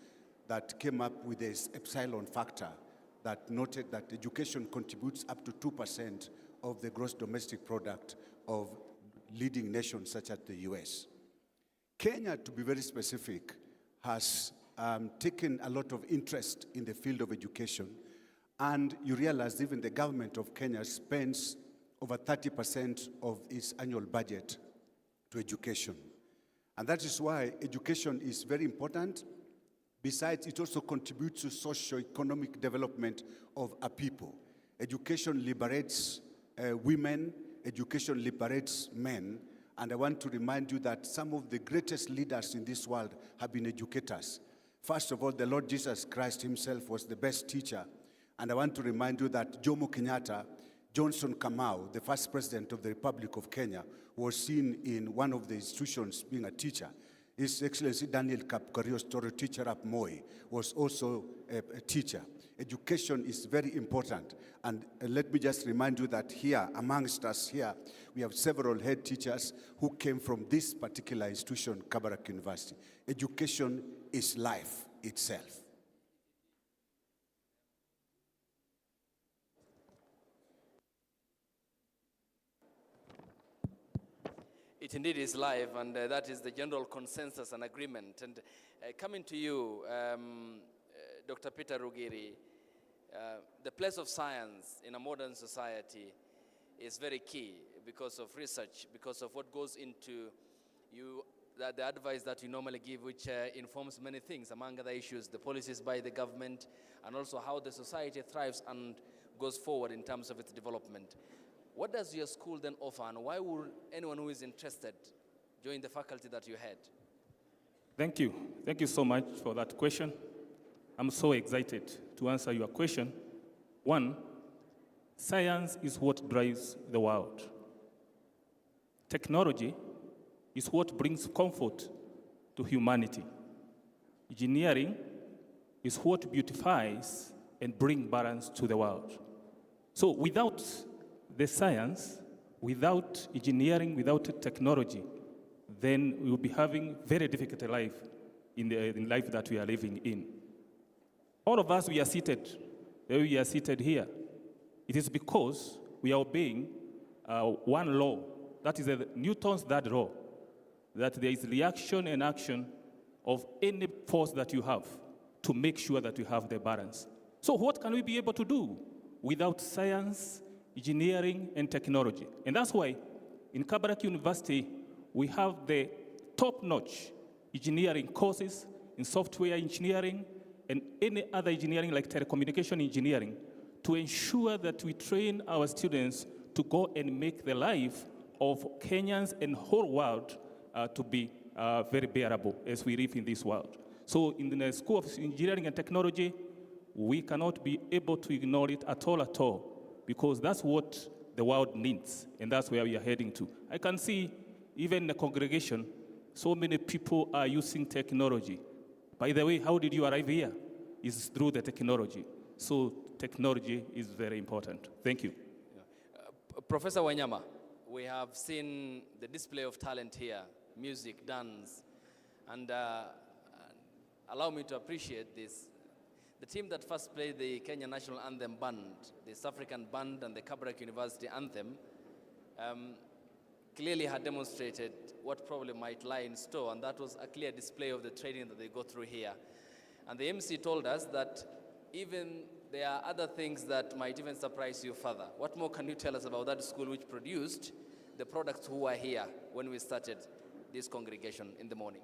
that came up with this epsilon factor that noted that education contributes up to 2% of the gross domestic product of leading nations such as the US. Kenya, to be very specific, has taken a lot of interest in the field of education, and you realize even the government of Kenya spends over 30% of its annual budget to education. And that is why education is very important. Besides, it also contributes to socio-economic development of a people. Education liberates women, education liberates men, and I want to remind you that some of the greatest leaders in this world have been educators. First of all, the Lord Jesus Christ himself was the best teacher, and I want to remind you that Jomo Kenyatta, Johnson Kamau, the first president of the Republic of Kenya, was seen in one of the institutions being a teacher. His Excellency Daniel Kapkarios, Toro teacher at Moi, was also a teacher. Education is very important. And let me just remind you that here, amongst us here, we have several head teachers who came from this particular institution, Kabarak University. Education is life itself. It indeed is live, and that is the general consensus and agreement. And coming to you, Dr. Peter Rugiri, the place of science in a modern society is very key because of research, because of what goes into the advice that you normally give, which informs many things, among other issues, the policies by the government, and also how the society thrives and goes forward in terms of its development. What does your school then offer, and why would anyone who is interested join the faculty that you had? Thank you. Thank you so much for that question. I'm so excited to answer your question. One, science is what drives the world. Technology is what brings comfort to humanity. Engineering is what beautifies and brings balance to the world. So without the science, without engineering, without technology, then we will be having very difficult life in life that we are living in. All of us, we are seated here. It is because we are obeying one law, that is Newton's third law, that there is reaction and action of any force that you have to make sure that we have the balance. So what can we be able to do without science, engineering, and technology? And that's why in Kabarak University, we have the top-notch engineering courses in software engineering and any other engineering like telecommunication engineering to ensure that we train our students to go and make the life of Kenyans and whole world to be very bearable as we live in this world. So in the School of Engineering and Technology, we cannot be able to ignore it at all, because that's what the world needs, and that's where we are heading to. I can see, even in the congregation, so many people are using technology. By the way, how did you arrive here? It's through the technology. So technology is very important. Thank you. Professor Wanyama, we have seen the display of talent here, music, dance, and allow me to appreciate this. The team that first played the Kenya National Anthem Band, the South African Band, and the Kabarak University Anthem, clearly had demonstrated what probably might lie in store, and that was a clear display of the training that they go through here. And the MC told us that even there are other things that might even surprise you further. What more can you tell us about that school which produced the products who were here when we started this congregation in the morning?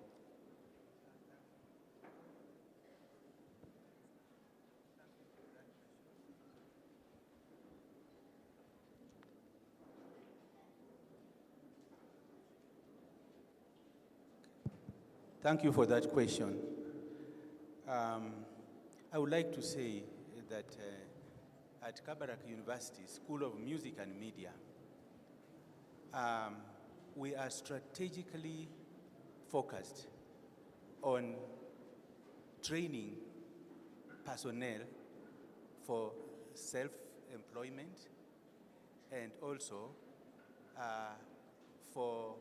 Thank you for that question. I would like to say that at Kabarak University School of Music and Media, we are strategically focused on training personnel for self-employment and also for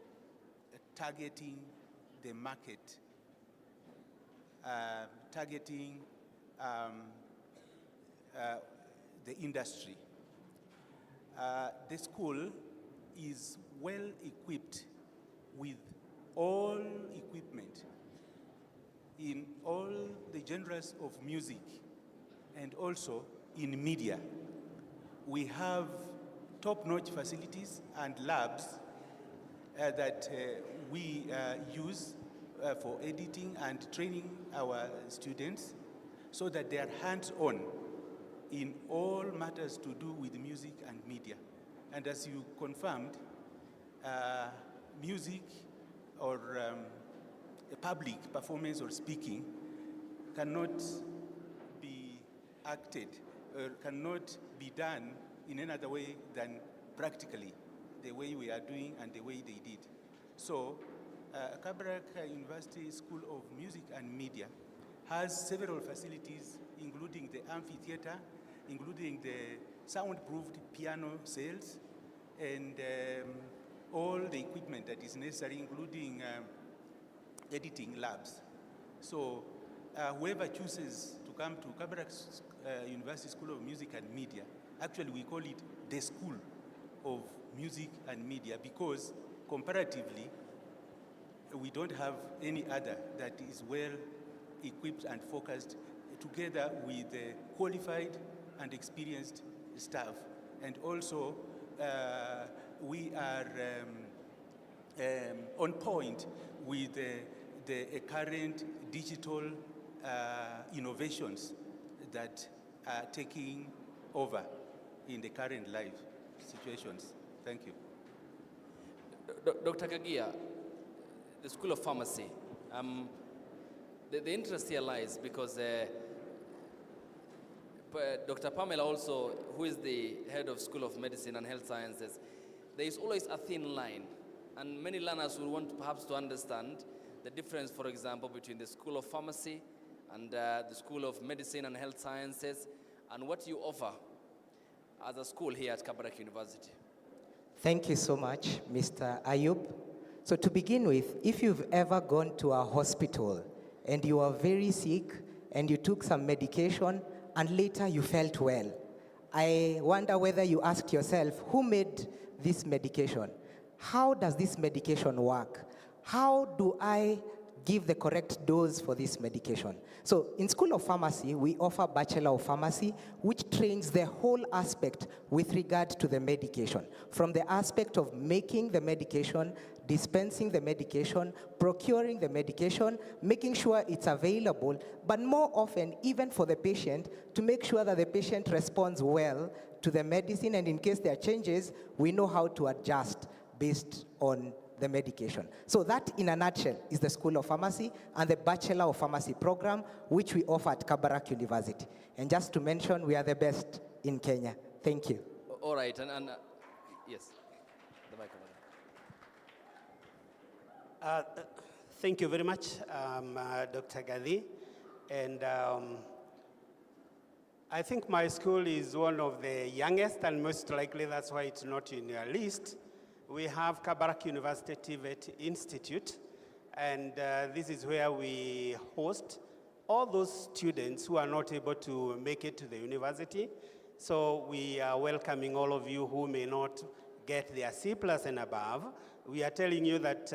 targeting the market targeting the industry. The school is well equipped with all equipment in all the genres of music and also in media. We have top-notch facilities and labs that we use for editing and training our students so that they are hands-on in all matters to do with music and media. And as you confirmed, music or a public performance or speaking cannot be acted or cannot be done in another way than practically the way we are doing and the way they did. So Kabarak University School of Music and Media has several facilities, including the amphitheater, including the soundproofed piano cells, and all the equipment that is necessary, including editing labs. So whoever chooses to come to Kabarak University School of Music and Media, actually we call it the School of Music and Media because comparatively, we don't have any other that is well equipped and focused together with qualified and experienced staff. And also, we are on point with the current digital innovations that are taking over in the current life situations. Thank you. Dr. Kagia, the School of Pharmacy. The interest here lies because Dr. Pamela also, who is the head of School of Medicine and Health Sciences, there is always a thin line. And many learners will want perhaps to understand the difference, for example, between the School of Pharmacy and the School of Medicine and Health Sciences and what you offer as a school here at Kabarak University. Thank you so much, Mr. Ayub. So to begin with, if you've ever gone to a hospital and you are very sick and you took some medication and later you felt well, I wonder whether you asked yourself, who made this medication? How does this medication work? How do I give the correct dose for this medication? So in School of Pharmacy, we offer Bachelor of Pharmacy, which trains the whole aspect with regard to the medication, from the aspect of making the medication, dispensing the medication, procuring the medication, making sure it's available, but more often, even for the patient, to make sure that the patient responds well to the medicine, and in case there are changes, we know how to adjust based on the medication. So that, in a nutshell, is the School of Pharmacy and the Bachelor of Pharmacy program, which we offer at Kabarak University. And just to mention, we are the best in Kenya. Thank you. All right, and yes, the microphone. Thank you very much, Dr. Gadi. And I think my school is one of the youngest, and most likely that's why it's not in your list. We have Kabarak University TVET Institute, and this is where we host all those students who are not able to make it to the university. So we are welcoming all of you who may not get their C+ and above. We are telling you that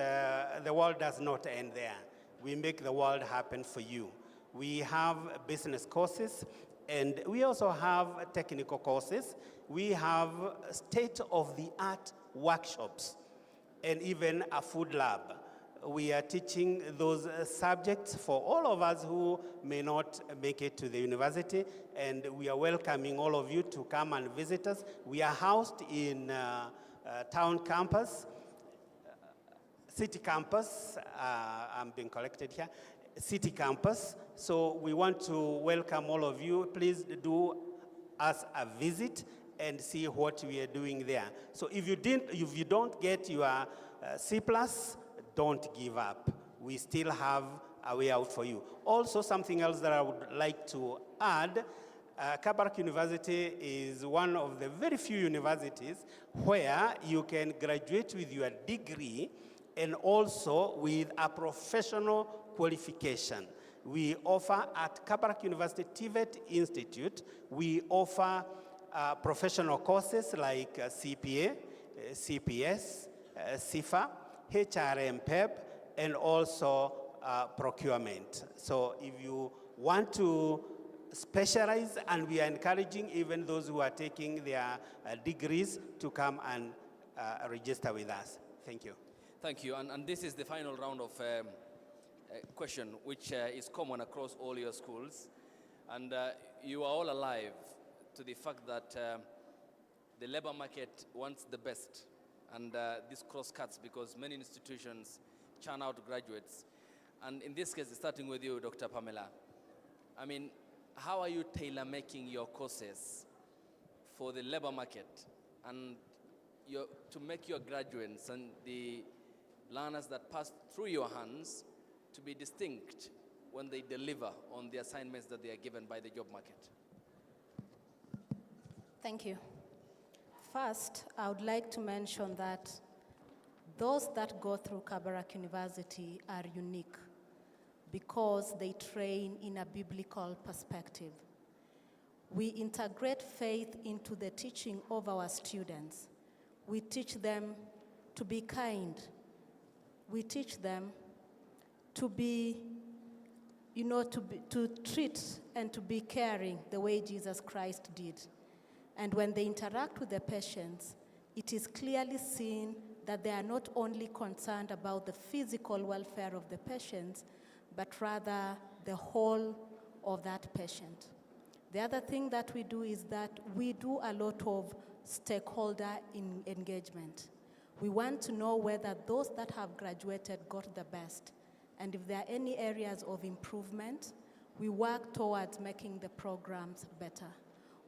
the world does not end there. We make the world happen for you. We have business courses, and we also have technical courses. We have state-of-the-art workshops, and even a food lab. We are teaching those subjects for all of us who may not make it to the university, and we are welcoming all of you to come and visit us. We are housed in town campus, city campus, I'm being collected here, city campus. So we want to welcome all of you. Please do us a visit and see what we are doing there. So if you don't get your C+, don't give up. We still have a way out for you. Also, something else that I would like to add, Kabarak University is one of the very few universities where you can graduate with your degree and also with a professional qualification. We offer at Kabarak University TVET Institute, we offer professional courses like CPA, CPS, CIFA, HRM, PEP, and also procurement. So if you want to specialize, and we are encouraging even those who are taking their degrees to come and register with us. Thank you. Thank you. And this is the final round of question, which is common across all your schools. And you are all alive to the fact that the labor market wants the best. And this cross-cuts because many institutions churn out graduates. And in this case, starting with you, Dr. Pamela, I mean, how are you tailor-making your courses for the labor market and to make your graduates and the learners that pass through your hands to be distinct when they deliver on the assignments that they are given by the job market? Thank you. First, I would like to mention that those that go through Kabarak University are unique because they train in a biblical perspective. We integrate faith into the teaching of our students. We teach them to be kind. We teach them to be, to treat and to be caring the way Jesus Christ did. And when they interact with the patients, it is clearly seen that they are not only concerned about the physical welfare of the patients, but rather the whole of that patient. The other thing that we do is that we do a lot of stakeholder engagement. We want to know whether those that have graduated got the best. And if there are any areas of improvement, we work towards making the programs better.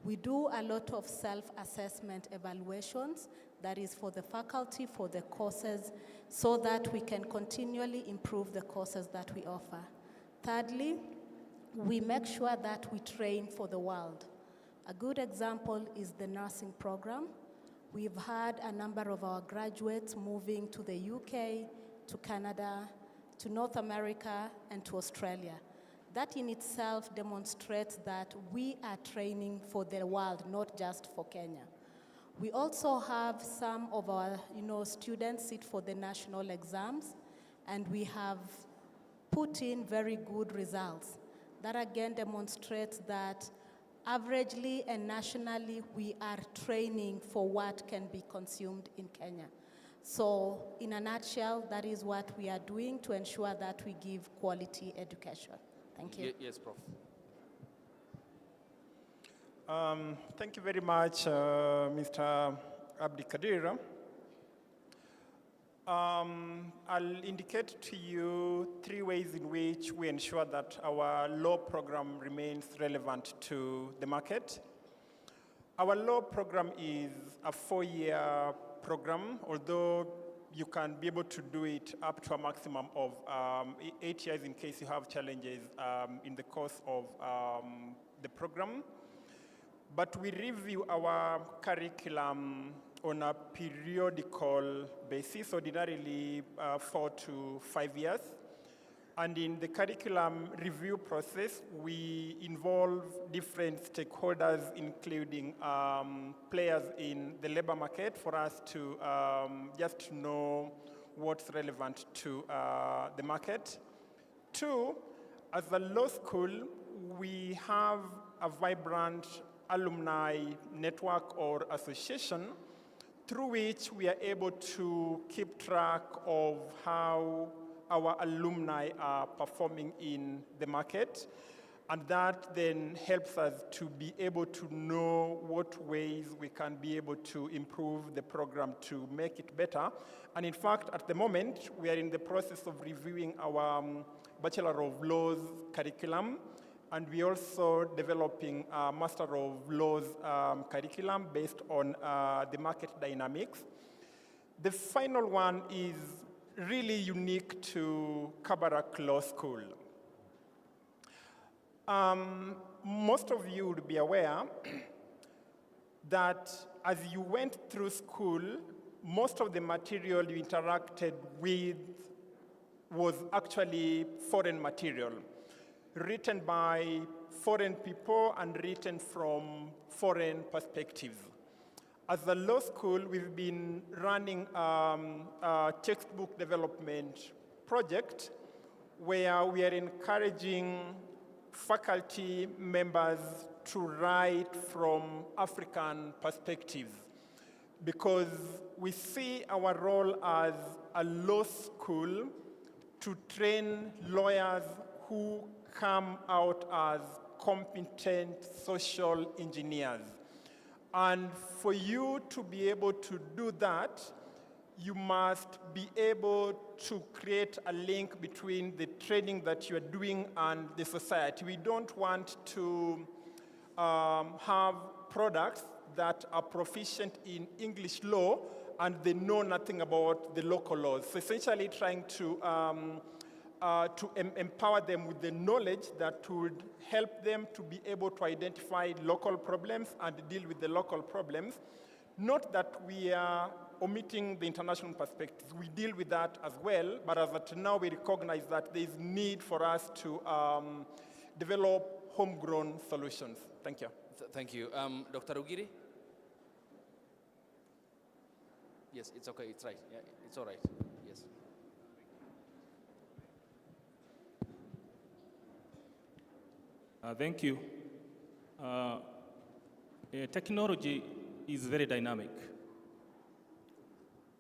We do a lot of self-assessment evaluations, that is for the faculty, for the courses, so that we can continually improve the courses that we offer. Thirdly, we make sure that we train for the world. A good example is the nursing program. We've had a number of our graduates moving to the UK, to Canada, to North America, and to Australia. That in itself demonstrates that we are training for the world, not just for Kenya. We also have some of our students sit for the national exams, and we have put in very good results. That again demonstrates that averagely and nationally, we are training for what can be consumed in Kenya. So in a nutshell, that is what we are doing to ensure that we give quality education. Thank you. Yes, Prof. Thank you very much, Mr. Abdikadir. I'll indicate to you 3 ways in which we ensure that our law program remains relevant to the market. Our law program is a 4-year program, although you can be able to do it up to a maximum of 8 years in case you have challenges in the course of the program. But we review our curriculum on a periodical basis, ordinarily 4 to 5 years. And in the curriculum review process, we involve different stakeholders, including players in the labor market, for us to just know what's relevant to the market. 2, as a law school, we have a vibrant alumni network or association through which we are able to keep track of how our alumni are performing in the market. And that then helps us to be able to know what ways we can be able to improve the program to make it better. And in fact, at the moment, we are in the process of reviewing our Bachelor of Laws curriculum. And we're also developing a Master of Laws curriculum based on the market dynamics. The final one is really unique to Kabarak Law School. Most of you would be aware that as you went through school, most of the material you interacted with was actually foreign material. written by foreign people and written from foreign perspectives. As a law school, we've been running a textbook development project where we are encouraging faculty members to write from African perspectives, because we see our role as a law school to train lawyers who come out as competent social engineers. And for you to be able to do that, you must be able to create a link between the training that you're doing and the society. We don't want to have products that are proficient in English law and they know nothing about the local laws. So essentially trying to empower them with the knowledge that would help them to be able to identify local problems and deal with the local problems. Not that we are omitting the international perspectives. We deal with that as well, but as of now we recognize that there is need for us to develop homegrown solutions. Thank you. Thank you. Dr. Ugiri? Yes, it's okay, it's right. Yeah, it's all right. Yes. Thank you. Technology is very dynamic.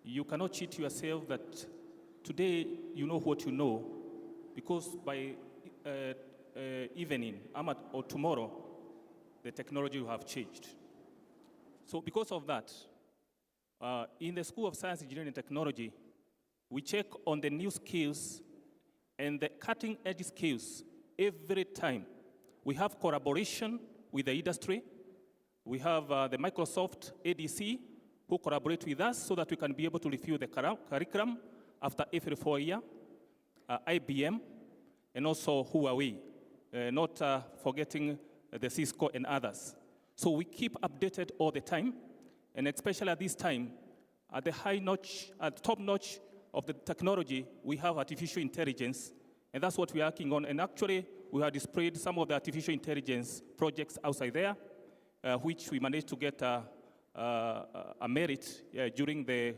You cannot cheat yourself that today you know what you know, because by evening or tomorrow, the technology will have changed. So because of that, in the School of Science, Engineering and Technology, we check on the new skills and the cutting edge skills every time. We have collaboration with the industry. We have the Microsoft ADC who collaborate with us so that we can be able to review the curriculum after every 4 years, IBM, and also Huawei, not forgetting the Cisco and others. So we keep updated all the time, and especially at this time, at the top notch of the technology, we have artificial intelligence, and that's what we're working on. And actually, we have displayed some of the artificial intelligence projects outside there, which we managed to get a merit during the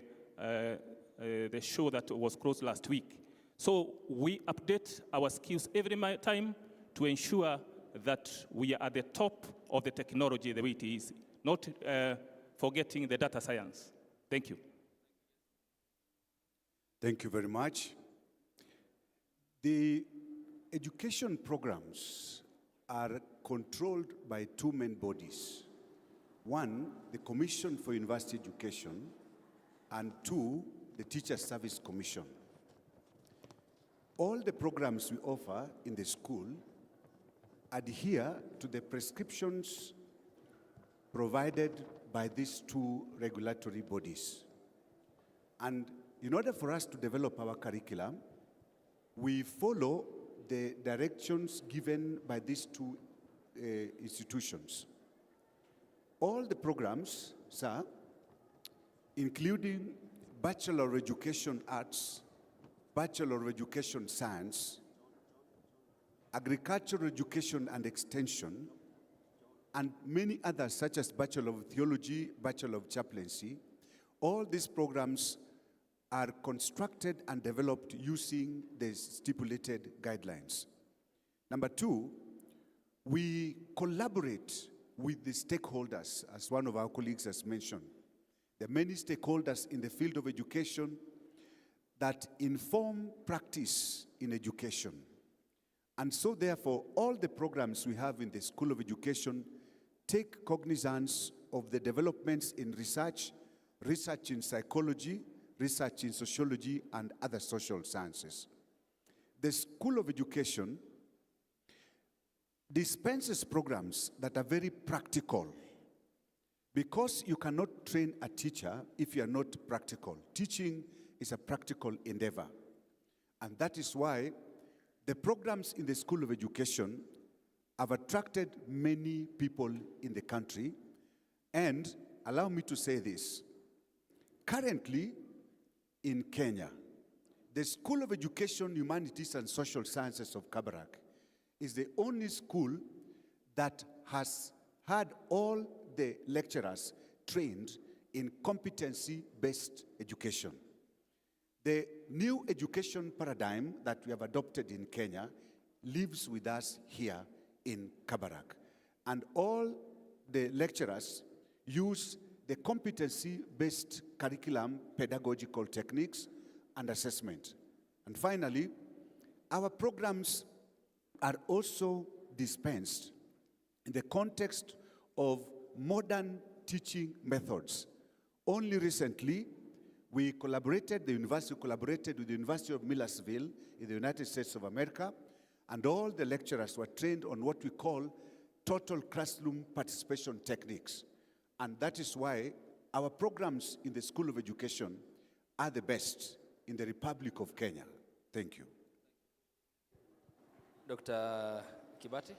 show that was closed last week. So we update our skills every time to ensure that we are at the top of the technology the way it is, not forgetting the data science. Thank you. Thank you very much. The education programs are controlled by two main bodies. One, the Commission for University Education, and two, the Teacher Service Commission. All the programs we offer in the school adhere to the prescriptions provided by these two regulatory bodies. And in order for us to develop our curriculum, we follow the directions given by these two institutions. All the programs, sir, including Bachelor of Education Arts, Bachelor of Education Science, Agricultural Education and Extension, and many others such as Bachelor of Theology, Bachelor of Chaplaincy, all these programs are constructed and developed using the stipulated guidelines. Number two, we collaborate with the stakeholders, as one of our colleagues has mentioned. There are many stakeholders in the field of education that inform practice in education. And so therefore, all the programs we have in the School of Education take cognizance of the developments in research, research in psychology, research in sociology, and other social sciences. The School of Education dispenses programs that are very practical, because you cannot train a teacher if you are not practical. Teaching is a practical endeavor. And that is why the programs in the School of Education have attracted many people in the country. And allow me to say this. Currently, in Kenya, the School of Education, Humanities and Social Sciences of Kabarak is the only school that has had all the lecturers trained in competency-based education. The new education paradigm that we have adopted in Kenya lives with us here in Kabarak. And all the lecturers use the competency-based curriculum, pedagogical techniques, and assessment. And finally, our programs are also dispensed in the context of modern teaching methods. Only recently, the university collaborated with the University of Millersville in the United States of America, and all the lecturers were trained on what we call total classroom participation techniques. And that is why our programs in the School of Education are the best in the Republic of Kenya. Thank you. Dr. Kibati?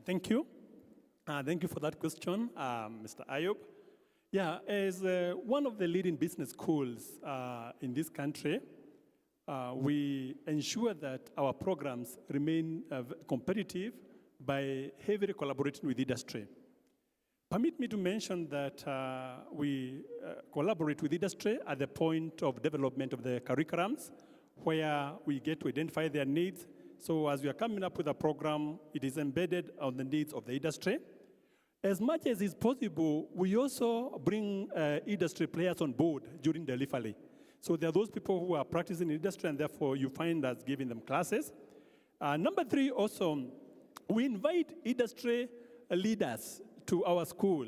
Thank you. Thank you for that question, Mr. Ayub. Yeah, as one of the leading business schools in this country, we ensure that our programs remain competitive by heavily collaborating with industry. Permit me to mention that we collaborate with industry at the point of development of the curriculums, where we get to identify their needs. So as we are coming up with a program, it is embedded on the needs of the industry. As much as is possible, we also bring industry players on board during delivery. So there are those people who are practicing in industry, and therefore you find us giving them classes. Number three, also, we invite industry leaders to our school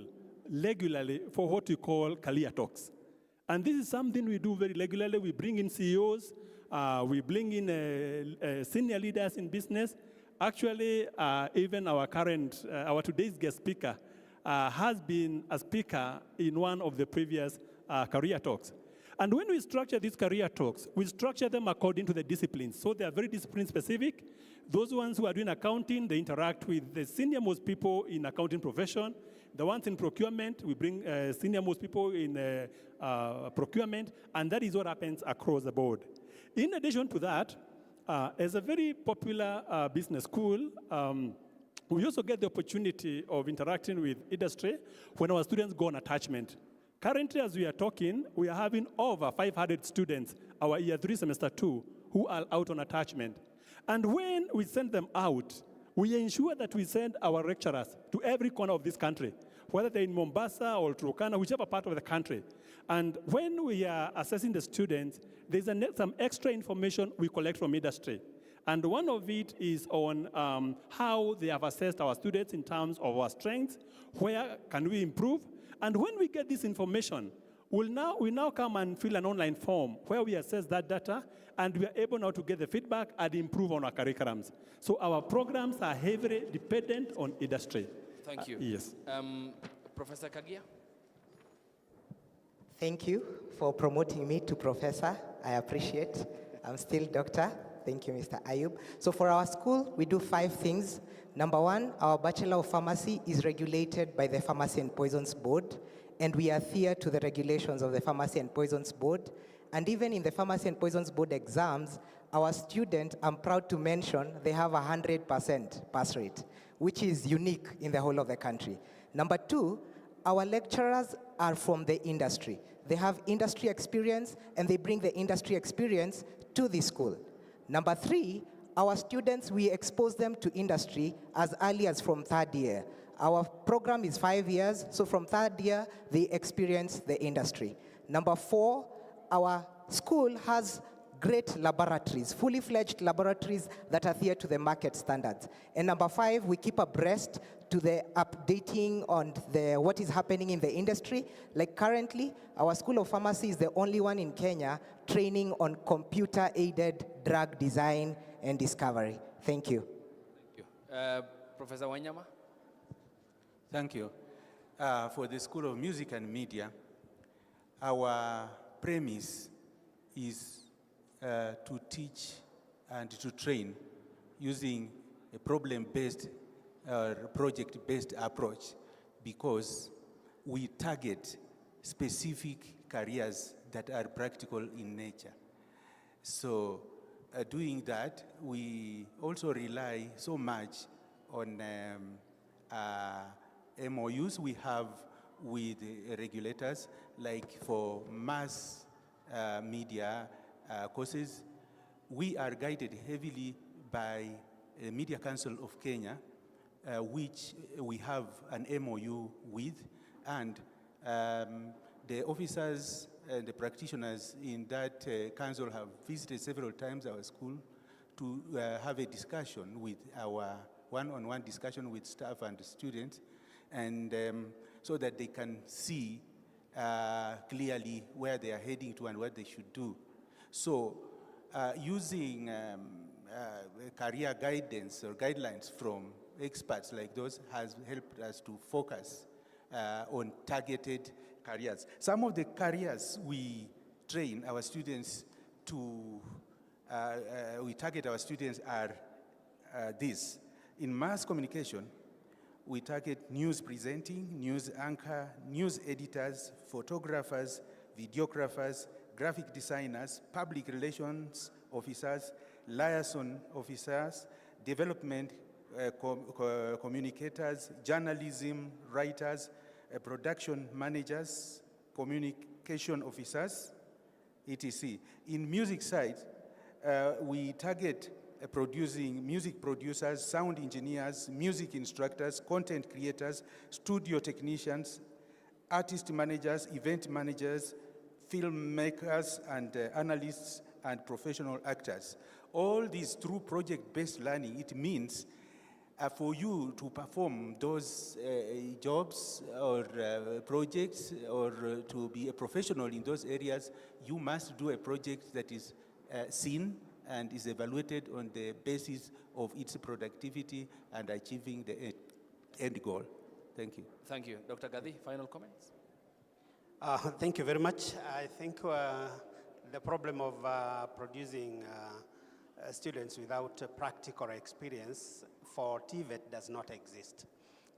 regularly for what we call career talks. And this is something we do very regularly. We bring in CEOs, we bring in senior leaders in business. Actually, even our today's guest speaker has been a speaker in one of the previous career talks. And when we structure these career talks, we structure them according to the disciplines. So they are very discipline specific. Those ones who are doing accounting, they interact with the senior most people in accounting profession. The ones in procurement, we bring senior most people in procurement, and that is what happens across the board. In addition to that, as a very popular business school, we also get the opportunity of interacting with industry when our students go on attachment. Currently, as we are talking, we are having over 500 students, our year 3 semester 2, who are out on attachment. And when we send them out, we ensure that we send our lecturers to every corner of this country, whether they're in Mombasa or Turkana, whichever part of the country. And when we are assessing the students, there's some extra information we collect from industry. And one of it is on how they have assessed our students in terms of our strengths, where can we improve. And when we get this information, we now come and fill an online form where we assess that data, and we are able now to get the feedback and improve on our curriculums. So our programs are heavily dependent on industry. Thank you. Yes. Professor Kagia? Thank you for promoting me to professor. I appreciate. I'm still doctor. Thank you, Mr. Ayub. So for our school, we do 5 things. Number 1, our Bachelor of Pharmacy is regulated by the Pharmacy and Poisons Board, and we adhere to the regulations of the Pharmacy and Poisons Board. And even in the Pharmacy and Poisons Board exams, our students, I'm proud to mention, they have 100% pass rate, which is unique in the whole of the country. Number 2, our lecturers are from the industry. They have industry experience, and they bring the industry experience to the school. Number 3, our students, we expose them to industry as early as from 3rd year. Our program is 5 years, so from 3rd year, they experience the industry. Number 4, our school has great laboratories, fully fledged laboratories that adhere to the market standards. And number 5, we keep abreast to the updating on what is happening in the industry. Like currently, our School of Pharmacy is the only one in Kenya training on computer-aided drug design and discovery. Thank you. Thank you. Professor Wanyama? Thank you. For the School of Music and Media, our premise is to teach and to train using a problem-based, project-based approach, because we target specific careers that are practical in nature. So doing that, we also rely so much on MOUs we have with regulators, like for mass media courses. We are guided heavily by the Media Council of Kenya, which we have an MOU with, and the officers and the practitioners in that council have visited several times our school to have a discussion with our one-on-one discussion with staff and students, and so that they can see clearly where they are heading to and what they should do. So using career guidance or guidelines from experts like those has helped us to focus on targeted careers. Some of the careers we train our students to, we target our students are these. In mass communication, we target news presenting, news anchor, news editors, photographers, videographers, graphic designers, public relations officers, liaison officers, development communicators, journalism writers, production managers, communication officers, etc. In music side, we target producing music producers, sound engineers, music instructors, content creators, studio technicians, artist managers, event managers, filmmakers, and analysts, and professional actors. All these through project-based learning. It means for you to perform those jobs or projects, or to be a professional in those areas, you must do a project that is seen and is evaluated on the basis of its productivity and achieving the end goal. Thank you. Thank you. Dr. Gadi, final comments? Thank you very much. I think the problem of producing students without practical experience for TVET does not exist.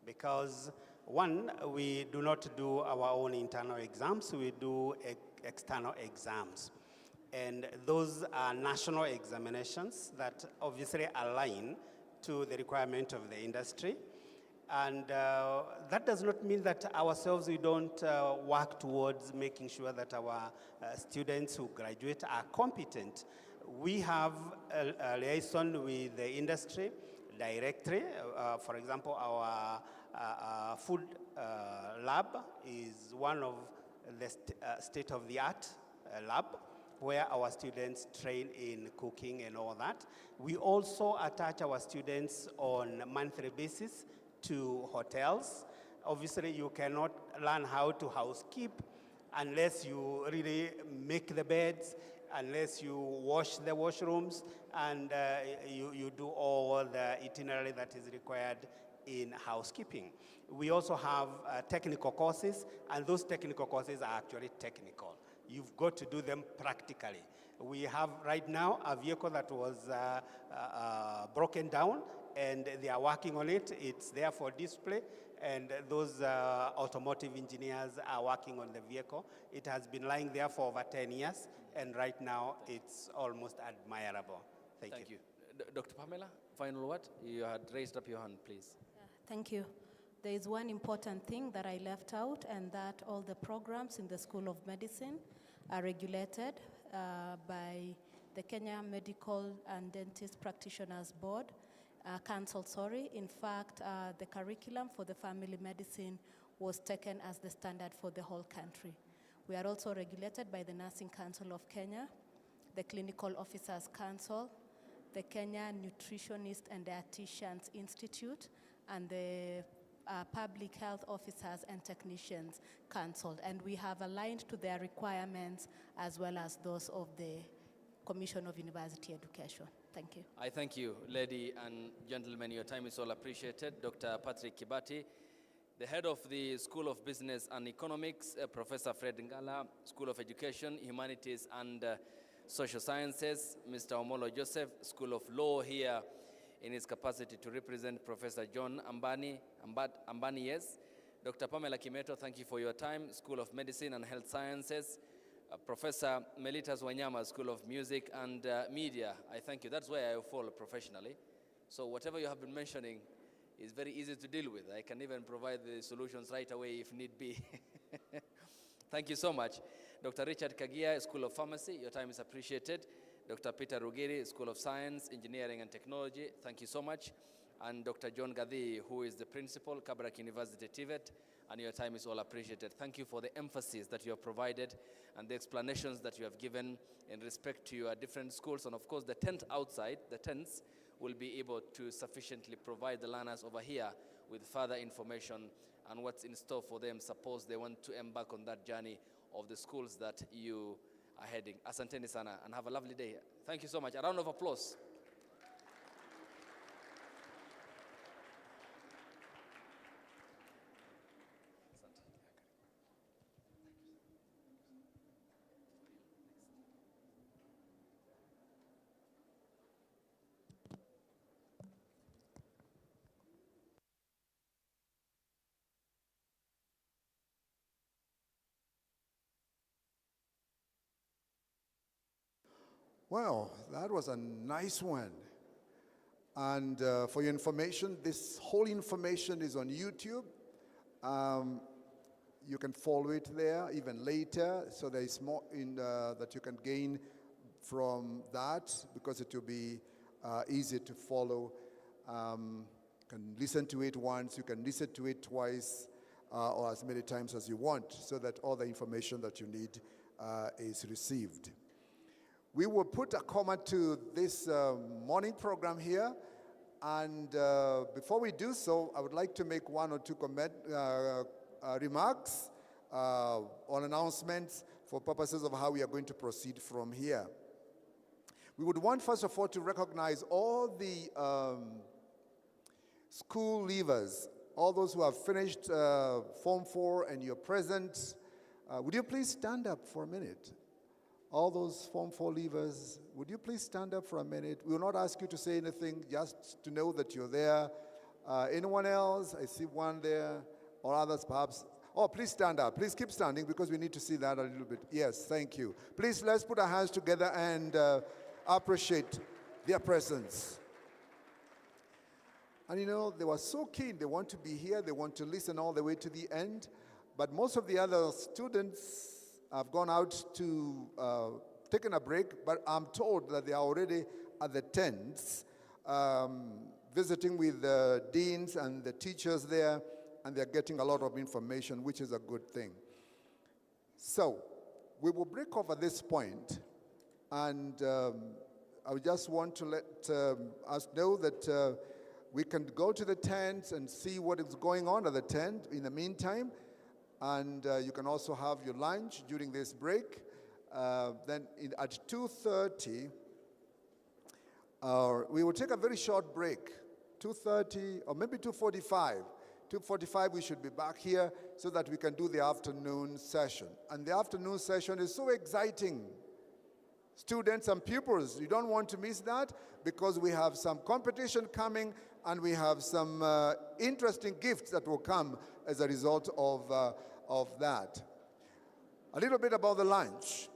Because one, we do not do our own internal exams, we do external exams. And those are national examinations that obviously align to the requirement of the industry. And that does not mean that ourselves, we don't work towards making sure that our students who graduate are competent. We have a liaison with the industry directly. For example, our food lab is one of the state-of-the-art lab, where our students train in cooking and all that. We also attach our students on a monthly basis to hotels. Obviously, you cannot learn how to housekeep unless you really make the beds, unless you wash the washrooms, and you do all the itinerary that is required in housekeeping. We also have technical courses, and those technical courses are actually technical. You've got to do them practically. We have right now a vehicle that was broken down, and they are working on it. It's there for display, and those automotive engineers are working on the vehicle. It has been lying there for over 10 years, and right now it's almost admirable. Thank you. Dr. Pamela, final word? You had raised up your hand, please. Thank you. There is one important thing that I left out, and that all the programs in the School of Medicine are regulated by the Kenya Medical and Dentist Practitioners Board, Council, sorry. In fact, the curriculum for the family medicine was taken as the standard for the whole country. We are also regulated by the Nursing Council of Kenya, the Clinical Officers Council, the Kenya Nutritionist and Dietitians Institute, and the Public Health Officers and Technicians Council. And we have aligned to their requirements as well as those of the Commission of University Education. Thank you. I thank you, lady and gentlemen. Your time is all appreciated. Dr. Patrick Kibati, the head of the School of Business and Economics, Professor Fred Ngala, School of Education, Humanities and Social Sciences, Mr. Omolo Joseph, School of Law here in his capacity to represent Professor John Ambani, yes. Dr. Pamela Kimeto, thank you for your time, School of Medicine and Health Sciences, Professor Melitas Wanyama, School of Music and Media, I thank you. That's where I fall professionally. So whatever you have been mentioning is very easy to deal with. I can even provide the solutions right away if need be. Thank you so much. Dr. Richard Kagia, School of Pharmacy, your time is appreciated. Dr. Peter Rugiri, School of Science, Engineering and Technology, thank you so much. And Dr. John Gadhi, who is the principal, Kabarak University TVET, and your time is all appreciated. Thank you for the emphasis that you have provided and the explanations that you have given in respect to your different schools. And of course, the tent outside, the tents, will be able to sufficiently provide the learners over here with further information and what's in store for them, suppose they want to embark on that journey of the schools that you are heading. Asanteni sana, and have a lovely day. Thank you so much. A round of applause. Well, that was a nice one. And for your information, this whole information is on YouTube. You can follow it there even later, so there is more that you can gain from that, because it will be easy to follow. You can listen to it once, you can listen to it twice, or as many times as you want, so that all the information that you need is received. We will put a comma to this morning program here, and before we do so, I would like to make one or two remarks on announcements for purposes of how we are going to proceed from here. We would want, first of all, to recognize all the school leavers, all those who have finished Form 4 and you're present. Would you please stand up for a minute? All those Form 4 leavers, would you please stand up for a minute? We will not ask you to say anything, just to know that you're there. Anyone else? I see one there, or others perhaps. Oh, please stand up. Please keep standing, because we need to see that a little bit. Yes, thank you. Please, let's put our hands together and appreciate their presence. And you know, they were so keen. They want to be here. They want to listen all the way to the end. But most of the other students have gone out to taken a break, but I'm told that they are already at the tents, visiting with the deans and the teachers there, and they're getting a lot of information, which is a good thing. So we will break off at this point, and I just want to let us know that we can go to the tents and see what is going on at the tent in the meantime. And you can also have your lunch during this break. Then at 2:30, we will take a very short break, 2:30 or maybe 2:45. 2:45 we should be back here so that we can do the afternoon session. And the afternoon session is so exciting. Students and pupils, you don't want to miss that, because we have some competition coming and we have some interesting gifts that will come as a result of that. A little bit about the lunch.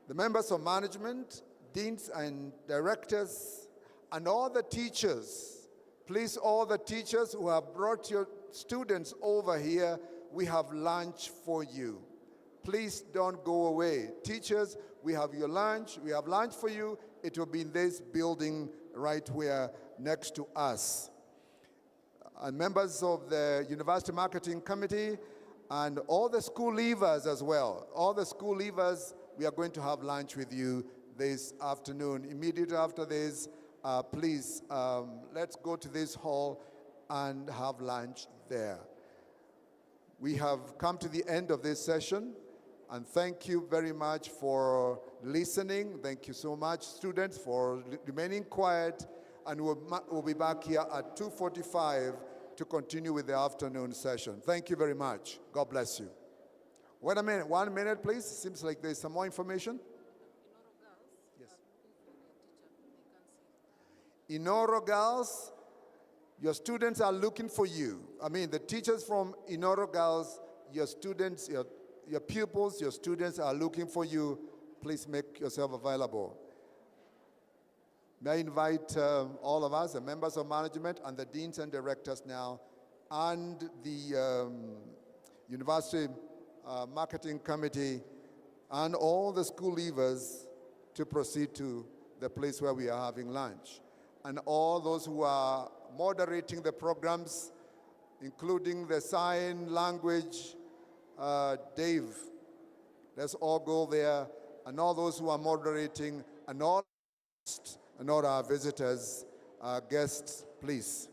The members of management, deans and directors, and all the teachers, please, all the teachers who have brought your students over here, we have lunch for you. Please don't go away. Teachers, we have your lunch. We have lunch for you. It will be in this building right here next to us. And members of the University Marketing Committee, and all the school leavers as well. All the school leavers, we are going to have lunch with you this afternoon. Immediately after this, please, let's go to this hall and have lunch there. We have come to the end of this session, and thank you very much for listening. Thank you so much, students, for remaining quiet, and we'll be back here at 2:45 to continue with the afternoon session. Thank you very much. God bless you. Wait a minute, 1 minute, please. Seems like there's some more information. Yes. Inoro Girls, your students are looking for you. I mean, the teachers from Inoro Girls, your students, your pupils, your students are looking for you. Please make yourself available. May I invite all of us, the members of management and the deans and directors now, and the university marketing committee, and all the school leavers to proceed to the place where we are having lunch. And all those who are moderating the programs, including the sign language, Dave, let's all go there, and all those who are moderating, and all our visitors, guests, please.